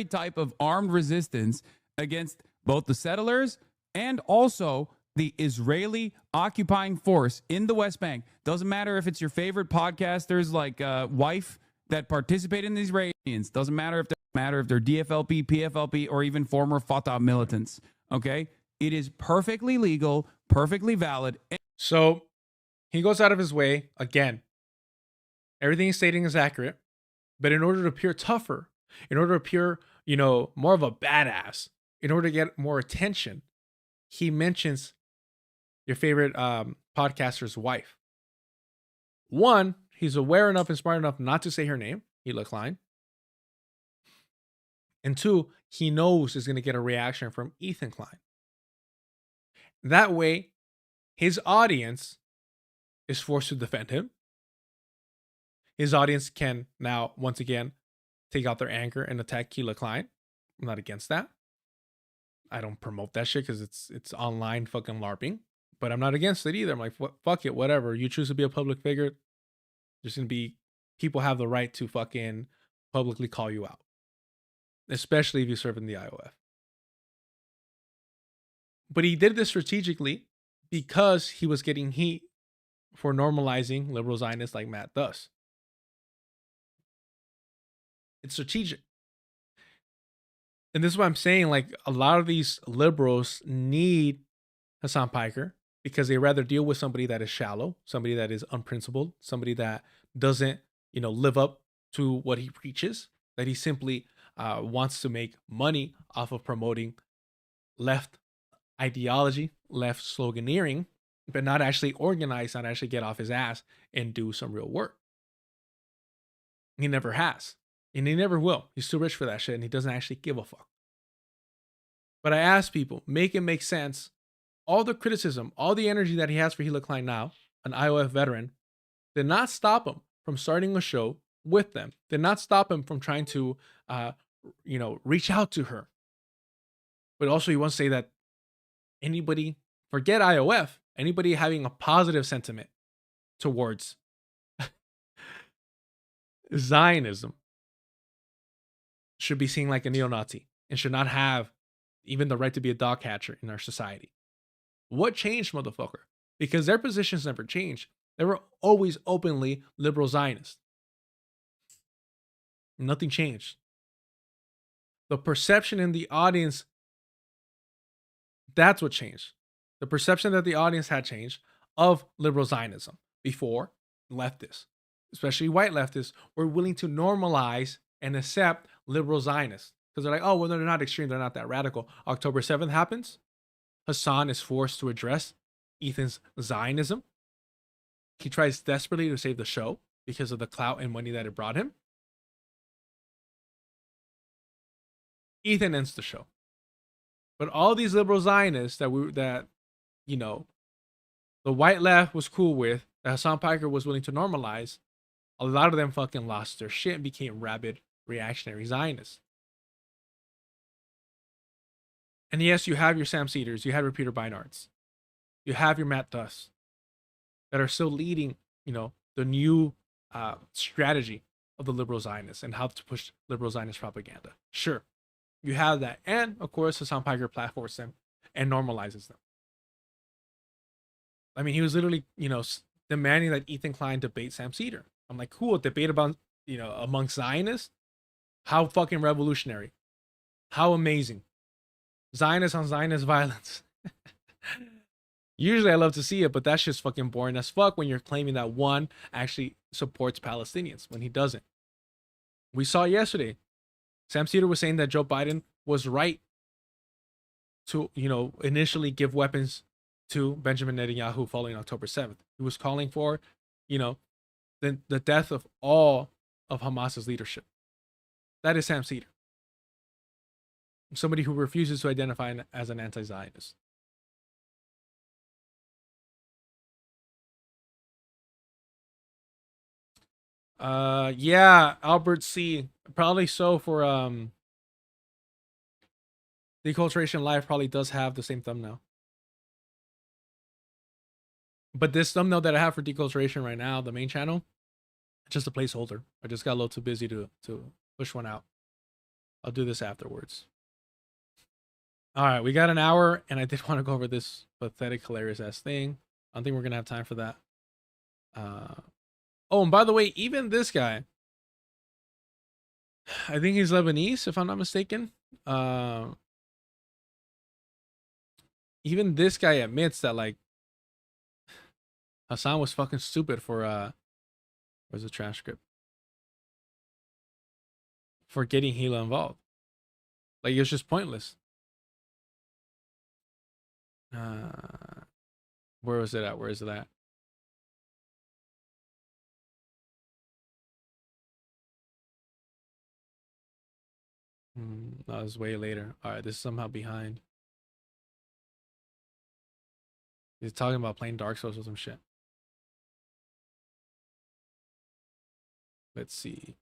type of armed resistance against both the settlers and also the Israeli occupying force in the West Bank. Doesn't matter if it's your favorite podcasters like Wife that participate in these Israelis. Doesn't matter if they're matter if they're DFLP, PFLP, or even former Fatah militants. Okay? It is perfectly legal, perfectly valid. So he goes out of his way, again, everything he's stating is accurate, but in order to appear tougher, in order to appear, more of a badass, in order to get more attention, he mentions your favorite podcaster's wife. One, he's aware enough and smart enough not to say her name, Hila Klein. And two, he knows he's going to get a reaction from Ethan Klein. That way, his audience is forced to defend him. His audience can now, once again, take out their anger and attack Hila Klein. I'm not against that. I don't promote that shit because it's online fucking LARPing. But I'm not against it either. I'm like, fuck it, whatever. You choose to be a public figure. There's going to be people have the right to fucking publicly call you out. Especially if you serve in the IOF. But he did this strategically because he was getting heat for normalizing liberal Zionists like Matt does. It's strategic. And this is what I'm saying. Like, a lot of these liberals need Hasan Piker because they rather deal with somebody that is shallow, somebody that is unprincipled, somebody that doesn't, live up to what he preaches, that he simply wants to make money off of promoting left ideology, left sloganeering, but not actually organize, not actually get off his ass and do some real work. He never has. And he never will. He's too rich for that shit and he doesn't actually give a fuck. But I ask people, make it make sense. All the criticism, all the energy that he has for Hila Klein now, an IOF veteran, did not stop him from starting a show with them. Did not stop him from trying to, reach out to her. But also, he wants to say that anybody, forget IOF, anybody having a positive sentiment towards Zionism should be seen like a neo-Nazi and should not have even the right to be a dog catcher in our society. What changed, motherfucker? Because their positions never changed. They were always openly liberal Zionists. Nothing changed. The perception in the audience, that's what changed. The perception that the audience had changed of liberal Zionism. Before, leftists, especially white leftists, were willing to normalize and accept liberal Zionists. Because they're like, oh, well, they're not extreme. They're not that radical. October 7th happens. Hasan is forced to address Ethan's Zionism. He tries desperately to save the show because of the clout and money that it brought him. Ethan ends the show. But all these liberal Zionists that the white left was cool with, that Hasan Piker was willing to normalize, a lot of them fucking lost their shit and became rabid reactionary Zionists. And yes, you have your Sam Cedars, you have your Peter Beinards, you have your Matt Duss that are still leading, the new strategy of the liberal Zionists and how to push liberal Zionist propaganda. Sure, you have that. And of course, Hasan Piker platforms them and normalizes them. I mean, he was literally, demanding that Ethan Klein debate Sam Cedar. I'm like, cool, debate about, amongst Zionists? How fucking revolutionary. How amazing. Zionist on Zionist violence. Usually I love to see it, but that's just fucking boring as fuck when you're claiming that one actually supports Palestinians when he doesn't. We saw yesterday, Sam Cedar was saying that Joe Biden was right to, initially give weapons to Benjamin Netanyahu following October 7th. He was calling for, the death of all of Hamas's leadership. That is Sam Cedar. Somebody who refuses to identify as an anti-Zionist. Yeah, Albert C. Probably so for Deculturation Live probably does have the same thumbnail. But this thumbnail that I have for Deculturation right now, the main channel, it's just a placeholder. I just got a little too busy to push one out. I'll do this afterwards. All right, we got an hour, and I did want to go over this pathetic, hilarious-ass thing. I don't think we're going to have time for that. Oh, and by the way, even this guy, I think he's Lebanese, if I'm not mistaken. Even this guy admits that like Hasan was fucking stupid for where's the transcript? For getting Hila involved. Like it was just pointless. Where was it at? Where is it at? That was way later. All right, this is somehow behind. He's talking about playing Dark Souls or some shit. Let's see.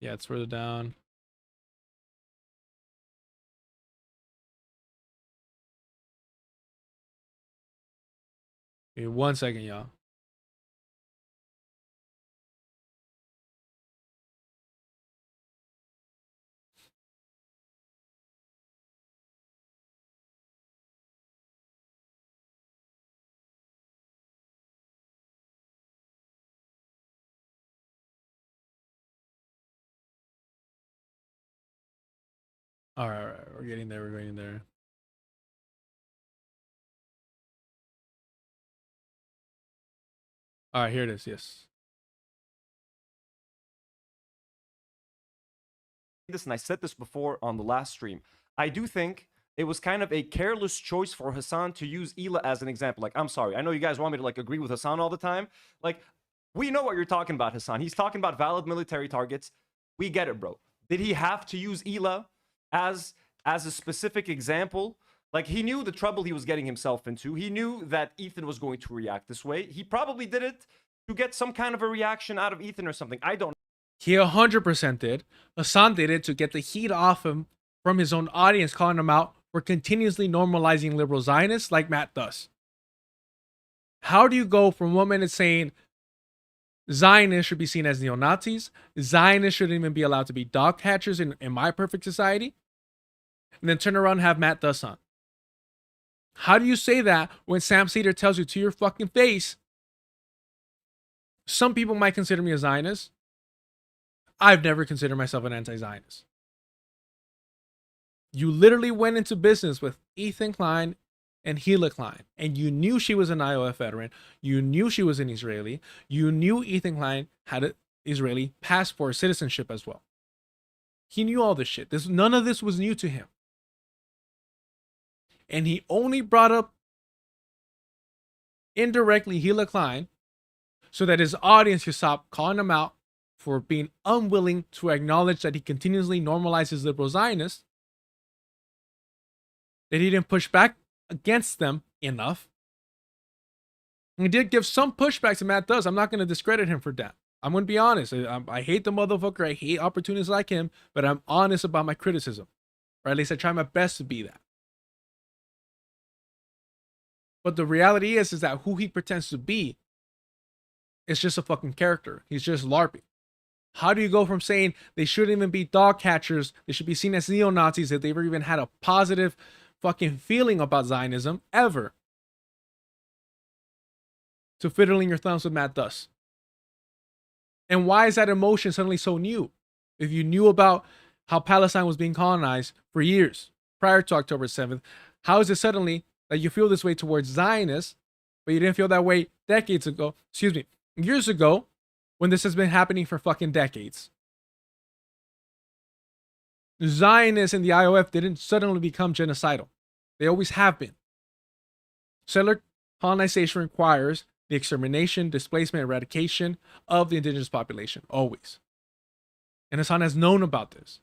Yeah, it's further down. Give me 1 second, y'all. All right, we're getting there. We're getting there. All right, here it is. Yes. This, and I said this before on the last stream. I do think it was kind of a careless choice for Hasan to use Hila as an example. Like, I'm sorry, I know you guys want me to like agree with Hasan all the time. Like, we know what you're talking about, Hasan. He's talking about valid military targets. We get it, bro. Did he have to use Hila as a specific example? Like, he knew the trouble he was getting himself into. He knew that Ethan was going to react this way. He probably did it to get some kind of a reaction out of Ethan or something. I don't know. He 100% did. Hasan did it to get the heat off him from his own audience, calling him out for continuously normalizing liberal Zionists like Matt does. How do you go from 1 minute saying Zionists should be seen as neo-Nazis, Zionists shouldn't even be allowed to be dog catchers in my perfect society, and then turn around and have Matt Duss on? How do you say that when Sam Cedar tells you to your fucking face, some people might consider me a Zionist? I've never considered myself an anti-Zionist. You literally went into business with Ethan Klein and Hila Klein, and you knew she was an IOF veteran. You knew she was an Israeli. You knew Ethan Klein had an Israeli passport citizenship as well. He knew all this shit. None of this was new to him. And he only brought up indirectly Hila Klein so that his audience could stop calling him out for being unwilling to acknowledge that he continuously normalizes liberal Zionists, that he didn't push back against them enough. He did give some pushback to Matt Duss. I'm not going to discredit him for that. I'm going to be honest. I hate the motherfucker. I hate opportunists like him, but I'm honest about my criticism. Or at least I try my best to be that. But the reality is that who he pretends to be is just a fucking character. He's just LARPing. How do you go from saying they shouldn't even be dog catchers, they should be seen as neo-Nazis, if they've even had a positive fucking feeling about Zionism ever, to fiddling your thumbs with Matt Duss? And why is that emotion suddenly so new? If you knew about how Palestine was being colonized for years prior to October 7th, how is it suddenly that you feel this way towards Zionists, but you didn't feel that way years ago, when this has been happening for fucking decades? Zionists in the IOF didn't suddenly become genocidal. They always have been. Settler colonization requires the extermination, displacement, eradication of the indigenous population, always. And Hasan has known about this.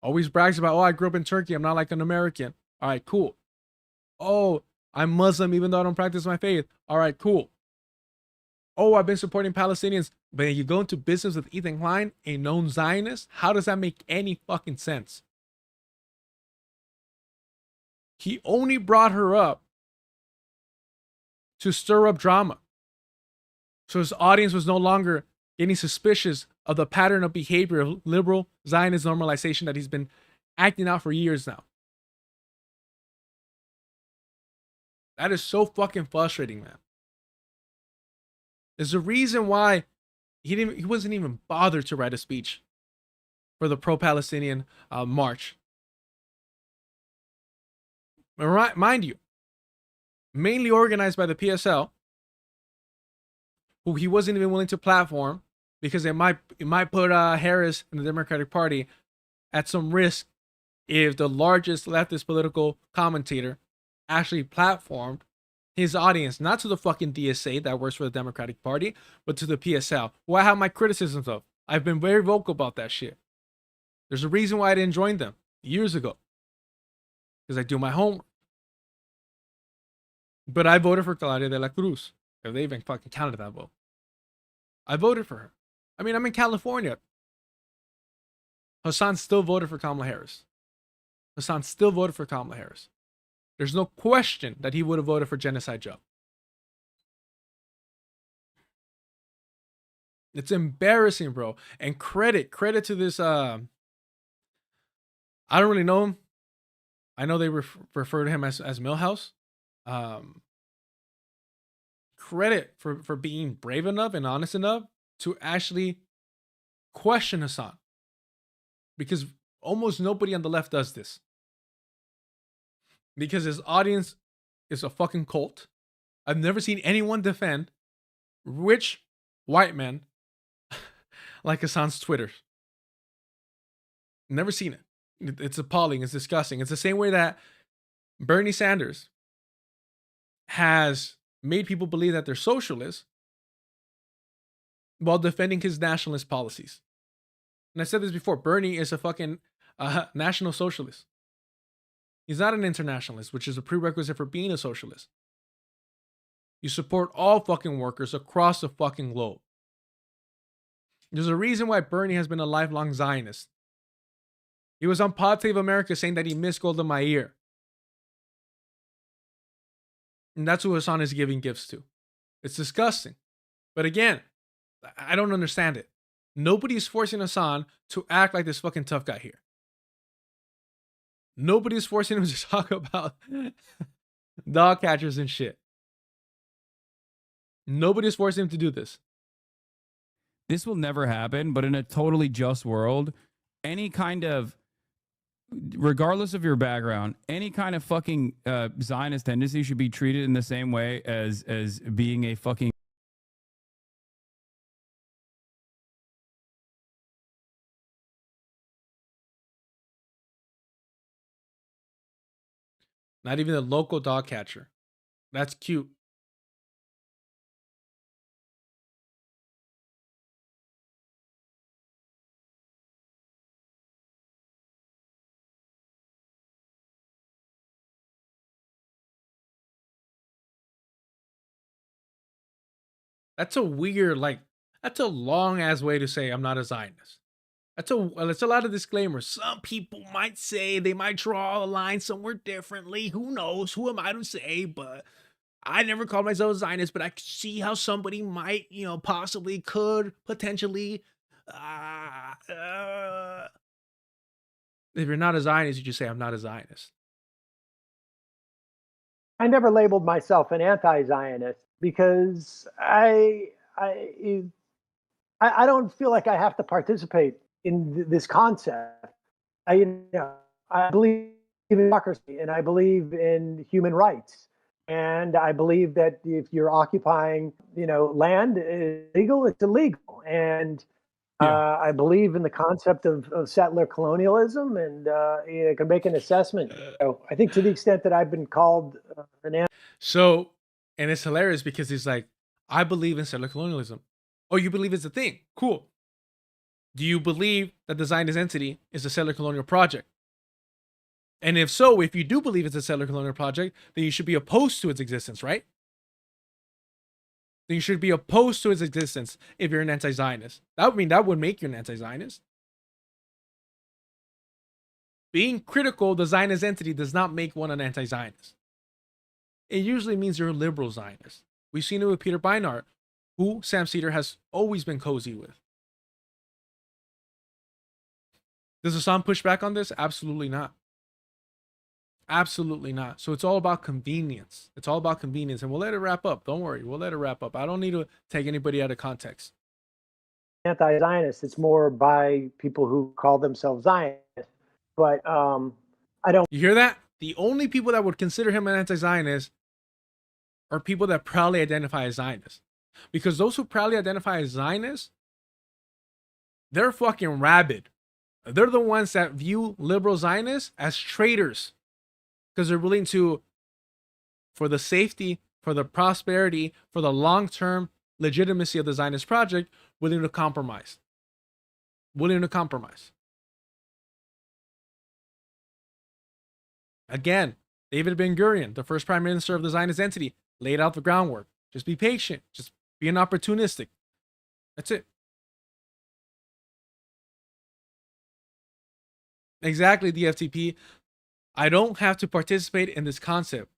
Always brags about, oh, I grew up in Turkey, I'm not like an American. All right, cool. Oh, I'm Muslim even though I don't practice my faith. All right, cool. Oh, I've been supporting Palestinians. But you go into business with Ethan Klein, a known Zionist? How does that make any fucking sense? He only brought her up to stir up drama. So his audience was no longer getting suspicious of the pattern of behavior of liberal Zionist normalization that he's been acting out for years now. That is so fucking frustrating, man. There's a reason why he wasn't even bothered to write a speech for the pro-Palestinian march. Mind you, mainly organized by the PSL, who he wasn't even willing to platform because it might put Harris and the Democratic Party at some risk if the largest leftist political commentator actually platformed his audience, not to the fucking DSA that works for the Democratic Party, but to the PSL, who I have my criticisms of. I've been very vocal about that shit. There's a reason why I didn't join them years ago, because I do my homework. But I voted for Claudia de la Cruz. If they even fucking counted that vote. I voted for her. I mean, I'm in California. Hasan still voted for Kamala Harris. Hasan still voted for Kamala Harris. There's no question that he would have voted for Genocide Joe. It's embarrassing, bro. And credit to this. I don't really know him. I know they refer to him as Millhouse. Credit for being brave enough and honest enough to actually question Hasan, because almost nobody on the left does this, because his audience is a fucking cult. I've never seen anyone defend rich white men like Hasan's Twitter. Never seen it. It's appalling. It's disgusting. It's the same way that Bernie Sanders has made people believe that they're socialists while defending his nationalist policies. And I said this before, Bernie is a fucking national socialist. He's not an internationalist, which is a prerequisite for being a socialist. You support all fucking workers across the fucking globe. There's a reason why Bernie has been a lifelong Zionist. He was on Pod Save America saying that he missed Golda Meir. And that's who Hasan is giving gifts to. It's disgusting. But again, I don't understand it. Nobody's forcing Hasan to act like this fucking tough guy here. Nobody's forcing him to talk about dog catchers and shit. Nobody's forcing him to do this. This will never happen, but in a totally just world, any kind of, regardless of your background, any kind of fucking Zionist tendency should be treated in the same way as being a fucking not even a local dog catcher. That's cute. That's a weird, like, that's a long ass way to say I'm not a Zionist. That's a lot of disclaimers. Some people might say, they might draw a line somewhere differently. Who knows? Who am I to say? But I never called myself a Zionist, but I could see how somebody might, possibly could, potentially. If you're not a Zionist, you just say I'm not a Zionist. I never labeled myself an anti-Zionist because I don't feel like I have to participate in this concept. I believe in democracy and I believe in human rights. And I believe that if you're occupying, land is illegal, it's illegal. And I believe in the concept of settler colonialism, and I can make an assessment. So I think to the extent that I've been called an anti. So, and it's hilarious because he's like, I believe in settler colonialism. Oh, you believe it's a thing? Cool. Do you believe that the Zionist entity is a settler colonial project? And if so, if you do believe it's a settler colonial project, then you should be opposed to its existence, right? Then you should be opposed to its existence if you're an anti-Zionist. That would make you an anti-Zionist. Being critical of the Zionist entity does not make one an anti-Zionist. It usually means you're a liberal Zionist. We've seen it with Peter Beinart, who Sam Cedar has always been cozy with. Does Hasan push back on this? Absolutely not. Absolutely not. So it's all about convenience. It's all about convenience. And we'll let it wrap up. Don't worry. We'll let it wrap up. I don't need to take anybody out of context. Anti-Zionist. It's more by people who call themselves Zionists. But I don't. You hear that? The only people that would consider him an anti-Zionist are people that proudly identify as Zionists. Because those who proudly identify as Zionists, they're fucking rabid. They're the ones that view liberal Zionists as traitors. Because they're willing to, for the safety, for the prosperity, for the long-term legitimacy of the Zionist project, willing to compromise. Willing to compromise. Again, David Ben-Gurion, the first prime minister of the Zionist entity, laid out the groundwork. Just be patient. Just be an opportunistic. That's it. Exactly, the FTP. I don't have to participate in this concept.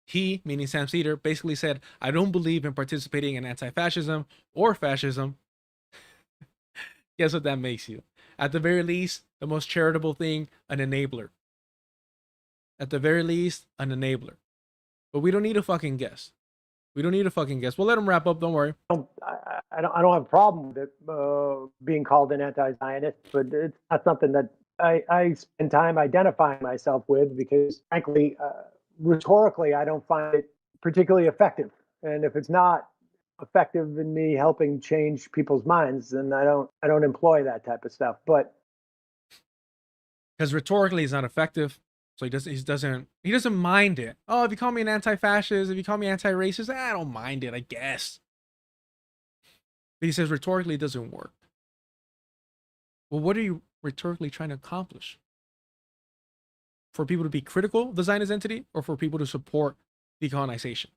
He, meaning Sam Cedar, basically said, I don't believe in participating in anti-fascism or fascism. Guess what that makes you? At the very least, the most charitable thing, an enabler. At the very least, an enabler. But we don't need to fucking guess. We don't need to fucking guess. We'll let him wrap up. Don't worry. I don't have a problem with it being called an anti-Zionist, but it's not something that I spend time identifying myself with because, frankly, rhetorically, I don't find it particularly effective. And if it's not effective in me helping change people's minds, then I don't employ that type of stuff. But because rhetorically, it's not effective. So he doesn't mind it. Oh, if you call me an anti-fascist, if you call me anti-racist, I don't mind it, I guess. But he says rhetorically it doesn't work. Well, what are you rhetorically trying to accomplish? For people to be critical of the Zionist entity or for people to support decolonization?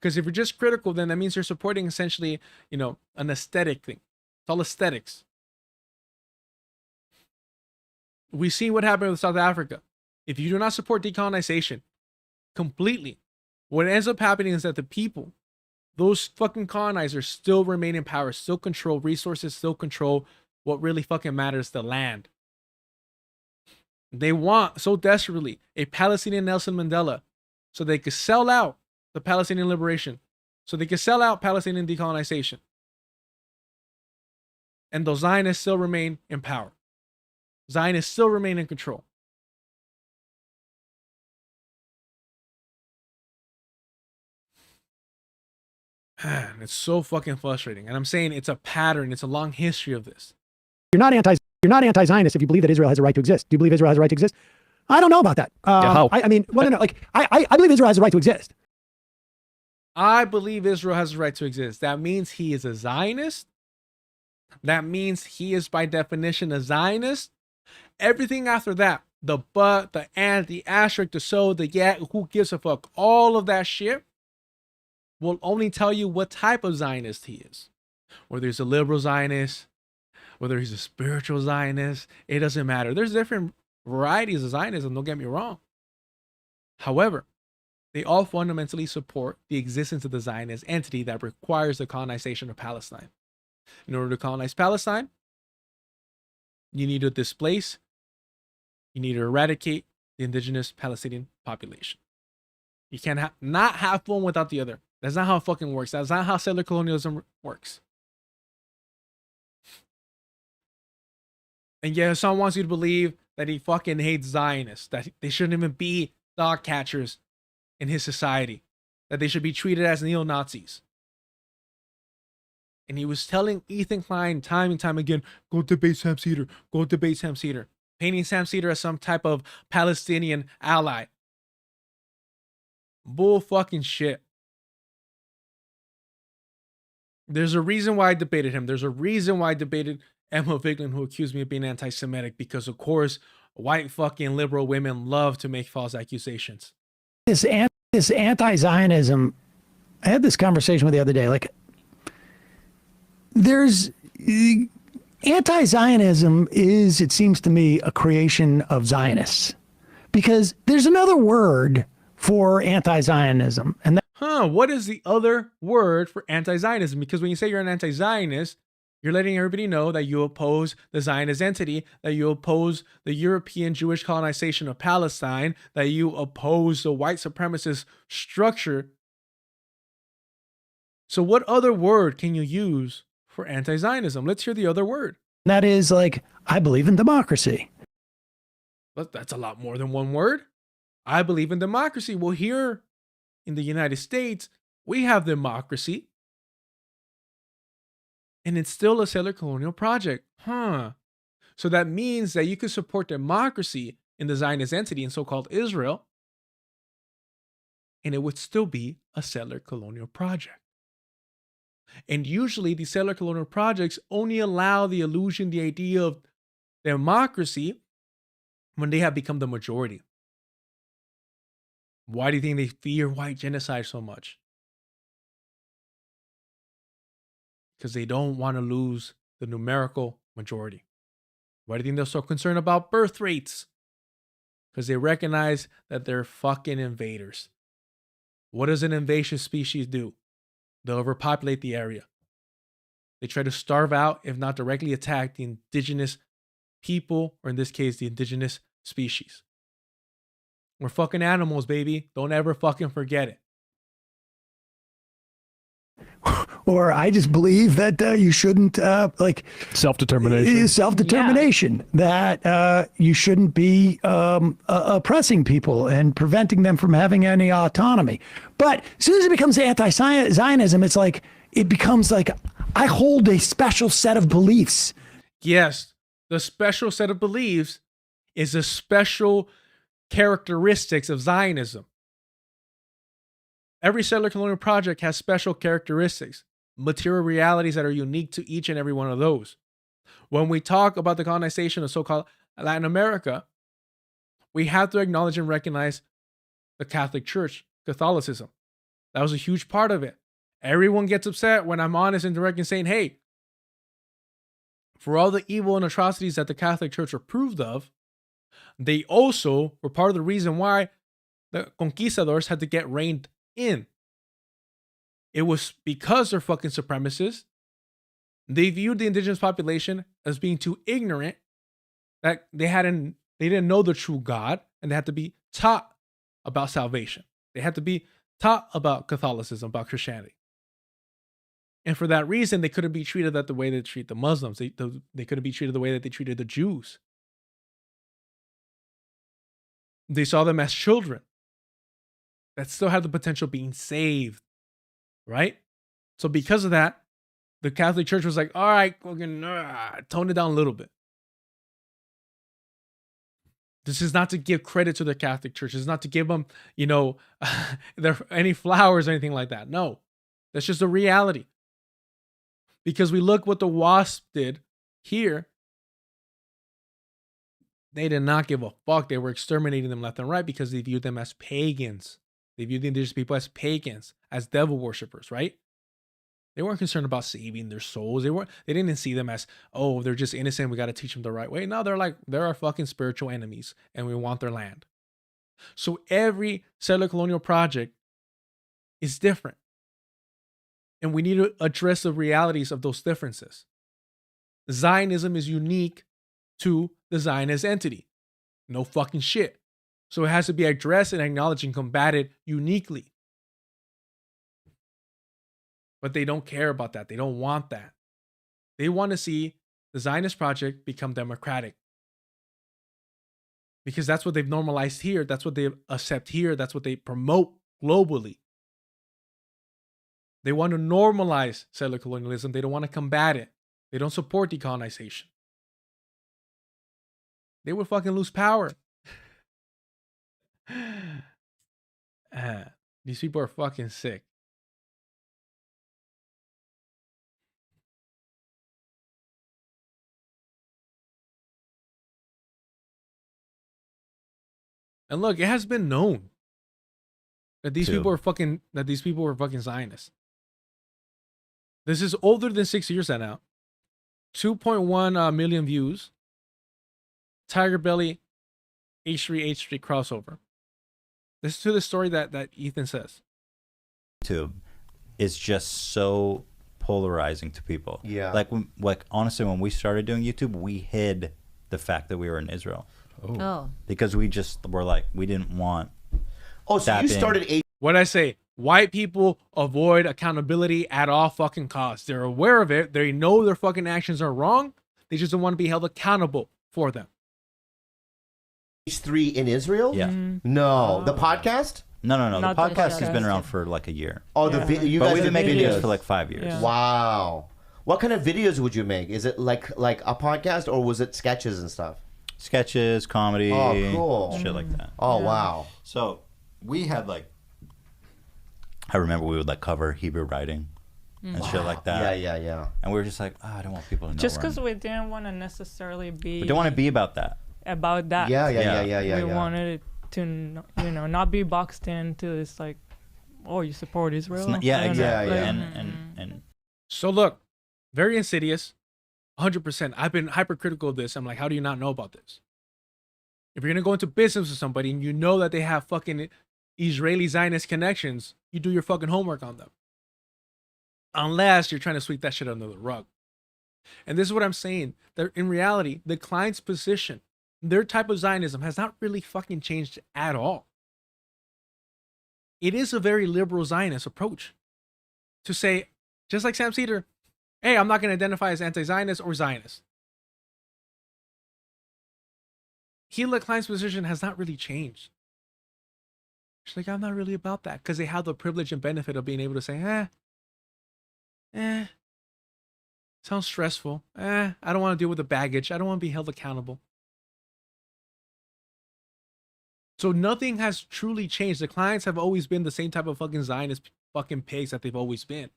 Because if you're just critical, then that means you're supporting essentially, an aesthetic thing. It's all aesthetics. We see what happened with South Africa. If you do not support decolonization completely, what ends up happening is that the people, those fucking colonizers, still remain in power, still control resources, still control what really fucking matters, the land. They want so desperately a Palestinian Nelson Mandela so they could sell out the Palestinian liberation, so they could sell out Palestinian decolonization. And those Zionists still remain in power. Zionists still remain in control. Man, it's so fucking frustrating. And I'm saying it's a pattern. It's a long history of this. You're not anti-Zionist if you believe that Israel has a right to exist. Do you believe Israel has a right to exist? I don't know about that. How? I mean, well, no. Like, I believe Israel has a right to exist. I believe Israel has a right to exist. That means he is a Zionist. That means he is by definition a Zionist. Everything after that, the but, the and, the asterisk, the so, the yet, who gives a fuck, all of that shit will only tell you what type of Zionist he is. Whether he's a liberal Zionist, whether he's a spiritual Zionist, it doesn't matter. There's different varieties of Zionism, don't get me wrong. However, they all fundamentally support the existence of the Zionist entity that requires the colonization of Palestine. In order to colonize Palestine, you need to displace, you need to eradicate the indigenous Palestinian population. You can't not have one without the other. That's not how it fucking works. That's not how settler colonialism works. And yet Hasan wants you to believe that he fucking hates Zionists, that they shouldn't even be dog catchers in his society, that they should be treated as neo-Nazis. And he was telling Ethan Klein time and time again, go debate Sam Cedar, go debate Sam Cedar, painting Sam Cedar as some type of Palestinian ally. Bull fucking shit. There's a reason why I debated him. There's a reason why I debated Emma Vigeland, who accused me of being anti-Semitic, because of course, white fucking liberal women love to make false accusations. This anti-Zionism, I had this conversation with the other day, like, there's anti-Zionism is, it seems to me, a creation of Zionists, because there's another word for anti-Zionism, and what is the other word for anti-Zionism? Because when you say you're an anti-Zionist, You're letting everybody know that you oppose the Zionist entity, that you oppose the European Jewish colonization of Palestine, that you oppose the white supremacist structure. So what other word can you use for anti-Zionism? Let's hear the other word. That is like, I believe in democracy. But that's a lot more than one word. I believe in democracy. Well, here in the United States, we have democracy. And it's still a settler colonial project. So that means that you could support democracy in the Zionist entity in so-called Israel, and it would still be a settler colonial project. And usually these settler colonial projects only allow the illusion, the idea of democracy when they have become the majority. Why do you think they fear white genocide so much? Because they don't want to lose the numerical majority. Why do you think they're so concerned about birth rates? Because they recognize that they're fucking invaders. What does an invasive species do? They'll overpopulate the area. They try to starve out, if not directly attack, the indigenous people, or in this case, the indigenous species. We're fucking animals, baby. Don't ever fucking forget it. Or I just believe that you shouldn't like self-determination. Self-determination. That you shouldn't be oppressing people and preventing them from having any autonomy. But as soon as it becomes anti-Zionism, it's like it becomes like I hold a special set of beliefs. Yes, the special set of beliefs is the special characteristics of Zionism. Every settler colonial project has special characteristics, material realities that are unique to each and every one of those. When we talk about the colonization of so-called Latin America, we have to acknowledge and recognize the Catholic Church, Catholicism. That was a huge part of it. Everyone gets upset when I'm honest and direct in saying, hey, for all the evil and atrocities that the Catholic Church approved of, they also were part of the reason why the conquistadors had to get reined in. It was because they're fucking supremacists. They viewed the indigenous population as being too ignorant, that they didn't know the true God, and they had to be taught about salvation. They had to be taught about Catholicism, about Christianity. And for that reason, they couldn't be treated the way they treat the Muslims. They couldn't be treated the way that they treated the Jews. They saw them as children that still had the potential of being saved, right? So because of that, the Catholic Church was like, all right, we're gonna tone it down a little bit. This is not to give credit to the Catholic Church. It's not to give them, any flowers or anything like that. No, that's just a reality. Because we look what the WASP did here. They did not give a fuck. They were exterminating them left and right because they viewed them as pagans. They viewed the indigenous people as pagans, as devil worshippers, right? They weren't concerned about saving their souls. They didn't see them as, oh, they're just innocent. We got to teach them the right way. No, they're our fucking spiritual enemies and we want their land. So every settler colonial project is different. And we need to address the realities of those differences. Zionism is unique to the Zionist entity. No fucking shit. So it has to be addressed and acknowledged and combated uniquely. But they don't care about that. They don't want that. They want to see the Zionist project become democratic. Because that's what they've normalized here. That's what they accept here. That's what they promote globally. They want to normalize settler colonialism. They don't want to combat it. They don't support decolonization. They would fucking lose power. These people are fucking sick. And look, it has been known that these people are fucking Zionists. This is older than 6 years now. 2.1 million views. Tiger Belly H3H3 crossover. Listen to the story that Ethan says. YouTube is just so polarizing to people. Yeah. Like honestly, when we started doing YouTube, we hid the fact that we were in Israel. Oh. Because we just were like, we didn't want. Oh, so you started What I say? White people avoid accountability at all fucking costs. They're aware of it. They know their fucking actions are wrong. They just don't want to be held accountable for them. H3 in Israel? Yeah. No. The podcast? No. The Not the podcast has been podcast. around for like a year. Oh, you But guys we've have been making videos videos for like 5 years. Yeah. Wow. What kind of videos would you make? Is it like a podcast, or was it sketches and stuff? Sketches, comedy, Oh, cool. shit like that. Oh, wow. So we had like, I remember we would like cover Hebrew writing and shit like that. Yeah. And we were just like, I don't want people to know. Just where I'm- because we didn't want to necessarily be. we don't want to be about that. About that. Yeah. We wanted it to, not be boxed into this like, oh, you support Israel. Yeah, I don't know, exactly. like- And So look, very insidious, 100%. I've been hypercritical of this. I'm like, how do you not know about this? If you're gonna go into business with somebody and you know that they have fucking Israeli Zionist connections, you do your fucking homework on them. Unless you're trying to sweep that shit under the rug. And this is what I'm saying. That in reality, the Klein's position, their type of Zionism has not really fucking changed at all. It is a very liberal Zionist approach to say, just like Sam Cedar, hey, I'm not going to identify as anti-Zionist or Zionist. Hila Klein's position has not really changed. She's like, I'm not really about that, because they have the privilege and benefit of being able to say, sounds stressful. I don't want to deal with the baggage. I don't want to be held accountable. So nothing has truly changed. The clients have always been the same type of fucking Zionist fucking pigs that they've always been.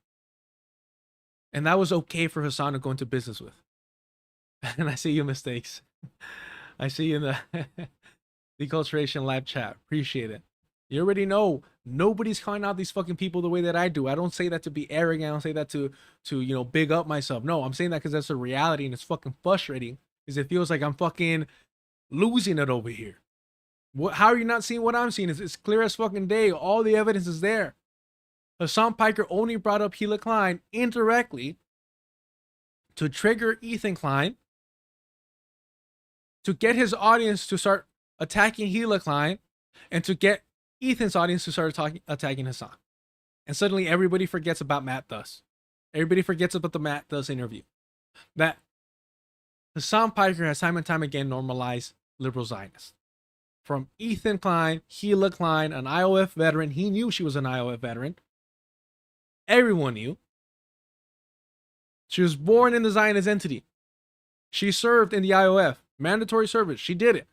And that was okay for Hasan to go into business with. And I see your mistakes. I see you in the Deculturation Live chat. Appreciate it. You already know nobody's calling out these fucking people the way that I do. I don't say that to be arrogant. I don't say that to big up myself. No, I'm saying that because that's a reality, and it's fucking frustrating because it feels like I'm fucking losing it over here. How are you not seeing what I'm seeing? It's clear as fucking day. All the evidence is there. Hasan Piker only brought up Hila Klein indirectly to trigger Ethan Klein, to get his audience to start attacking Hila Klein, and to get Ethan's audience to start attacking Hasan. And suddenly everybody forgets about Matt Thus. Everybody forgets about the Matt Thus interview. That Hasan Piker has time and time again normalized liberal Zionists. From Ethan Klein, Hila Klein, an IOF veteran. He knew she was an IOF veteran. Everyone knew. She was born in the Zionist entity. She served in the IOF. Mandatory service. She did it.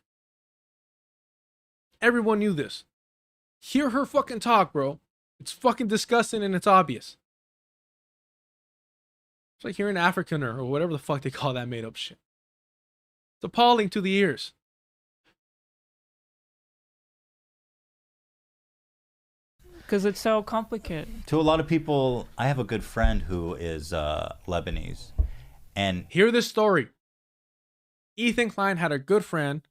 Everyone knew this. Hear her fucking talk, bro. It's fucking disgusting and it's obvious. It's like hearing Afrikaner or whatever the fuck they call that made up shit. It's appalling to the ears. Because it's so complicated. To a lot of people, I have a good friend who is Lebanese. And hear this story. Ethan Klein had a good friend.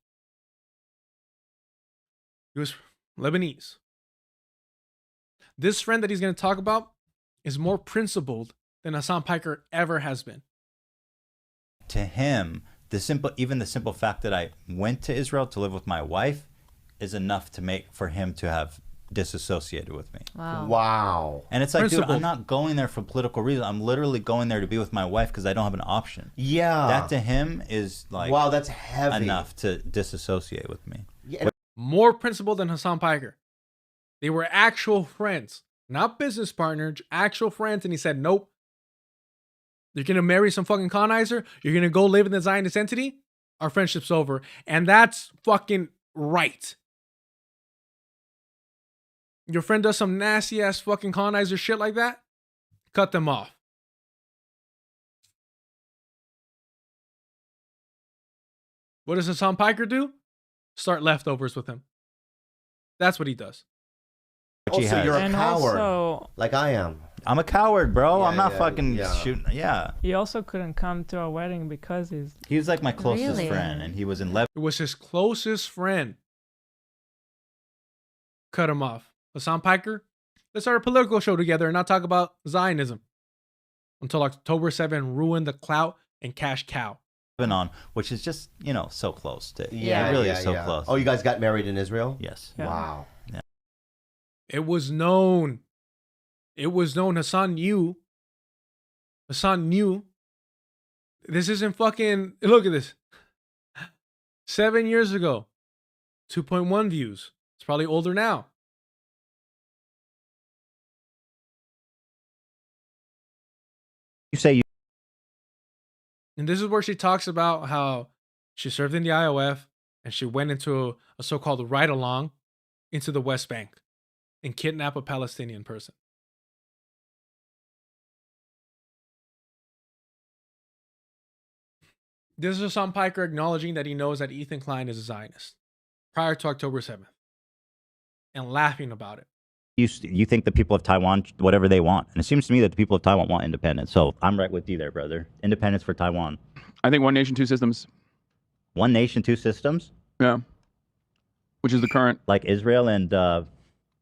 He was Lebanese. This friend that he's going to talk about is more principled than Hasan Piker ever has been. To him, even the simple fact that I went to Israel to live with my wife is enough to make for him to have disassociated with me. Wow. And it's like, Principled. dude, I'm not going there for political reasons. I'm literally going there to be with my wife because I don't have an option. Yeah. That to him is like, wow, that's heavy. Enough to disassociate with me. Yeah. More principled than Hasan Piker. They were actual friends, not business partners, actual friends. And he said, nope. You're going to marry some fucking colonizer? You're going to go live in the Zionist entity? Our friendship's over. And that's fucking right. Your friend does some nasty ass fucking colonizer shit like that? Cut them off. What does Hasan Piker do? Start leftovers with him. That's what he does. Also, you're a And coward, also- like I am. I'm a coward, bro. Yeah, I'm not yeah, fucking yeah. shooting. Yeah. He also couldn't come to our wedding because He was like my closest Really? friend, and he was in Lebanon. It was his closest friend. Cut him off. Hasan Piker, let's start a political show together and not talk about Zionism. until October 7 ruined the clout and cash cow. On, which is just, you know, so close to Yeah, it really yeah, is so yeah. close. Oh, you guys got married in Israel? Yes. Yeah. Wow. Yeah. It was known. It was known. Hasan knew. Hasan knew. This isn't fucking. Look at this. 7 years ago, 2.1 views. It's probably older now. You say you. And this is where she talks about how she served in the IOF and she went into a so-called ride-along into the West Bank and kidnapped a Palestinian person. This is Hasan Piker acknowledging that he knows that Ethan Klein is a Zionist prior to October 7th and laughing about it. You think the people of Taiwan, whatever they want. And it seems to me that the people of Taiwan want independence. So I'm right with you there, brother. Independence for Taiwan. I think one nation, two systems. One nation, two systems? Yeah. Which is the current. Like Israel and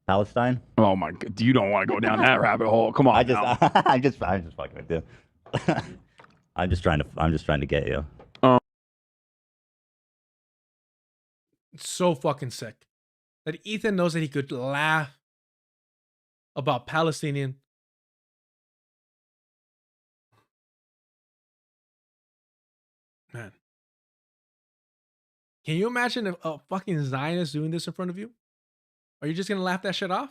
Palestine? Oh my God. You don't want to go down that rabbit hole. Come on. I'm just fucking with you. I'm just trying to get you. It's so fucking sick that Ethan knows that he could laugh about Palestinian. Man. Can you imagine if a fucking Zionist doing this in front of you? Are you just going to laugh that shit off?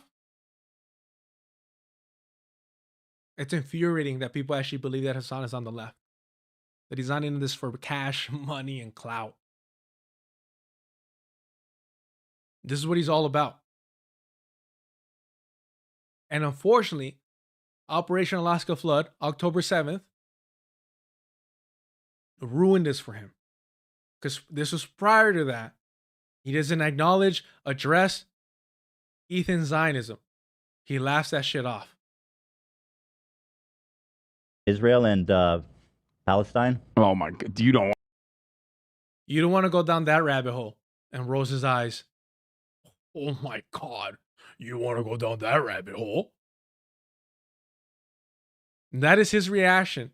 It's infuriating that people actually believe that Hasan is on the left. That he's not in this for cash, money, and clout. This is what he's all about. And unfortunately, Operation Alaska Flood, October 7th, ruined this for him. Because this was prior to that. He doesn't acknowledge, address Ethan's Zionism. He laughs that shit off. Israel and Palestine? Oh my God. You don't want to go down that rabbit hole. And rolls his eyes. Oh my God. You want to go down that rabbit hole? And that is his reaction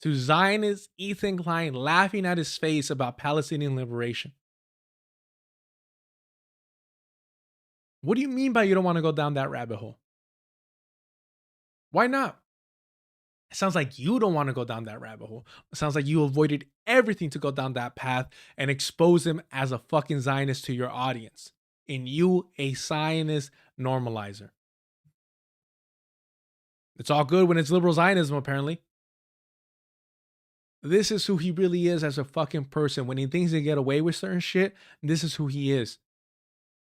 to Zionist Ethan Klein laughing at his face about Palestinian liberation. What do you mean by you don't want to go down that rabbit hole? Why not? It sounds like you don't want to go down that rabbit hole. It sounds like you avoided everything to go down that path and expose him as a fucking Zionist to your audience. And you, a Zionist normalizer. It's all good when it's liberal Zionism, apparently. This is who he really is as a fucking person. When he thinks he get away with certain shit, this is who he is.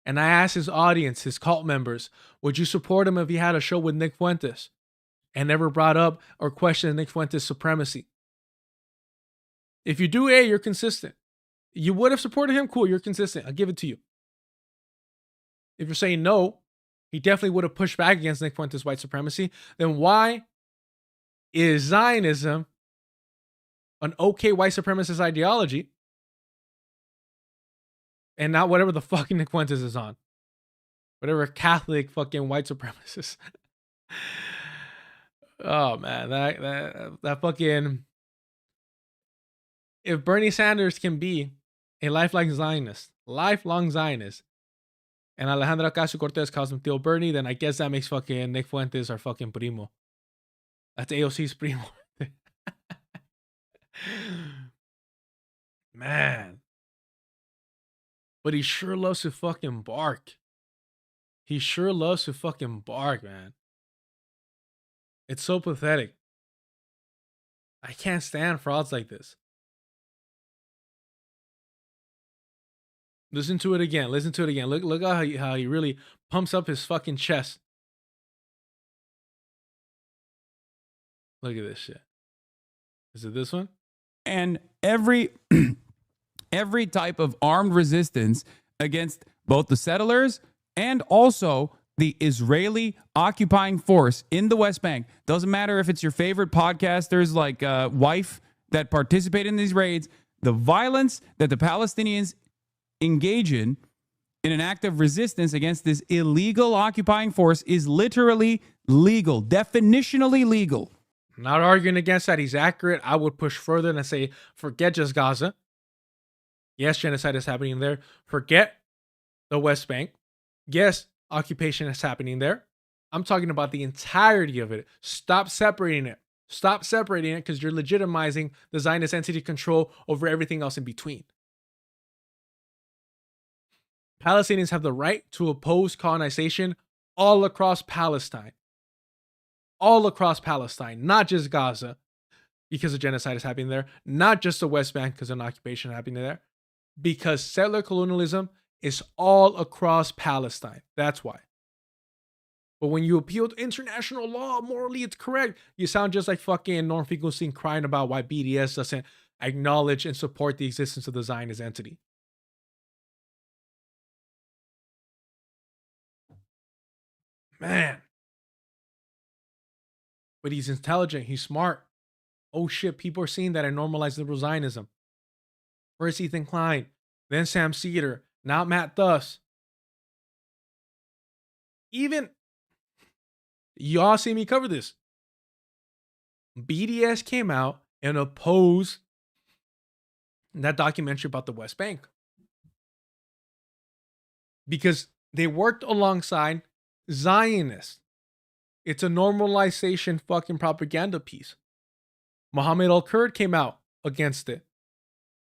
And I asked his audience, his cult members, would you support him if he had a show with Nick Fuentes and never brought up or questioned Nick Fuentes' supremacy? If you do, hey, you're consistent. You would have supported him? Cool, you're consistent. I'll give it to you. If you're saying no, he definitely would have pushed back against Nick Fuentes' white supremacy, then why is Zionism an okay white supremacist ideology and not whatever the fucking Nick Fuentes is on? Whatever Catholic fucking white supremacist. Oh man, that fucking... If Bernie Sanders can be a lifelong Zionist, and Alejandra Ocasio-Cortez calls him Tío Bernie, then I guess that makes fucking Nick Fuentes our fucking primo. That's AOC's primo. Man. But he sure loves to fucking bark. He sure loves to fucking bark, man. It's so pathetic. I can't stand frauds like this. Listen to it again. Listen to it again. Look how he really pumps up his fucking chest. Look at this shit. Is it this one? And every type of armed resistance against both the settlers and also the Israeli occupying force in the West Bank. Doesn't matter if it's your favorite podcasters like Wife that participate in these raids. The violence that the Palestinians engage in an act of resistance against this illegal occupying force is literally legal, definitionally legal. I'm not arguing against that. He's accurate. I would push further and say, forget just Gaza. Yes, genocide is happening there. Forget the West Bank. Yes, occupation is happening there. I'm talking about the entirety of it. Stop separating it. Stop separating it because you're legitimizing the Zionist entity control over everything else in between. Palestinians have the right to oppose colonization all across Palestine. All across Palestine, not just Gaza, because a genocide is happening there. Not just the West Bank, because an occupation is happening there. Because settler colonialism is all across Palestine. That's why. But when you appeal to international law, morally it's correct, you sound just like fucking Norm Finkelstein crying about why BDS doesn't acknowledge and support the existence of the Zionist entity. Man. But he's intelligent. He's smart. Oh shit, people are seeing that I normalize liberal Zionism. First Ethan Klein, then Sam Cedar, now Matt Thus. Even, y'all see me cover this. BDS came out and opposed that documentary about the West Bank. Because they worked alongside Zionists. It's a normalization fucking propaganda piece. Mohammed Al-Kurd came out against it.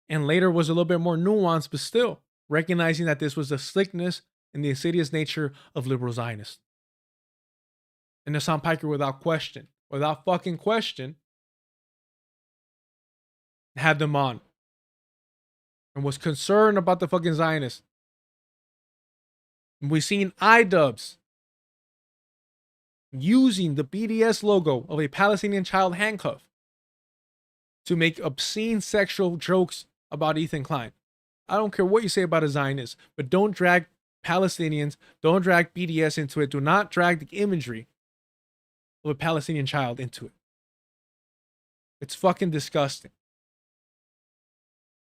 And later was a little bit more nuanced, but still recognizing that this was the slickness and the insidious nature of liberal Zionists. And Hasan Piker, without fucking question, had them on. And was concerned about the fucking Zionists. And we've seen iDubbbz using the BDS logo of a Palestinian child handcuffed to make obscene sexual jokes about Ethan Klein. I don't care what you say about a Zionist, but don't drag Palestinians, don't drag BDS into it. Do not drag the imagery of a Palestinian child into it. It's fucking disgusting.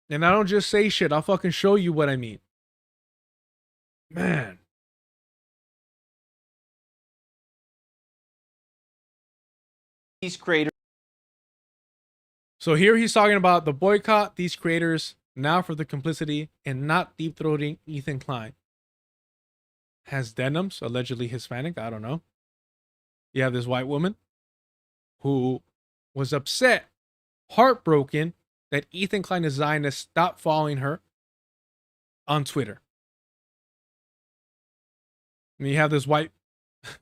And I don't just say shit, I'll fucking show you what I mean. Man. These creators. So here he's talking about the boycott, these creators now for the complicity and not deep-throating Ethan Klein. Has denims, allegedly Hispanic, I don't know. You have this white woman who was upset, heartbroken that Ethan Klein is Zionist, stopped following her on Twitter. And you have this white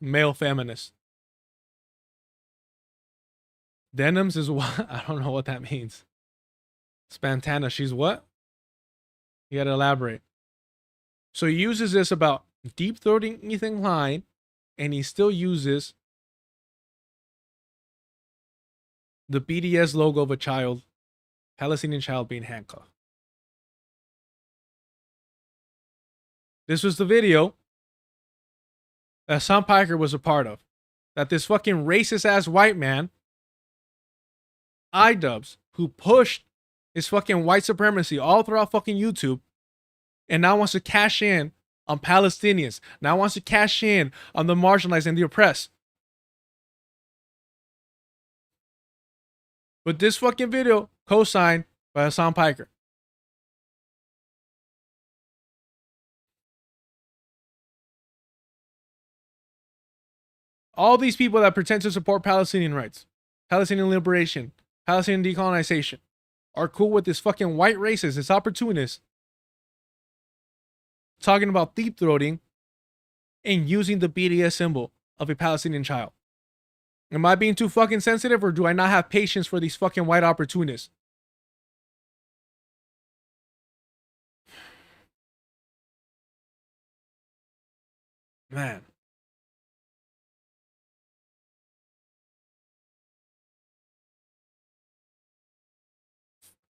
male feminist. Denims is what? I don't know what that means. Spantana, she's what? You gotta elaborate. So he uses this about deep-throating Ethan Klein, and he still uses the BDS logo of a child, Palestinian child being handcuffed. This was the video that Hasan Piker was a part of. That this fucking racist-ass white man, iDubbbz, who pushed his fucking white supremacy all throughout fucking YouTube, and now wants to cash in on Palestinians, now wants to cash in on the marginalized and the oppressed. But this fucking video, co-signed by Hasan Piker. All these people that pretend to support Palestinian rights, Palestinian liberation, Palestinian decolonization, are cool with this fucking white racist, this opportunist, talking about deep-throating and using the BDS symbol of a Palestinian child. Am I being too fucking sensitive, or do I not have patience for these fucking white opportunists? Man.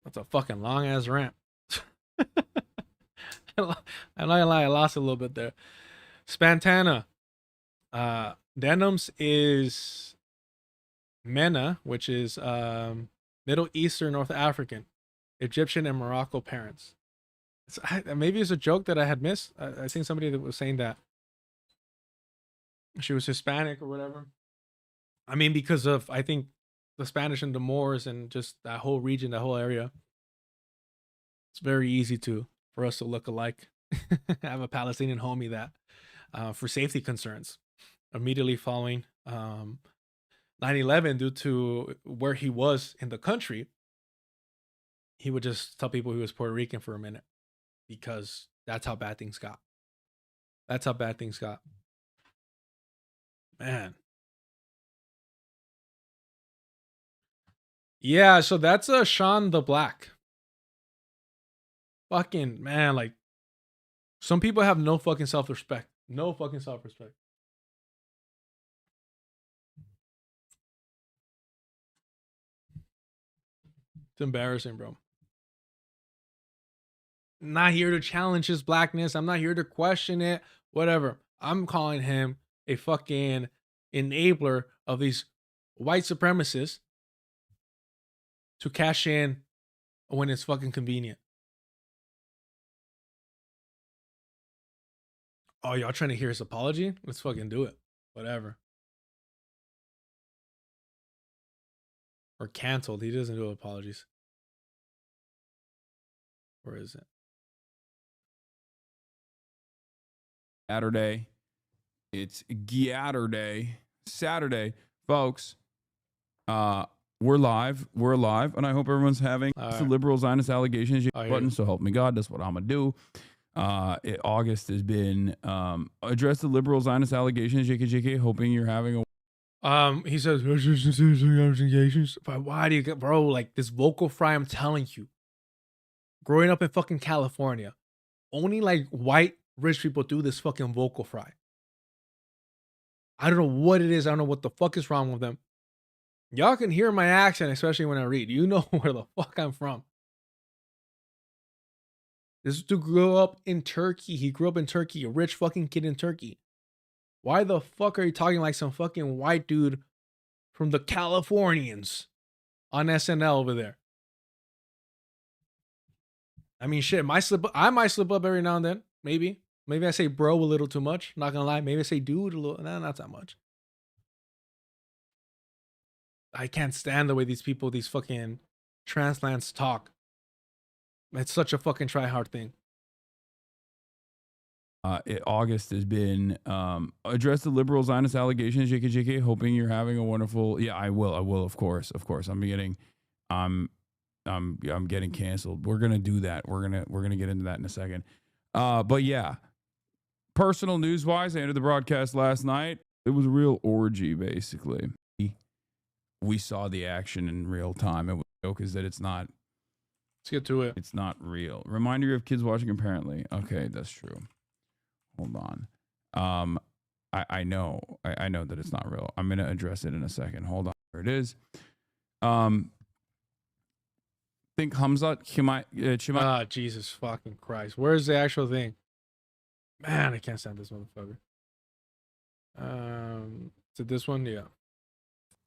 That's a fucking long ass rant. I'm not gonna lie, I lost a little bit there. Spantana. Denims is MENA, which is Middle Eastern North African, Egyptian and Morocco parents. Maybe it's a joke that I had missed. I think somebody that was saying that she was Hispanic or whatever. I mean, because of, I think the Spanish and the Moors and just that whole region, that whole area. It's very easy for us to look alike. I have a Palestinian homie that, for safety concerns, immediately following 9/11, due to where he was in the country, he would just tell people he was Puerto Rican for a minute because that's how bad things got. That's how bad things got. Man. Yeah, so that's Sean the Black. Fucking man, like some people have no fucking self-respect. No fucking self-respect. It's embarrassing, bro. Not here to challenge his blackness. I'm not here to question it. Whatever. I'm calling him a fucking enabler of these white supremacists to cash in when it's fucking convenient. Oh, y'all trying to hear his apology? Let's fucking do it. Whatever. Or canceled. He doesn't do apologies. Where is it? Saturday. It's Saturday. Saturday, folks. We're live. We're alive, and I hope everyone's having the liberal Zionist allegations button. So help me God. That's what I'm gonna do. August has been address the liberal Zionist allegations. JK, hoping you're having a. He says allegations. Why do you get, bro? Like this vocal fry. I'm telling you. Growing up in fucking California, only like white rich people do this fucking vocal fry. I don't know what it is. I don't know what the fuck is wrong with them. Y'all can hear my accent, especially when I read. You know where the fuck I'm from. This dude grew up in Turkey. He grew up in Turkey, a rich fucking kid in Turkey. Why the fuck are you talking like some fucking white dude from the Californians on SNL over there? I mean, shit, I might slip up every now and then. Maybe I say bro a little too much. Not gonna lie. Maybe I say dude a little. Nah, not that much. I can't stand the way these people, these fucking transplants talk. It's such a fucking try hard thing. August has been address the liberal Zionist allegations. JK, hoping you're having a wonderful. Yeah, I will. Of course. I'm getting canceled. We're gonna do that. We're gonna get into that in a second. But yeah, personal news wise, I ended the broadcast last night. It was a real orgy, basically. We saw the action in real time. And the joke is that it's not. Let's get to it. It's not real. Reminder, you have kids watching. Apparently, okay, that's true. Hold on. I know that it's not real. I'm gonna address it in a second. Hold on. There it is. Think Hamzat Chimay. Jesus fucking Christ. Where's the actual thing? Man, I can't stand this motherfucker. Is it this one? Yeah.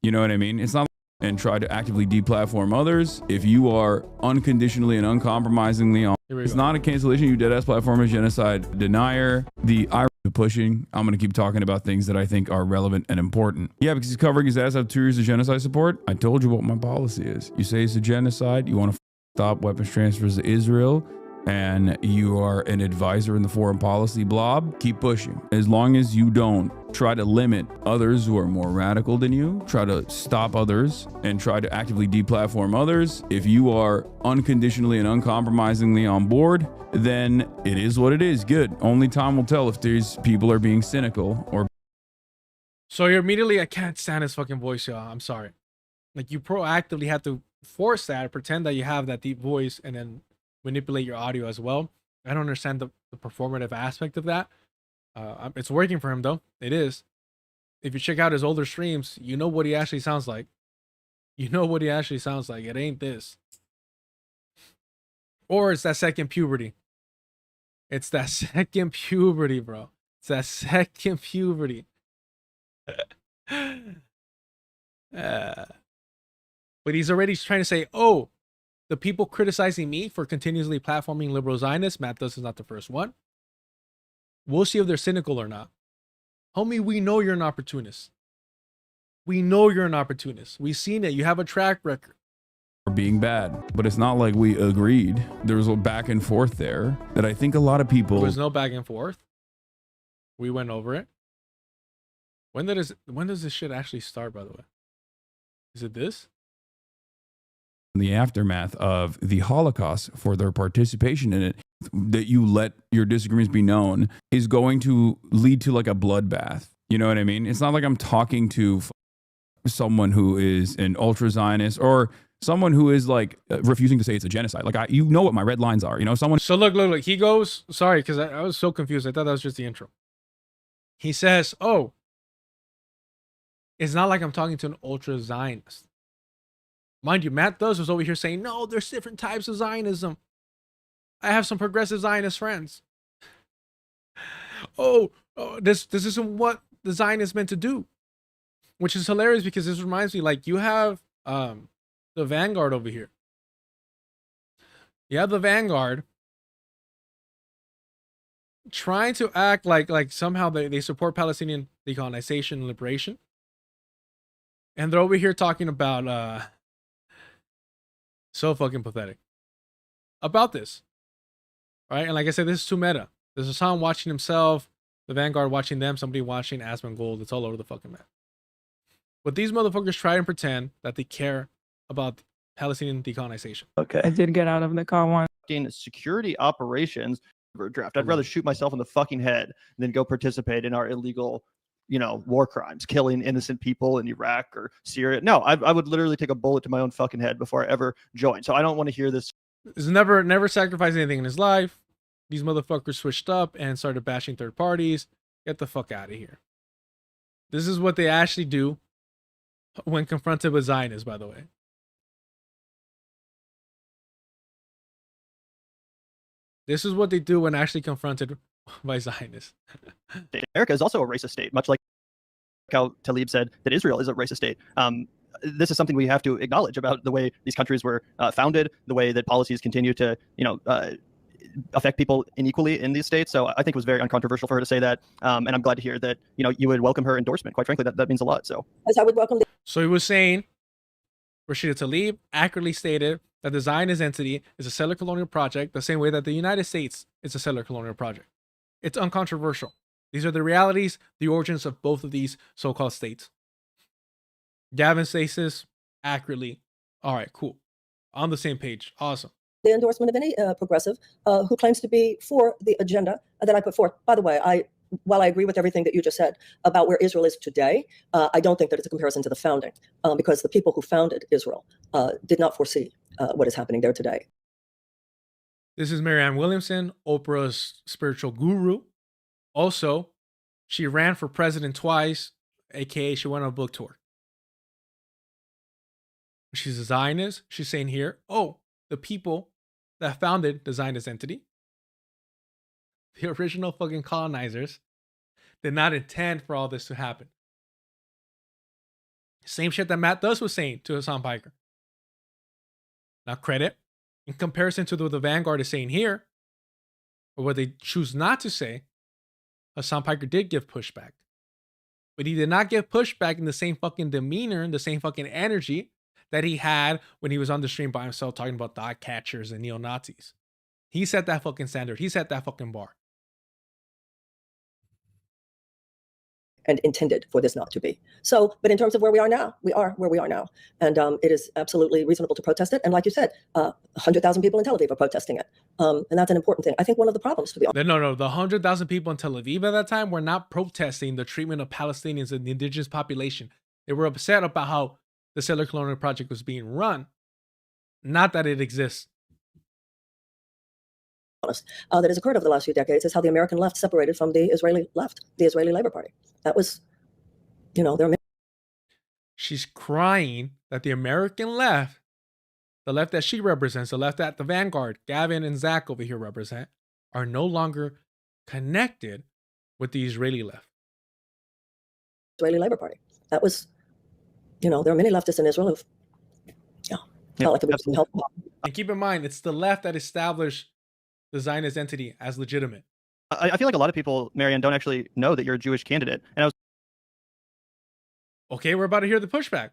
You know what I mean? It's not. And try to actively deplatform others. If you are unconditionally and uncompromisingly on, it's not a cancellation. You deadass platform is genocide denier. The I pushing. I'm gonna keep talking about things that I think are relevant and important. Yeah, because he's covering his ass up 2 years of genocide support. I told you what my policy is. You say it's a genocide. You want to stop weapons transfers to Israel, and you are an advisor in the foreign policy blob. Keep pushing. As long as you don't try to limit others who are more radical than you, try to stop others, and try to actively deplatform others. If you are unconditionally and uncompromisingly on board, then it is what it is. Good. Only time will tell if these people are being cynical or. So you're immediately, I can't stand his fucking voice, y'all. I'm sorry. Like you proactively have to force that, pretend that you have that deep voice, and then manipulate your audio as well. I don't understand the performative aspect of that. It's working for him though. It is. If you check out his older streams, you know what he actually sounds like. You know what he actually sounds like. It ain't this. Or it's that second puberty. It's that second puberty, bro. It's that second puberty. But he's already trying to say, oh, the people criticizing me for continuously platforming liberal Zionists, Matt Does is not the first one. We'll see if they're cynical or not. Homie, we know you're an opportunist. We know you're an opportunist. We've seen it. You have a track record. Being bad, but it's not like we agreed. There was a back and forth there that I think a lot of people. There was no back and forth. We went over it. When does this shit actually start, by the way? Is it this? In the aftermath of the Holocaust, for their participation in it, that you let your disagreements be known is going to lead to like a bloodbath. You know what I mean? It's not like I'm talking to someone who is an ultra Zionist or someone who is like refusing to say it's a genocide. Like you know what my red lines are. You know, someone. So look. He goes. Sorry, because I was so confused. I thought that was just the intro. He says, "Oh, it's not like I'm talking to an ultra Zionist." Mind you, Matt Does was over here saying, "No, there's different types of Zionism. I have some progressive Zionist friends." Oh, this isn't what the Zionists meant to do, which is hilarious because this reminds me, like, you have the Vanguard over here. You have the Vanguard trying to act like somehow they support Palestinian decolonization and liberation, and they're over here talking about so fucking pathetic about this, right? And like I said, this is too meta. There's Hasan watching himself, the Vanguard watching them, somebody watching Asmongold. It's all over the fucking map. But these motherfuckers try and pretend that they care about Palestinian decolonization. Okay. I did get out of the car once. Security operations draft. I'd rather shoot myself in the fucking head than go participate in our illegal, war crimes, killing innocent people in Iraq or Syria. No, I would literally take a bullet to my own fucking head before I ever join. So I don't want to hear this. He's never sacrificed anything in his life. These motherfuckers switched up and started bashing third parties. Get the fuck out of here. This is what they actually do when confronted with Zionists, by the way. This is what they do when actually confronted by Zionists. America is also a racist state, much like how Talib said that Israel is a racist state. This is something we have to acknowledge about the way these countries were founded, the way that policies continue to, affect people unequally in these states. So I think it was very uncontroversial for her to say that. And I'm glad to hear that, you would welcome her endorsement. Quite frankly, that means a lot. So as I would welcome. So he was saying, Rashida Tlaib accurately stated that the Zionist entity is a settler colonial project the same way that the United States is a settler colonial project. It's uncontroversial. These are the realities, the origins of both of these so-called states. Gavin says this accurately. All right, cool. On the same page. Awesome. The endorsement of any progressive who claims to be for the agenda that I put forth. By the way, while I agree with everything that you just said about where Israel is today, I don't think that it's a comparison to the founding, because the people who founded Israel did not foresee what is happening there today. This is Marianne Williamson, Oprah's spiritual guru. Also, she ran for president twice, aka she went on a book tour. She's a Zionist. She's saying here, oh, the people that founded the Zionist entity, the original fucking colonizers, did not intend for all this to happen. Same shit that Matt Does was saying to Hasan Piker. Now, credit, in comparison to what the Vanguard is saying here, or what they choose not to say, Hasan Piker did give pushback. But he did not give pushback in the same fucking demeanor and the same fucking energy that he had when he was on the stream by himself talking about dog catchers and neo-Nazis. He set that fucking standard. He set that fucking bar. And intended for this not to be. So, but in terms of where we are now, we are where we are now. And it is absolutely reasonable to protest it. And like you said, 100,000 people in Tel Aviv are protesting it. And that's an important thing. I think one of the problems, to be honest. No. The 100,000 people in Tel Aviv at that time were not protesting the treatment of Palestinians and the indigenous population. They were upset about how the settler colonial project was being run, not that it exists. That has occurred over the last few decades is how the American left separated from the Israeli left, the Israeli Labor Party. That was, there are. She's crying that the American left, the left that she represents, the left that the Vanguard, Gavin and Zach over here represent, are no longer connected with the Israeli left. Israeli Labor Party. That was, there are many leftists in Israel who've, felt like it was some help. And keep in mind, it's the left that established the Zionist entity as legitimate. I feel like a lot of people, Marianne, don't actually know that you're a Jewish candidate. And I was Okay, we're about to hear the pushback.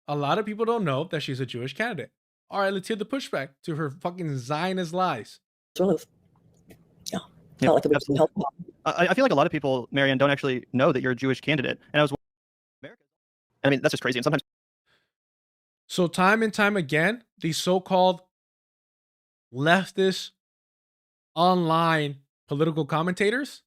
A lot of people don't know that she's a Jewish candidate. All right, let's hear the pushback to her fucking Zionist lies. Yeah, absolutely. I feel like a lot of people, Marianne, don't actually know that you're a Jewish candidate. And I mean, that's just crazy. And sometimes. So time and time again, these so-called leftist online political commentators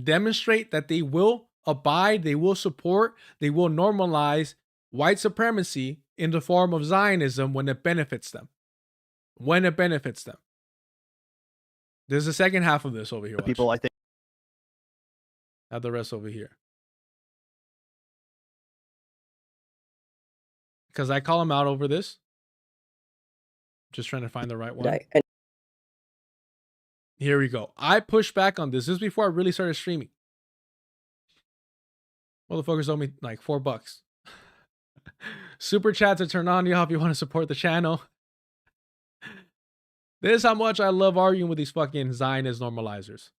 demonstrate that they will abide, they will support, they will normalize white supremacy in the form of Zionism when it benefits them. When it benefits them. There's the second half of this over here. People, I think. Have the rest over here. Because I call him out over this. Just trying to find the right one. Here we go. I pushed back on this. This is before I really started streaming. Motherfuckers owe me like $4. Super chats are turned on, y'all, if you want to support the channel. This is how much I love arguing with these fucking Zionist normalizers.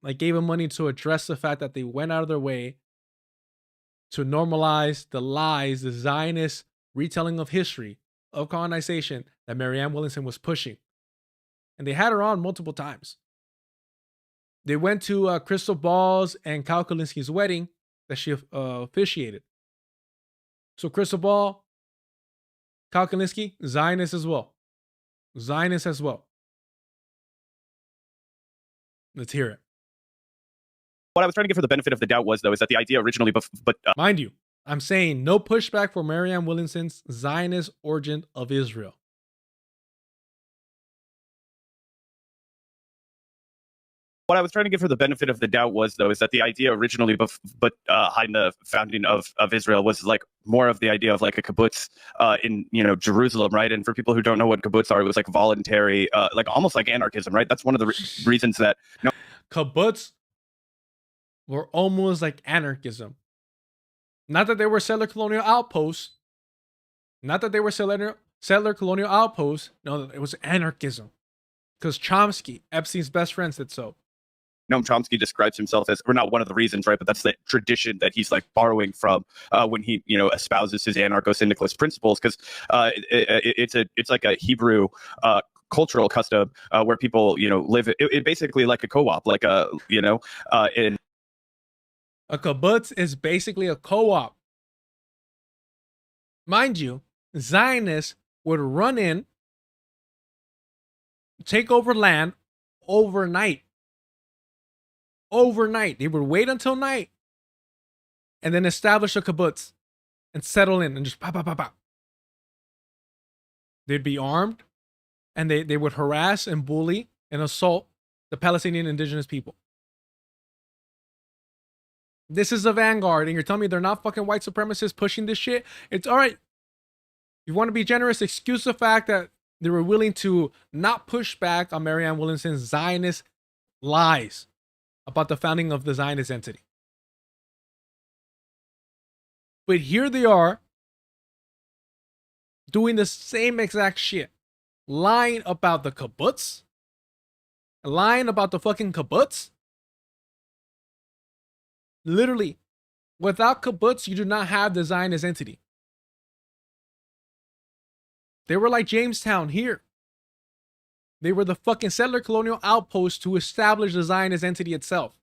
I gave them money to address the fact that they went out of their way to normalize the lies, the Zionist retelling of history, of colonization that Marianne Williamson was pushing. And they had her on multiple times. They went to Crystal Ball's and Kyle Kulinski's wedding that she officiated. So Crystal Ball, Kyle Kulinski, Zionist as well. Zionist as well. Let's hear it. What I was trying to give her the benefit of the doubt was, though, is that the idea originally, mind you, I'm saying no pushback for Marianne Williamson's Zionist origin of Israel. What I was trying to give her the benefit of the doubt was, though, is that the idea originally, behind the founding of Israel was like more of the idea of like a kibbutz in Jerusalem, right? And for people who don't know what kibbutz are, it was like voluntary, like almost like anarchism, right? That's one of the reasons that kibbutz were almost like anarchism. Not that they were settler colonial outposts. Not that they were settler colonial outposts. No, it was anarchism. Because Chomsky, Epstein's best friend, said so. Noam Chomsky describes himself as, or not one of the reasons, right? But that's the tradition that he's like borrowing from when he, espouses his anarcho-syndicalist principles, because it's like a Hebrew cultural custom where people, live it basically like a co-op, like a kibbutz is basically a co-op. Mind you, Zionists would run in, take over land overnight. Overnight. They would wait until night and then establish a kibbutz and settle in and just pop, pop, pop, pop. They'd be armed and they would harass and bully and assault the Palestinian indigenous people. This is the vanguard, and you're telling me they're not fucking white supremacists pushing this shit? It's all right. You want to be generous, excuse the fact that they were willing to not push back on Marianne Williamson's Zionist lies about the founding of the Zionist entity. But here they are doing the same exact shit. Lying about the kibbutz. Lying about the fucking kibbutz. Literally, without kibbutz, you do not have the Zionist entity. They were like Jamestown here. They were the fucking settler colonial outpost to establish the Zionist entity itself.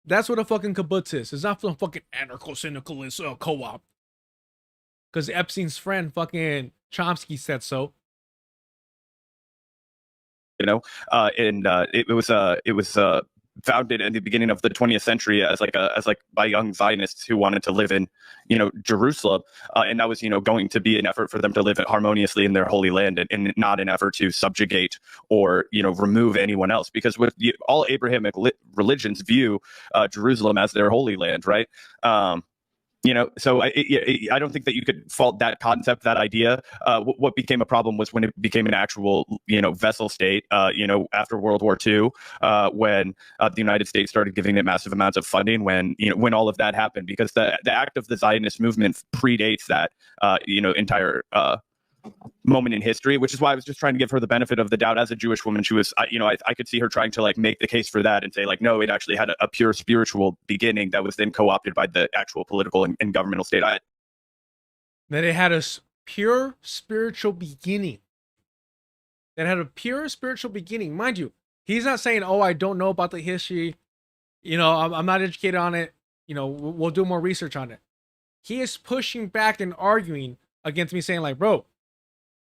That's what a fucking kibbutz is. It's not some fucking anarcho-syndicalist co-op. Because Epstein's friend, fucking Chomsky, said so. It was founded in the beginning of the 20th century as by young Zionists who wanted to live in, Jerusalem, and that was, going to be an effort for them to live harmoniously in their holy land, and not an effort to subjugate or, remove anyone else, because with all Abrahamic religions view Jerusalem as their holy land, right? So I don't think that you could fault that concept, that idea. What became a problem was when it became an actual, vessel state, after World War II, when the United States started giving it massive amounts of funding, when all of that happened, because the act of the Zionist movement predates that, entire moment in history, which is why I was just trying to give her the benefit of the doubt. As a Jewish woman, she was, I could see her trying to like make the case for that and say like, no, it actually had a pure spiritual beginning that was then co-opted by the actual political and governmental state. That it had a pure spiritual beginning. That had a pure spiritual beginning. Mind you, he's not saying, oh, I don't know about the history. I'm not educated on it. We'll do more research on it. He is pushing back and arguing against me saying like, bro,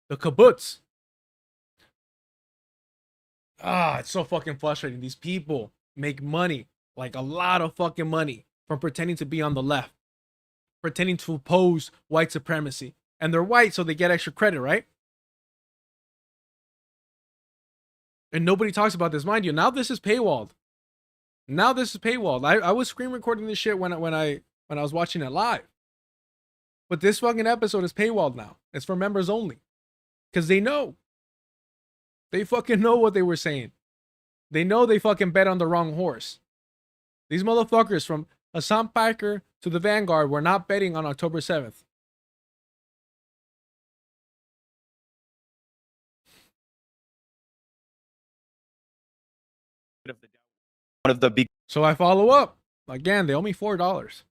the kibbutz. It's so fucking frustrating. These people make money, like a lot of fucking money, from pretending to be on the left, pretending to oppose white supremacy. And they're white, so they get extra credit, right? And nobody talks about this, mind you. Now this is paywalled. I was screen recording this shit when I was watching it live. But this fucking episode is paywalled now. It's for members only. Because they know. They fucking know what they were saying. They know they fucking bet on the wrong horse. These motherfuckers from Hasan Piker to the Vanguard were not betting on October 7th. One of the big. So I follow up. Again, they owe me $4.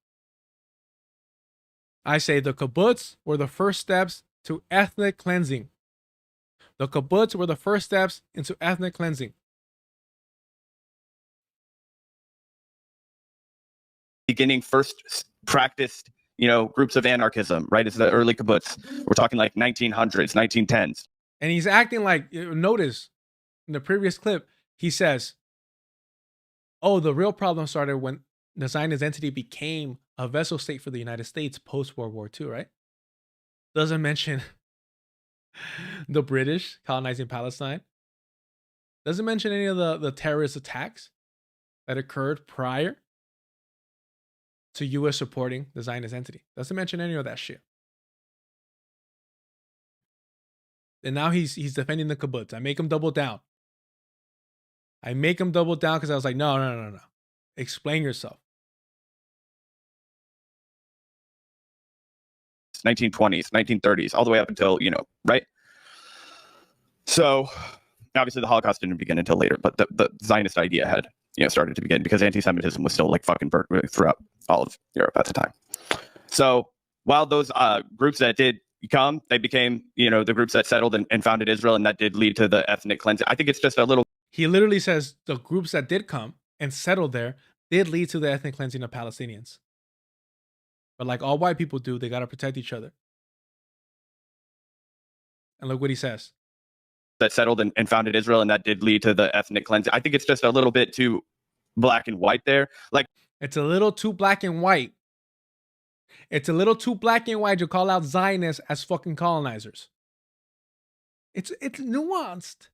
I say the kibbutz were the first steps to ethnic cleansing. The kibbutz were the first steps into ethnic cleansing. Beginning first practiced, groups of anarchism, right? It's the early kibbutz. We're talking like 1900s, 1910s. And he's acting like, notice in the previous clip, he says, oh, the real problem started when the Zionist entity became a vessel state for the United States post-World War II, right? Doesn't mention the British colonizing Palestine. Doesn't mention any of the terrorist attacks that occurred prior to U.S. supporting the Zionist entity. Doesn't mention any of that shit. And now he's defending the kibbutz. I make him double down. Because I was like, no. Explain yourself. 1920s, 1930s, all the way up until, right? So obviously the Holocaust didn't begin until later, but the Zionist idea had, started to begin because anti-Semitism was still like fucking burnt throughout all of Europe at the time. So while those groups that did come, they became, the groups that settled and founded Israel, and that did lead to the ethnic cleansing. I think it's just a little. He literally says the groups that did come and settled there did lead to the ethnic cleansing of Palestinians. But like all white people do, they got to protect each other. And look what he says. That settled and founded Israel, and that did lead to the ethnic cleansing. I think it's just a little bit too black and white there. Like, it's a little too black and white. It's a little too black and white to call out Zionists as fucking colonizers. It's nuanced.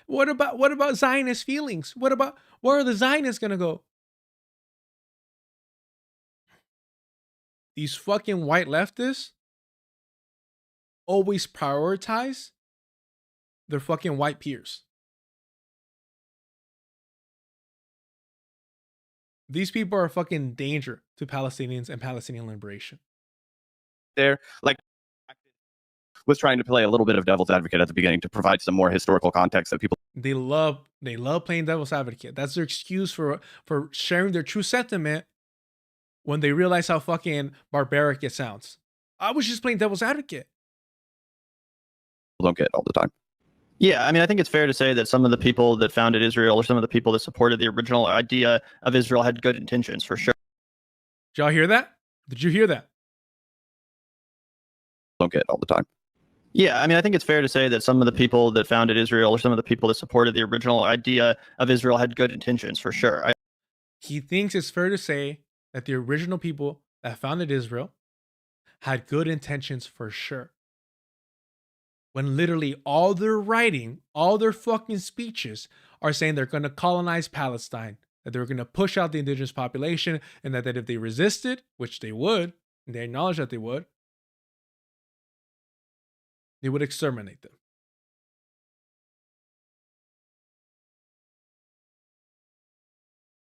What about Zionist feelings? Where are the Zionists gonna go? These fucking white leftists always prioritize their fucking white peers. These people are a fucking danger to Palestinians and Palestinian liberation. There, like, was trying to play a little bit of devil's advocate at the beginning to provide some more historical context that people. They love playing devil's advocate. That's their excuse for sharing their true sentiment when they realize how fucking barbaric it sounds. I was just playing devil's advocate. Don't get all the time. Yeah, I mean, I think it's fair to say that some of the people that founded Israel or some of the people that supported the original idea of Israel had good intentions, for sure. Did y'all hear that? Did you hear that? Don't get all the time. Yeah, I mean, I think it's fair to say that some of the people that founded Israel or some of the people that supported the original idea of Israel had good intentions, for sure. He thinks it's fair to say that the original people that founded Israel had good intentions, for sure. When literally all their writing, all their fucking speeches are saying they're going to colonize Palestine, that they're going to push out the indigenous population, and that if they resisted, which they would, and they acknowledge that they would exterminate them.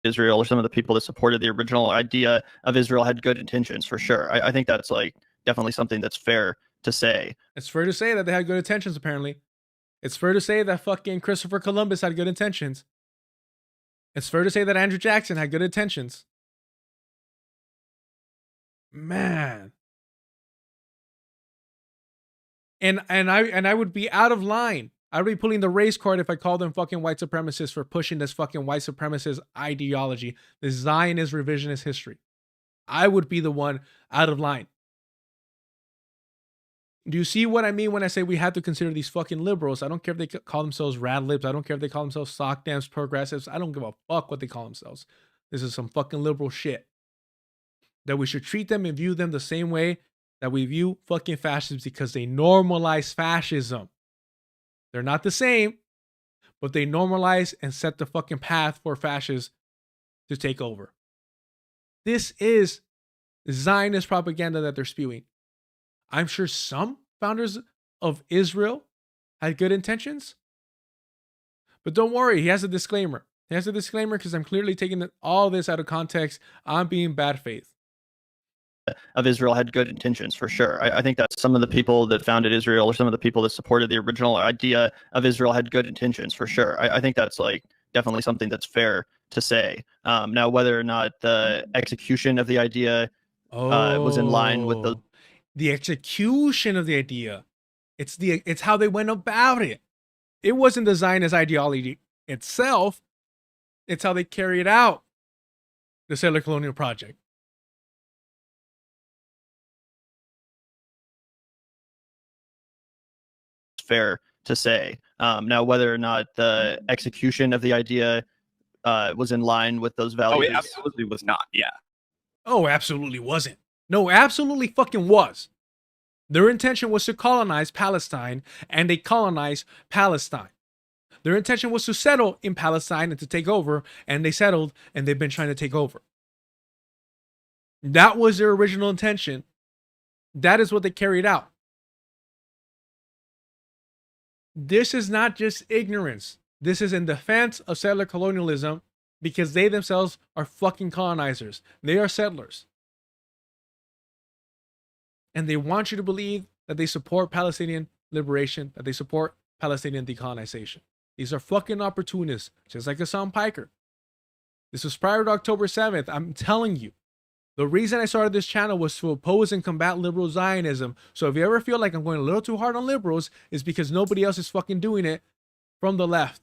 Israel or some of the people that supported the original idea of Israel had good intentions, for sure. I think that's like definitely something that's fair to say. It's fair to say that they had good intentions, apparently. It's fair to say that fucking Christopher Columbus had good intentions. It's fair to say that Andrew Jackson had good intentions. Man. And I would be out of line. I would be pulling the race card if I called them fucking white supremacists for pushing this fucking white supremacist ideology, this Zionist revisionist history. I would be the one out of line. Do you see what I mean when I say we have to consider these fucking liberals? I don't care if they call themselves rad libs. I don't care if they call themselves sock dams, progressives. I don't give a fuck what they call themselves. This is some fucking liberal shit. That we should treat them and view them the same way that we view fucking fascists, because they normalize fascism. They're not the same, but they normalize and set the fucking path for fascists to take over. This is Zionist propaganda that they're spewing. I'm sure some founders of Israel had good intentions. But don't worry, he has a disclaimer. He has a disclaimer because I'm clearly taking all this out of context. I'm being bad faith. Of Israel had good intentions, for sure. I think that some of the people that founded Israel, or some of the people that supported the original idea of Israel, had good intentions, for sure. I think that's like definitely something that's fair to say. Now, whether or not the execution of the idea was in line with the execution of the idea, it's how they went about it. It wasn't the Zionist ideology itself. It's how they carried out the settler colonial project. Fair to say. Now, whether or not the execution of the idea was in line with those values. Oh, it absolutely was not. Yeah. Oh, absolutely wasn't. No, absolutely fucking was. Their intention was to colonize Palestine, and they colonized Palestine. Their intention was to settle in Palestine and to take over, and they settled, and they've been trying to take over. That was their original intention. That is what they carried out. This is not just ignorance. This is in defense of settler colonialism, because they themselves are fucking colonizers. They are settlers. And they want you to believe that they support Palestinian liberation, that they support Palestinian decolonization. These are fucking opportunists, just like Hasan Piker. This was prior to October 7th. I'm telling you. The reason I started this channel was to oppose and combat liberal Zionism. So if you ever feel like I'm going a little too hard on liberals, it's because nobody else is fucking doing it from the left.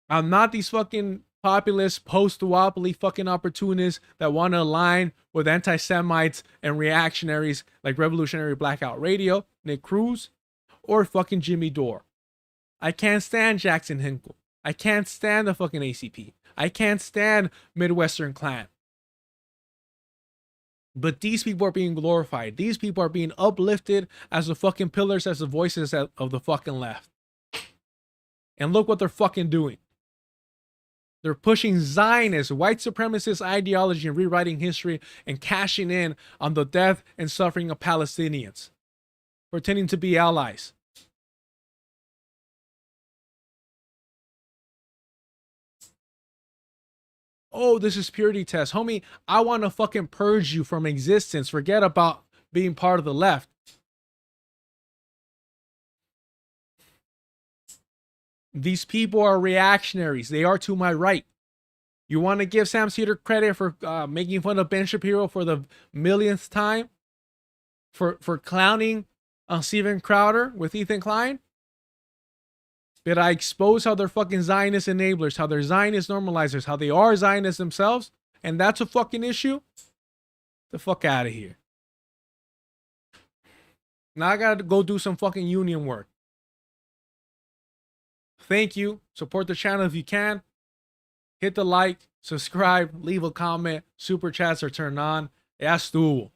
I'm not these fucking populist, post-duopoly fucking opportunists that want to align with anti-Semites and reactionaries like Revolutionary Blackout Radio, Nick Cruz, or fucking Jimmy Dore. I can't stand Jackson Hinkle. I can't stand the fucking ACP. I can't stand Midwestern Klan. But these people are being glorified. These people are being uplifted as the fucking pillars, as the voices of the fucking left. And look what they're fucking doing. They're pushing Zionist, white supremacist ideology and rewriting history and cashing in on the death and suffering of Palestinians, pretending to be allies. Oh, this is purity test. Homie, I want to fucking purge you from existence. Forget about being part of the left. These people are reactionaries. They are to my right. You want to give Sam Cedar credit for making fun of Ben Shapiro for the millionth time? For clowning on Steven Crowder with Ethan Klein? Did I expose how they're fucking Zionist enablers, how they're Zionist normalizers, how they are Zionists themselves? And that's a fucking issue? The fuck out of here. Now I gotta go do some fucking union work. Thank you. Support the channel if you can. Hit the like, subscribe, leave a comment. Super chats are turned on. Ya estuvo.